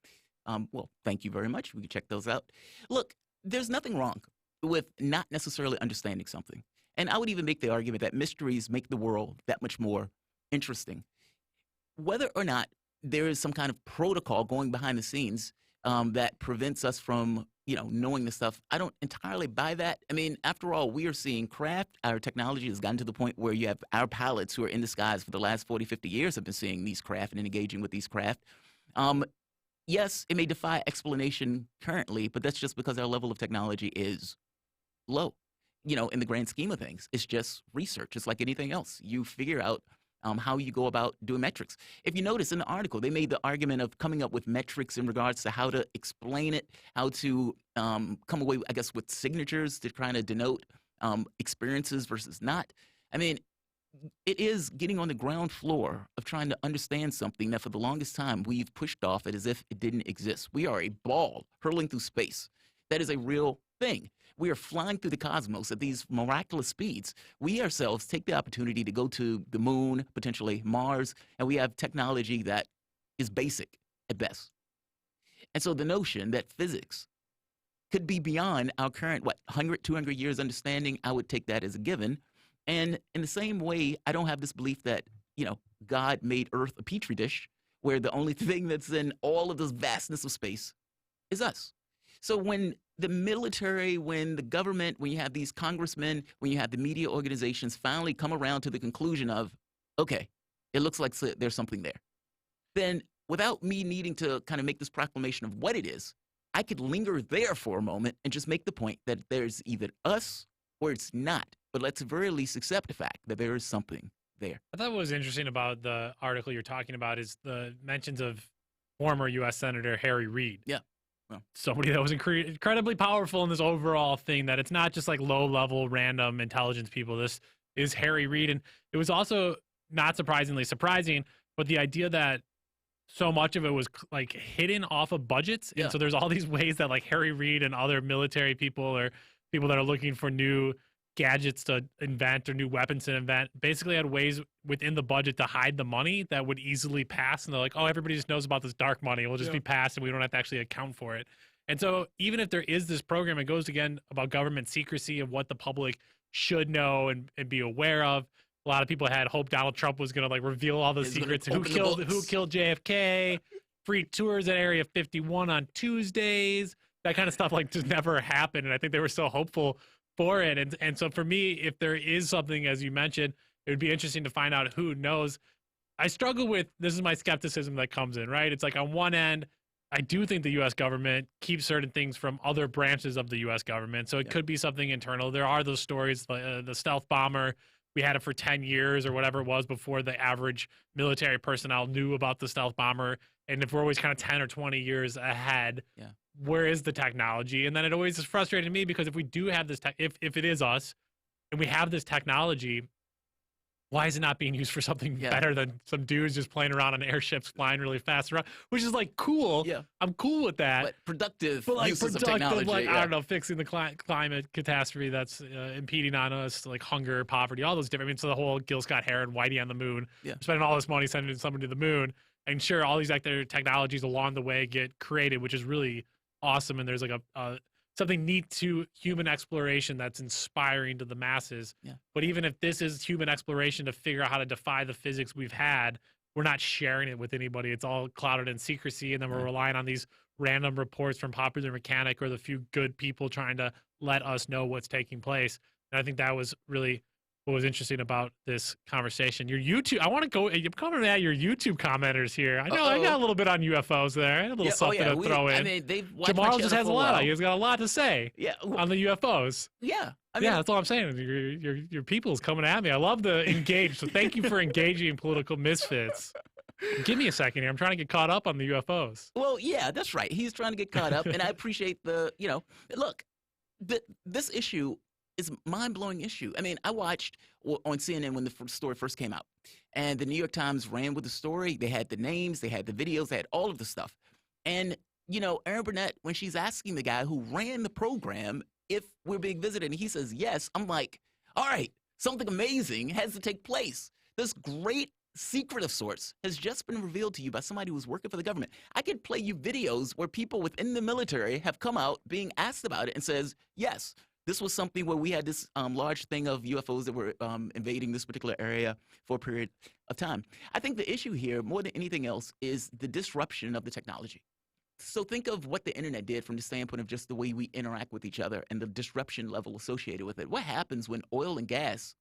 Well, thank you very much. We can check those out. Look, there's nothing wrong with not necessarily understanding something. And I would even make the argument that mysteries make the world that much more interesting. Whether or not there is some kind of protocol going behind the scenes that prevents us from, knowing this stuff, I don't entirely buy that. I mean, after all, we are seeing craft. Our technology has gotten to the point where you have our pilots who are in the skies for the last 40, 50 years have been seeing these craft and engaging with these craft. Yes, it may defy explanation currently, but that's just because our level of technology is low. In the grand scheme of things, it's just research. It's like anything else. You figure out how you go about doing metrics. If you notice in the article, they made the argument of coming up with metrics in regards to how to explain it, how to come away, I guess, with signatures to try to denote experiences versus not. I mean, it is getting on the ground floor of trying to understand something that for the longest time we've pushed off it as if it didn't exist. We are a ball hurtling through space. That is a real thing. We are flying through the cosmos at these miraculous speeds. We ourselves take the opportunity to go to the moon, potentially Mars, and we have technology that is basic at best. And so the notion that physics could be beyond our current, 100, 200 years understanding, I would take that as a given. And in the same way, I don't have this belief that, God made Earth a petri dish where the only thing that's in all of this vastness of space is us. So when the military, when the government, when you have these congressmen, when you have the media organizations finally come around to the conclusion of, okay, it looks like there's something there, then without me needing to kind of make this proclamation of what it is, I could linger there for a moment and just make the point that there's either us or it's not. But let's at very least accept the fact that there is something there. I thought what was interesting about the article you're talking about is the mentions of former U.S. Senator Harry Reid. Yeah. Well, somebody that was incredibly powerful in this overall thing, that it's not just like low-level random intelligence people. This is Harry Reid. And it was also not surprisingly surprising, but the idea that so much of it was like hidden off of budgets. And so there's all these ways that like Harry Reid and other military people or people that are looking for new gadgets to invent or new weapons to invent basically had ways within the budget to hide the money that would easily pass. And they're like, oh, everybody just knows about this dark money. It will just be passed and we don't have to actually account for it. And so even if there is this program, it goes again about government secrecy of what the public should know and be aware of. A lot of people had hoped Donald Trump was going to like reveal all the secrets. Who killed JFK, free tours at Area 51 on Tuesdays, that kind of stuff like just never happened. And I think they were so hopeful for it. And so for me, if there is something, as you mentioned, it would be interesting to find out who knows. I struggle with, this is my skepticism that comes in, right? It's like on one end, I do think the U.S. government keeps certain things from other branches of the U.S. government. So it could be something internal. There are those stories, the stealth bomber, we had it for 10 years or whatever it was before the average military personnel knew about the stealth bomber. And if we're always kind of 10 or 20 years ahead, where is the technology? And then it always is frustrating me because if we do have this, if it is us and we have this technology, why is it not being used for something better than some dudes just playing around on airships flying really fast around, which is like cool. Yeah. I'm cool with that. But productive like uses of technology. Like, I don't know, fixing the climate catastrophe that's impeding on us, like hunger, poverty, all those different, I mean, so the whole Gil Scott-Heron, Whitey on the moon, spending all this money sending someone to the moon. And sure, all these other technologies along the way get created, which is really awesome. And there's like a something neat to human exploration that's inspiring to the masses. But even if this is human exploration to figure out how to defy the physics we've had, we're not sharing it with anybody. It's all clouded in secrecy. And then we're relying on these random reports from Popular Mechanic or the few good people trying to let us know what's taking place. And I think that was really what was interesting about this conversation. Your YouTube, I want to go, you're coming at your YouTube commenters here. I know I got a little bit on UFOs there. I had a little something to throw in. I mean, they've watched Jamal just has a lot. He's got a lot to say on the UFOs. Yeah. I mean, that's all I'm saying. Your people's coming at me. I love the engage. So thank you for engaging political misfits. Give me a second here. I'm trying to get caught up on the UFOs. Well, yeah, that's right. He's trying to get caught up. And I appreciate look, this issue is a mind-blowing issue. I mean, I watched on CNN when the story first came out, and the New York Times ran with the story. They had the names, they had the videos, they had all of the stuff. And, Erin Burnett, when she's asking the guy who ran the program if we're being visited, and he says yes, I'm like, all right, something amazing has to take place. This great secret of sorts has just been revealed to you by somebody who's working for the government. I could play you videos where people within the military have come out being asked about it and says, yes, this was something where we had this large thing of UFOs that were invading this particular area for a period of time. I think the issue here, more than anything else, is the disruption of the technology. So think of what the internet did from the standpoint of just the way we interact with each other and the disruption level associated with it. What happens when oil and gas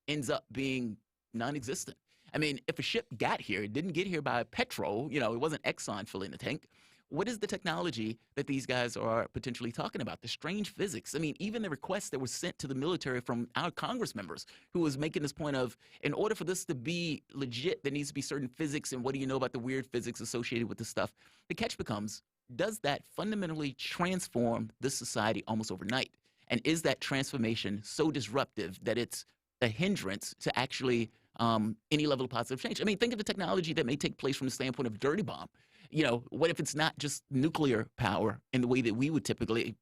ends up being non-existent? I mean, if a ship got here, it didn't get here by petrol, it wasn't Exxon filling the tank. What is the technology that these guys are potentially talking about? The strange physics. I mean, even the requests that were sent to the military from our Congress members who was making this point of, in order for this to be legit, there needs to be certain physics, and what do you know about the weird physics associated with this stuff? The catch becomes, does that fundamentally transform this society almost overnight? And is that transformation so disruptive that it's a hindrance to actually any level of positive change? I mean, think of the technology that may take place from the standpoint of dirty bomb. What if it's not just nuclear power in the way that we would typically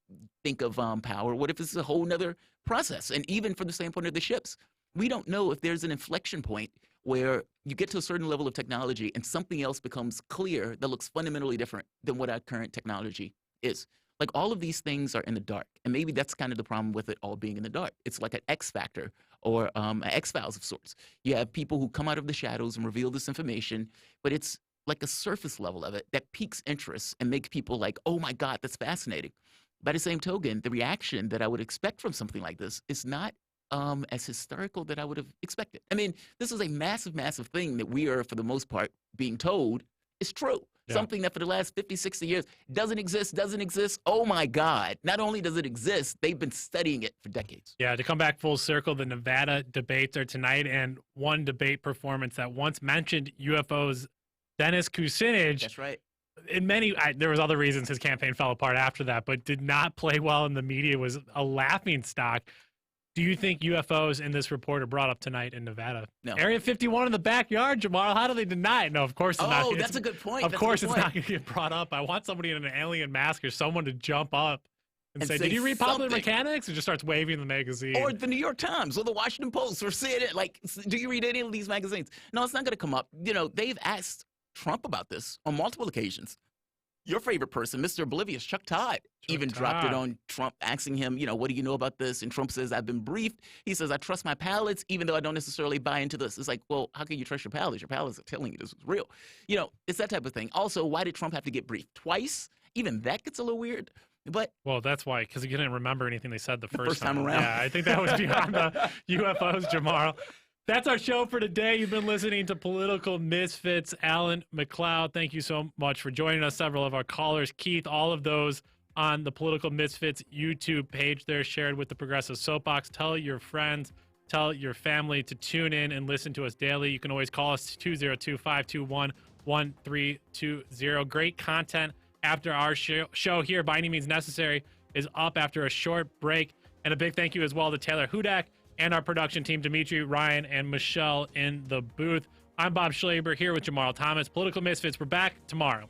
think of power? What if it's a whole nother process? And even from the standpoint of the ships, we don't know if there's an inflection point where you get to a certain level of technology and something else becomes clear that looks fundamentally different than what our current technology is. Like, all of these things are in the dark. And maybe that's kind of the problem with it all being in the dark. It's like an X Factor or an X-Files of sorts. You have people who come out of the shadows and reveal this information, but it's like a surface level of it that piques interest and makes people like, oh my God, that's fascinating. By the same token, the reaction that I would expect from something like this is not as hysterical that I would have expected. I mean, this is a massive, massive thing that we are, for the most part, being told is true. Yeah. Something that for the last 50, 60 years doesn't exist. Oh my God. Not only does it exist, they've been studying it for decades. Yeah, to come back full circle, the Nevada debates are tonight, and one debate performance that once mentioned UFOs, Dennis Kucinich. That's right. In many, there was other reasons his campaign fell apart after that, but did not play well in the media, was a laughingstock. Do you think UFOs in this report are brought up tonight in Nevada? No. Area 51 in the backyard, Jamal. How do they deny it? No, of course it's not. Oh, that's a good point. Of course it's not going to get brought up. I want somebody in an alien mask or someone to jump up and say, did you read Popular Mechanics? And just starts waving the magazine. Or the New York Times or the Washington Post or CNN. Like, do you read any of these magazines? No, it's not going to come up. They've asked Trump about this on multiple occasions. your favorite person, Mr. Oblivious, Chuck Todd, even dropped it on Trump, asking him, what do you know about this? And Trump says, I've been briefed. He says, I trust my palates, even though I don't necessarily buy into this. It's like, well, how can you trust your palates? Your palates are telling you this is real. It's that type of thing. Also, why did Trump have to get briefed twice? Even that gets a little weird. But well, that's why, because he didn't remember anything they said the first time around. Yeah, I think that was beyond the UFOs, Jamar. That's our show for today. You've been listening to Political Misfits. Alan McLeod, thank you so much for joining us. Several of our callers, Keith, all of those on the Political Misfits YouTube page there, shared with the Progressive Soapbox. Tell your friends, tell your family to tune in and listen to us daily. You can always call us 202-521-1320. Great content after our show here, By Any Means Necessary, is up after a short break. And a big thank you as well to Taylor Hudak and our production team, Dimitri, Ryan, and Michelle in the booth. I'm Bob Schlaber here with Jamal Thomas. Political Misfits, we're back tomorrow.